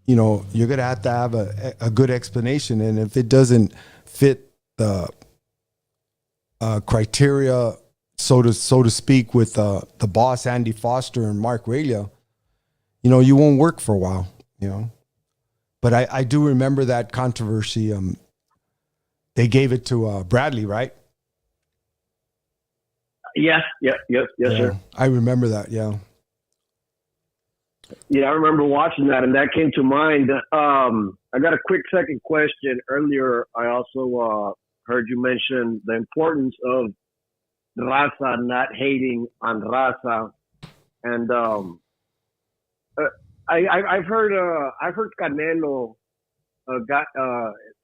D: you're going to have a good explanation. And if it doesn't fit the criteria, so to speak, with the boss, Andy Foster and Mark Relia, you won't work for a while, But I do remember that controversy. They gave it to Bradley, right?
J: Yes, sir.
D: I remember that, yeah.
J: Yeah, I remember watching that, and that came to mind. I got a quick second question. Earlier, I also heard you mention the importance of raza not hating on raza, and I've heard Canelo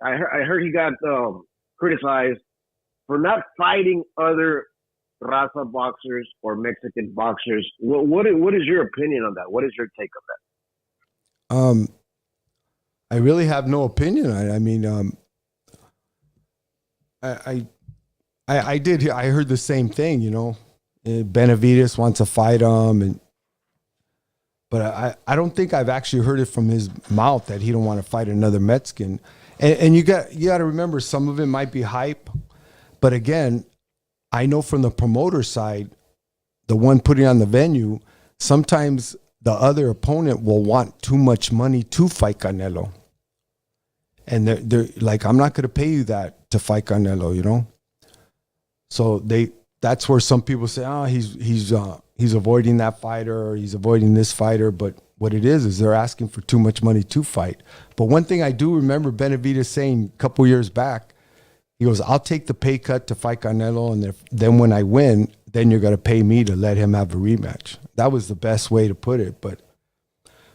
J: I heard he got criticized for not fighting other raza boxers or Mexican boxers. What is your opinion on that? What is your take on that?
D: I really have no opinion. I mean, I heard the same thing. Benavidez wants to fight him, but I don't think I've actually heard it from his mouth that he don't want to fight another Mexican. And you got to remember, some of it might be hype, but again, I know from the promoter side, the one putting on the venue, sometimes the other opponent will want too much money to fight Canelo. And they're like, I'm not going to pay you that to fight Canelo, you know? So that's where some people say, he's avoiding that fighter, or he's avoiding this fighter. But what it is they're asking for too much money to fight. But one thing I do remember Benavidez saying a couple years back, he goes, I'll take the pay cut to fight Canelo, and then when I win, then you're going to pay me to let him have a rematch. That was the best way to put it. But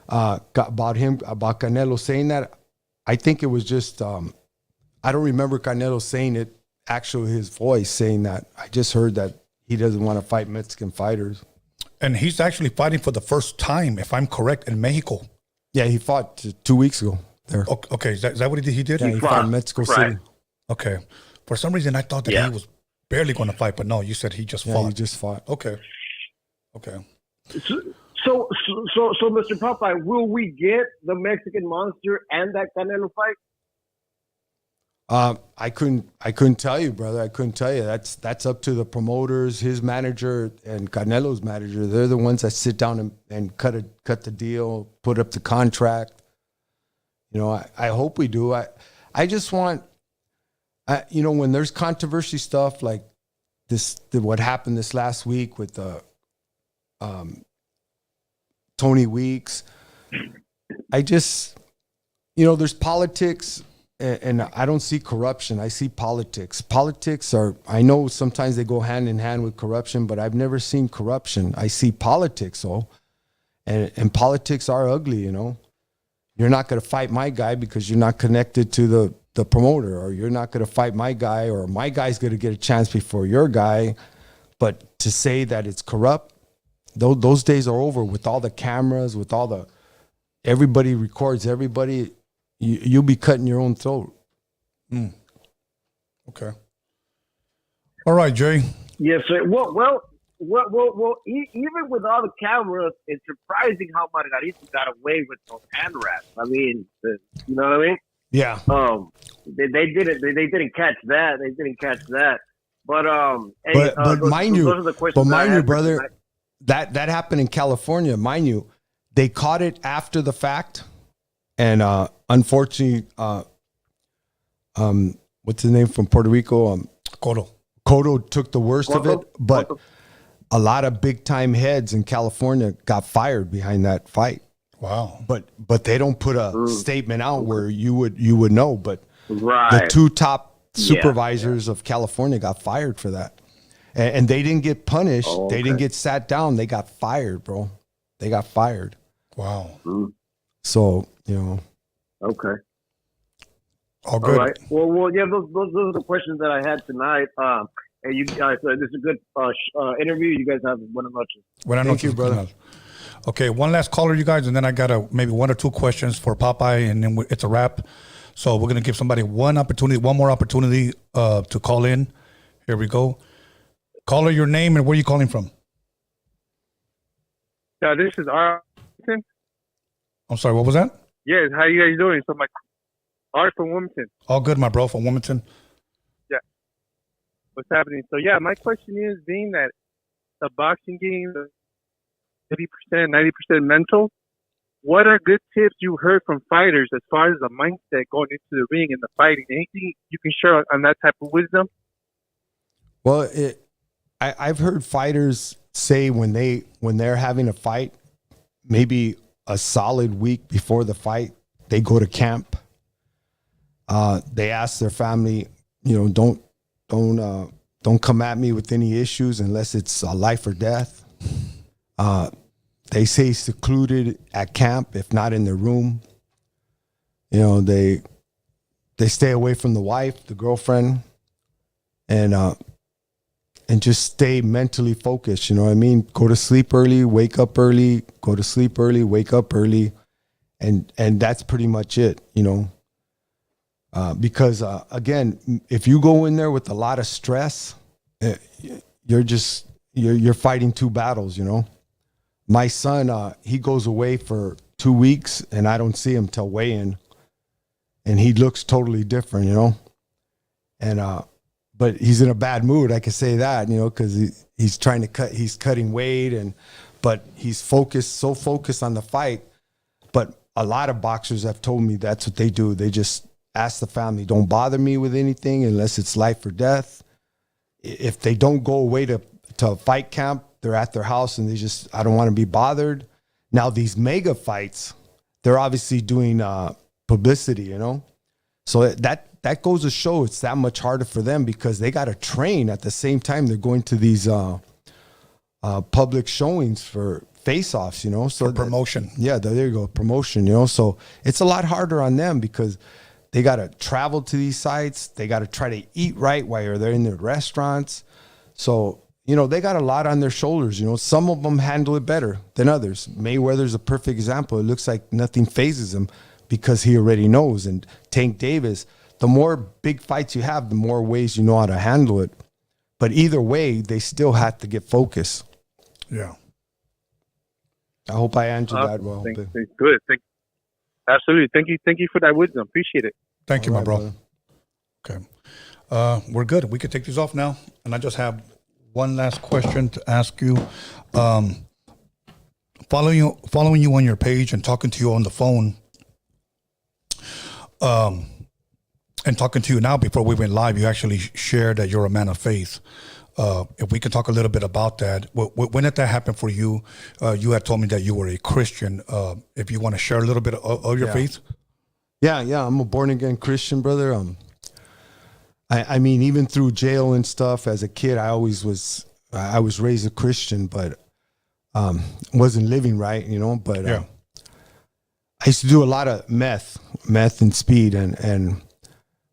D: about Canelo saying that, I think it was just, I don't remember Canelo saying it, actually his voice saying that. I just heard that he doesn't want to fight Mexican fighters.
C: And he's actually fighting for the first time, if I'm correct, in Mexico.
D: Yeah, he fought 2 weeks ago there.
C: Okay, is that what he did?
D: Yeah, he fought in Mexico City.
C: Okay. For some reason, I thought that he was barely going to fight, but no, you said he just fought.
D: Yeah, he just fought.
C: Okay.
J: So, Mr. Popeye, will we get the Mexican Monster and that Canelo fight?
D: I couldn't tell you, brother. I couldn't tell you. That's up to the promoters, his manager, and Canelo's manager. They're the ones that sit down and cut the deal, put up the contract. You know, I hope we do. I just want, you know, when there's controversy stuff like this, what happened this last week with Tony Weeks, I just, you know, there's politics. And I don't see corruption. I see politics. Politics are, I know sometimes they go hand in hand with corruption, but I've never seen corruption. I see politics, though. And politics are ugly, you know. You're not going to fight my guy because you're not connected to the promoter, or you're not going to fight my guy, or my guy's going to get a chance before your guy. But to say that it's corrupt, those days are over. With all the cameras, with all the, everybody records everybody. You'll be cutting your own throat.
C: Okay. All right, Jay.
J: Yes, sir. Well, even with all the cameras, it's surprising how Margarito got away with those hand wraps. I mean, you know what I mean?
D: Yeah.
J: They didn't catch that. They didn't catch that. But
D: mind you, brother, that happened in California. Mind you, they caught it after the fact. And unfortunately, what's his name from Puerto Rico? Cotto took the worst of it. But a lot of big time heads in California got fired behind that fight.
C: Wow.
D: But they don't put a statement out where you would know. But the two top supervisors of California got fired for that, and they didn't get punished. They didn't get sat down. They got fired, bro. They got fired.
C: Wow.
D: So, you know.
J: Okay.
C: All good.
J: All right. Well, yeah, those are the questions that I had tonight. And you guys, this is a good interview. You guys have buenas noches.
C: Thank you, brother. Okay, one last caller, you guys, and then I got maybe one or two questions for Popeye, and then it's a wrap. So we're going to give somebody one more opportunity to call in. Here we go. Caller, your name and where you calling from?
H: This is Arlington.
C: I'm sorry, what was that?
H: Yes, how you guys doing? So my Art from Wilmington.
C: All good, my bro, from Wilmington.
H: Yeah. What's happening? So yeah, my question is, being that the boxing game, 80%, 90% mental, what are good tips you heard from fighters as far as the mindset going into the ring and the fighting? Anything you can share on that type of wisdom?
D: Well, I've heard fighters say when they're having a fight, maybe a solid week before the fight, they go to camp. They ask their family, you know, don't come at me with any issues unless it's life or death. They say secluded at camp, if not in their room. You know, they stay away from the wife, the girlfriend, and just stay mentally focused. You know what I mean? Go to sleep early, wake up early, go to sleep early, wake up early. And that's pretty much it, you know? Because again, if you go in there with a lot of stress, you're fighting two battles, you know? My son, he goes away for 2 weeks and I don't see him till weigh-in, and he looks totally different, you know? And but he's in a bad mood. I can say that, you know, because he's trying to cut. He's cutting weight, but he's so focused on the fight. But a lot of boxers have told me that's what they do. They just ask the family, don't bother me with anything unless it's life or death. If they don't go away to a fight camp, they're at their house and I don't want to be bothered. Now, these mega fights, they're obviously doing publicity, you know? So that goes to show it's that much harder for them because they got to train at the same time they're going to these public showings for face-offs, you know? So
C: for promotion.
D: There you go, promotion, you know? So it's a lot harder on them because they got to travel to these sites. They got to try to eat right while they're in their restaurants. So, you know, they got a lot on their shoulders, you know? Some of them handle it better than others. Mayweather's a perfect example. It looks like nothing phases him because he already knows. And Tank Davis, the more big fights you have, the more ways you know how to handle it. But either way, they still have to get focused.
C: Yeah.
D: I hope I answered that well.
H: Good. Absolutely. Thank you for that wisdom. Appreciate it.
C: Thank you, my bro.
D: Brother.
C: Okay. We're good. We can take these off now. And I just have one last question to ask you. Following you on your page and talking to you on the phone, and talking to you now before we went live, you actually shared that you're a man of faith. If we could talk a little bit about that. When did that happen for you? You had told me that you were a Christian. If you want to share a little bit of your faith.
D: Yeah. I'm a born again Christian, brother. I mean, even through jail and stuff as a kid, I was raised a Christian, but wasn't living right, you know, but I used to do a lot of meth and speed. And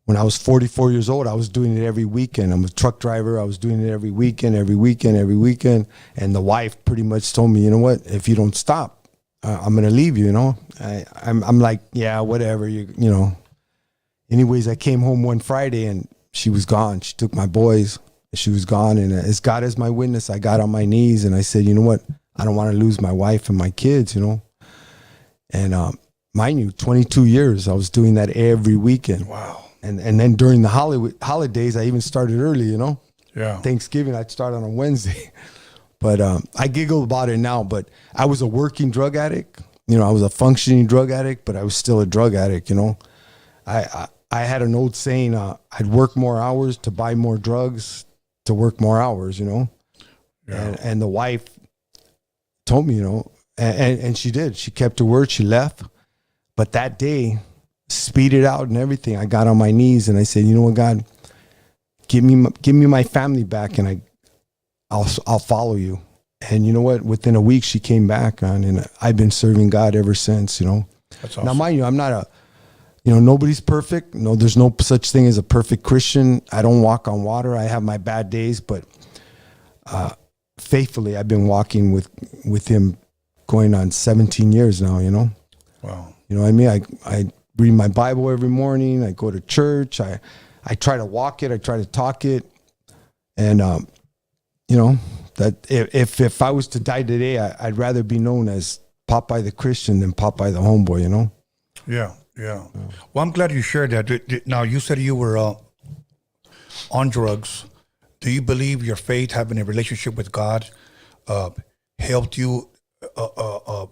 D: when I was 44 years old, I was doing it every weekend. I'm a truck driver. I was doing it every weekend. And the wife pretty much told me, you know what, if you don't stop, I'm going to leave you, you know. I'm like, yeah, whatever, you know. Anyways, I came home one Friday and she was gone. She took my boys. She was gone. And as God is my witness, I got on my knees and I said, you know what, I don't want to lose my wife and my kids, you know. And mind you, 22 years, I was doing that every weekend.
C: Wow.
D: And then during the holidays, I even started early, you know.
C: Yeah.
D: Thanksgiving, I'd start on a Wednesday. But I giggle about it now. But I was a working drug addict. You know, I was a functioning drug addict, but I was still a drug addict, you know. I had an old saying, I'd work more hours to buy more drugs to work more hours, you know. Yeah. And the wife told me, you know, and she did. She kept her word. She left. But that day, speed it out and everything, I got on my knees and I said, you know what, God, give me my family back and I'll follow you. And you know what, within a week she came back on, and I've been serving God ever since, you know. That's awesome. Now mind you, I'm not nobody's perfect. No, there's no such thing as a perfect Christian. I don't walk on water. I have my bad days, but faithfully I've been walking with him going on 17 years now, you know. Wow. You know what I mean? I read my Bible every morning. I go to church. I try to walk it. I try to talk it. And, you know, that if I was to die today, I'd rather be known as Popeye the Christian than Popeye the homeboy, you know? Yeah. Well, I'm glad you shared that. Now, you said you were on drugs. Do you believe your faith, having a relationship with God, helped you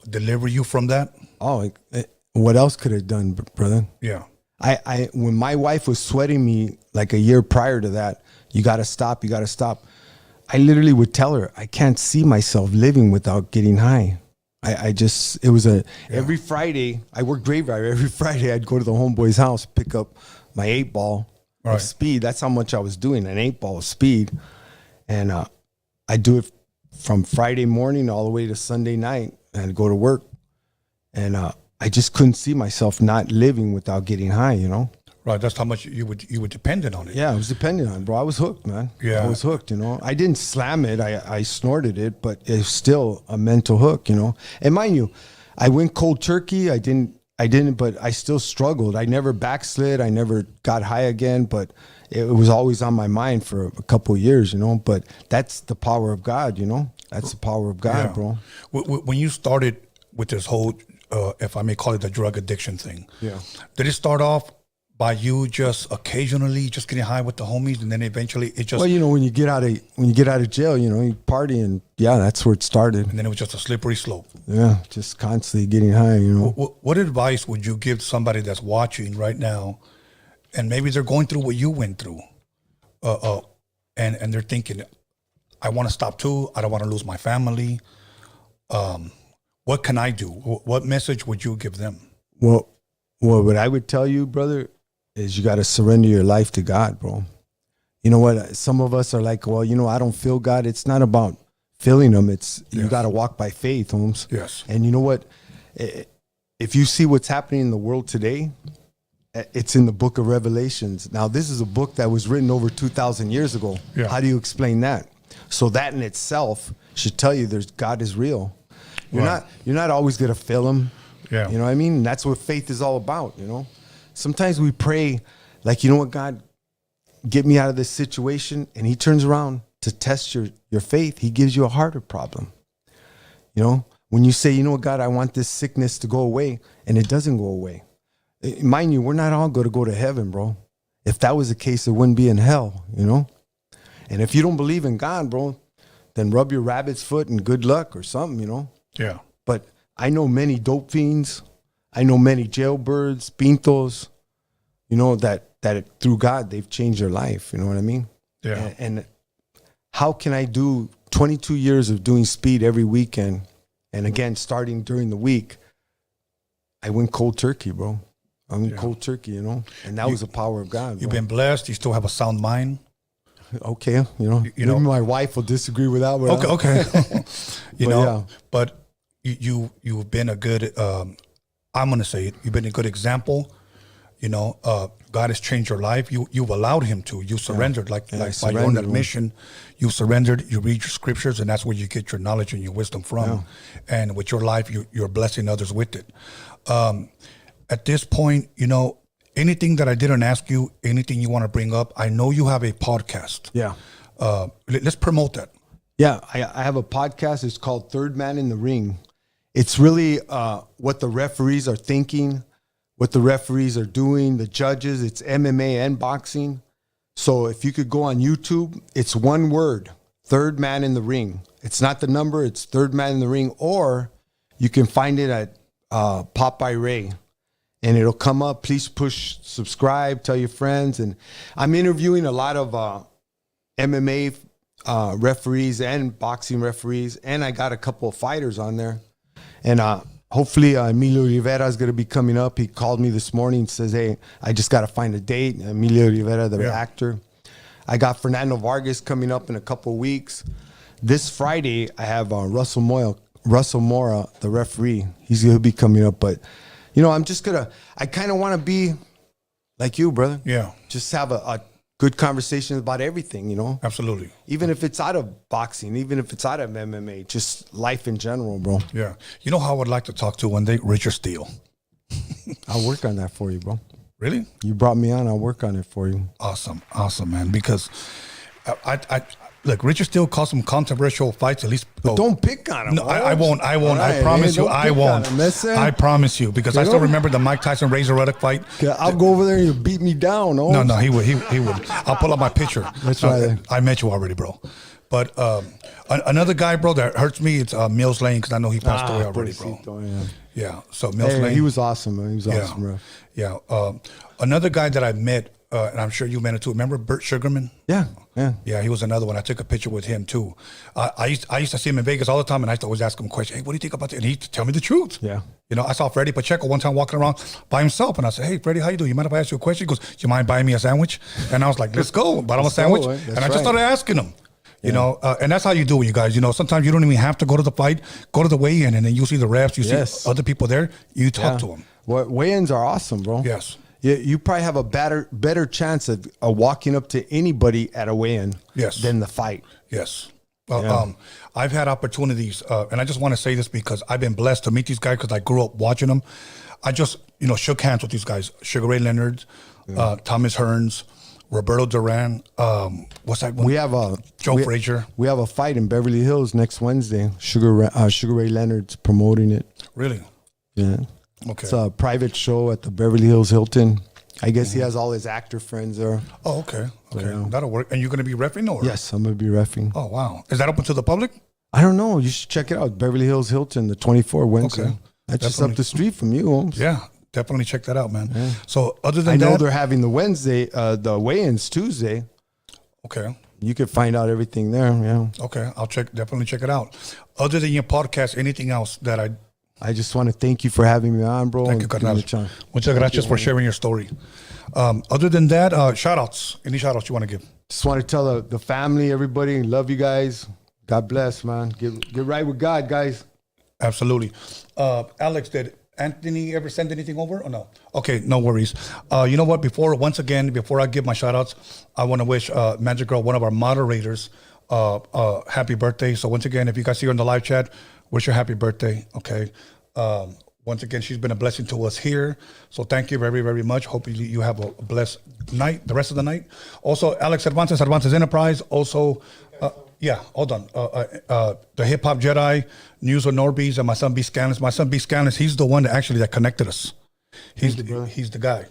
D: deliver you from that? Oh, what else could have done, brother? Yeah. I when my wife was sweating me like a year prior to that, you got to stop. I literally would tell her, I can't see myself living without getting high. Every Friday, I worked graveyard. Every Friday I'd go to the homeboy's house, pick up my 8-ball of speed. That's how much I was doing, an 8-ball of speed. And I do it from Friday morning all the way to Sunday night and go to work. And I just couldn't see myself not living without getting high, you know? Right, that's how much you were dependent on it. Yeah, I was dependent on it, bro. I was hooked, man. Yeah. I was hooked, you know. I didn't slam it. I snorted it, but it's still a mental hook, you know. And mind you, I went cold turkey. I didn't, but I still struggled. I never backslid. I never got high again, but it was always on my mind for a couple of years, you know. But that's the power of God, you know. That's the power of God, bro. When you started with this whole, if I may call it the drug addiction thing, did it start off
C: by you just occasionally just getting high with the homies, and then eventually it just.
D: Well, you know, when you get out of jail, you know, you party, and yeah, that's where it started.
C: And then it was just a slippery slope.
D: Yeah, just constantly getting high. You know,
C: What advice would you give somebody that's watching right now, and maybe they're going through what you went through, and they're thinking, I want to stop too. I don't want to lose my family. What can I do? What message would you give them?
D: Well, what I would tell you, brother, is you got to surrender your life to God, bro. You know what? Some of us are like, well, you know, I don't feel God. It's not about feeling him. It's you got to walk by faith, Holmes.
C: Yes.
D: And you know what? If you see what's happening in the world today, it's in the book of Revelations. Now, this is a book that was written over 2,000 years ago.
C: Yeah.
D: How do you explain that? So that in itself should tell you God is real. You're not always going to feel him.
C: Yeah.
D: You know what I mean? That's what faith is all about, you know? Sometimes we pray like, you know what, God, get me out of this situation. And he turns around to test your faith. He gives you a harder problem. You know, when you say, you know what, God, I want this sickness to go away, and it doesn't go away. Mind you, we're not all going to go to heaven, bro. If that was the case, it wouldn't be in hell, you know? And if you don't believe in God, bro, then rub your rabbit's foot and good luck or something, you know?
C: Yeah.
D: But I know many dope fiends. I know many jailbirds, pintos, you know, that through God, they've changed their life. You know what I mean?
C: Yeah.
D: And how can I do 22 years of doing speed every weekend? And again, starting during the week, I went cold turkey, bro. I went cold turkey, you know, and that was the power of God.
C: You've
D: bro.
C: been blessed. You still have a sound mind.
D: Okay. You know, my wife will disagree with that. But
C: Okay. you know,
D: yeah.
C: but you've been a good, I'm going to say it, you've been a good example. You know, God has changed your life. You've allowed him to. You surrendered, like by your own admission. You surrendered. You read your scriptures, and that's where you get your knowledge and your wisdom from.
D: Yeah.
C: And with your life, you're blessing others with it. At this point, you know, anything that I didn't ask you, anything you want to bring up, I know you have a podcast.
D: Yeah.
C: Let's promote that.
D: Yeah, I have a podcast. It's called Third Man in the Ring. It's really what the referees are thinking, what the referees are doing, the judges. It's MMA and boxing. So if you could go on YouTube, it's one word, Third Man in the Ring. It's not the number, it's Third Man in the Ring. Or you can find it at Popeye Ray. And it'll come up. Please push subscribe, tell your friends. And I'm interviewing a lot of MMA referees and boxing referees. And I got a couple of fighters on there. And hopefully Emilio Rivera is going to be coming up. He called me this morning and says, hey, I just got to find a date. Emilio Rivera, the actor. I got Fernando Vargas coming up in a couple of weeks. This Friday, I have Russell Mora, the referee. He'll be coming up. But, you know, I kind of want to be like you, brother.
C: Yeah.
D: Just have a good conversation about everything, you know?
C: Absolutely.
D: Even if it's out of boxing, even if it's out of MMA, just life in general, bro.
C: Yeah. You know how I would like to talk to one day? Richard Steele.
D: I'll work on that for you, bro.
C: Really?
D: You brought me on. I'll work on it for you.
C: Awesome, man. Because I look, Richard Steele caused some controversial fights. At least,
D: but don't pick on him.
C: No, I won't.
D: Right,
C: I promise you, I won't. I promise you, because I still remember the Mike Tyson Razor Ruddock fight.
D: Okay, I'll go over there and you beat me down. Oh.
C: No, he would. He would. I'll pull up my picture.
D: That's right.
C: I met you already, bro. But another guy, bro, that hurts me. It's Mills Lane, because I know he passed away already, bro. Yeah. So Mills Lane.
D: He was awesome, man. He was awesome, bro.
C: Yeah. Another guy that I met. And I'm sure you met him too. Remember Bert Sugarman?
D: Yeah.
C: He was another one. I took a picture with him too. I used to see him in Vegas all the time, and I used to always ask him questions. Hey, what do you think about that? And he'd tell me the truth.
D: Yeah.
C: You know, I saw Freddie Pacheco one time walking around by himself, and I said, hey, Freddie, how you doing? You mind if I ask you a question? He goes, do you mind buying me a sandwich? And I was like, let's go. Bought him a sandwich. And I just started asking him. You know, and that's how you do it, you guys. You know, sometimes you don't even have to go to the fight. Go to the weigh-in, and then you see the refs, you see other people there. You talk to them.
D: Well, weigh-ins are awesome, bro.
C: Yes.
D: You probably have a better chance of walking up to anybody at a weigh-in than the fight.
C: Yes. I've had opportunities, and I just want to say this because I've been blessed to meet these guys because I grew up watching them. I just, shook hands with these guys. Sugar Ray Leonard, Thomas Hearns, Roberto Duran. What's that one?
D: We have
C: Joe Frazier.
D: We have a fight in Beverly Hills next Wednesday. Sugar Ray Leonard's promoting it.
C: Really?
D: Yeah.
C: Okay.
D: It's a private show at the Beverly Hills Hilton. I guess he has all his actor friends there.
C: Oh, okay. Okay.
D: Yeah.
C: That'll work. And you're going to be reffing or?
D: Yes, I'm going to be reffing.
C: Oh, wow. Is that open to the public?
D: I don't know. You should check it out. Beverly Hills Hilton, the 24 Wednesday.
C: Okay.
D: That's just
C: Definitely.
D: up the street from you, Holmes.
C: Yeah. Definitely check that out, man. Yeah. So other than
D: I know
C: that,
D: they're having the Wednesday, the weigh-ins Tuesday.
C: okay.
D: You could find out everything there. Yeah.
C: Okay. I'll definitely check it out. Other than your podcast, anything else that
D: I just want to thank you for having me on, bro.
C: Thank you,
D: and giving me
C: carnal.
D: the chance.
C: Muchas gracias for sharing your story. Other than that, shout outs. Any shout outs you want to give?
D: Just want to tell the family, everybody, love you guys. God bless, man. Get right with God, guys.
C: Absolutely. Alex, did Anthony ever send anything over or no? Okay, no worries. You know what? Before I give my shout outs, I want to wish Magic Girl, one of our moderators, happy birthday. So once again, if you guys see her in the live chat, wish her happy birthday. Okay. Once again, she's been a blessing to us here. So thank you very, very much. Hope you have a blessed night, the rest of the night. Also, Alex Cervantes Enterprise. Also, hold on. The Hip Hop Jedi, News of Norbies, and my son B-SKANLESS. My son B-SKANLESS, he's the one that connected us. He's the guy.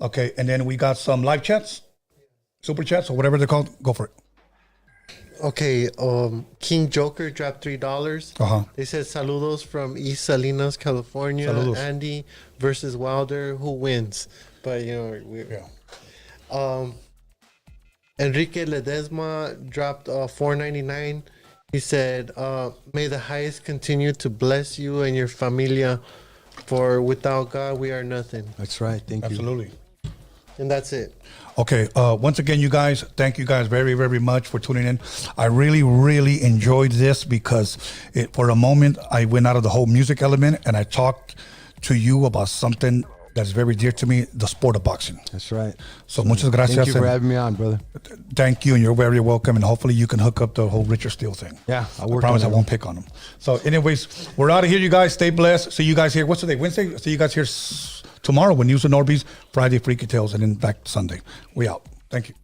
C: Okay, and then we got some live chats, super chats, or whatever they're called. Go for it.
K: Okay, King Joker dropped $3.
C: Uh-huh.
K: They said saludos from East Salinas, California.
C: Saludos.
K: Andy versus Wilder, who wins? But Enrique Ledesma dropped $4.99. He said, "May the highest continue to bless you and your familia, for without God we are nothing."
D: That's right. Thank you.
C: Absolutely.
K: And that's it.
C: Okay. Once again, you guys, thank you guys very, very much for tuning in. I really, really enjoyed this because for a moment, I went out of the whole music element and I talked to you about something that's very dear to me, the sport of boxing.
D: That's right.
C: So muchas gracias.
D: Thank you for having me on, brother.
C: Thank you, and you're very welcome. And hopefully you can hook up the whole Richard Steele thing.
D: Yeah,
C: I promise I won't pick on him. So anyways, we're out of here, you guys. Stay blessed. See you guys here. What's today? Wednesday? See you guys here tomorrow with News of Norbies, Friday Freaky Tales, and then back Sunday. We out. Thank you.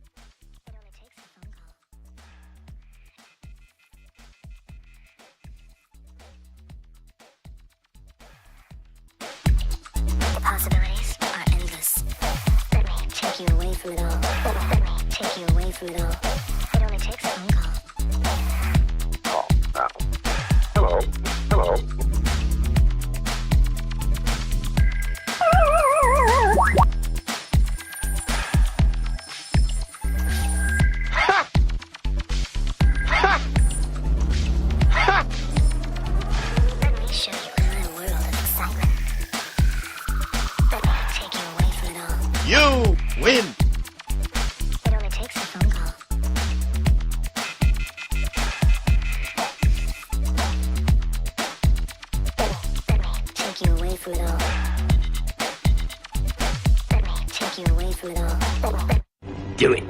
A: The possibilities are endless. Let me take you away from it all. Let me take you away from it all. It only takes a phone call.
B: Hello. Hello.
A: Let me show you another world of excitement. Let me take you away from it all.
L: You win.
A: It only takes a phone call. Let me take you away from it all. Let me take you away from it all.
L: Do it.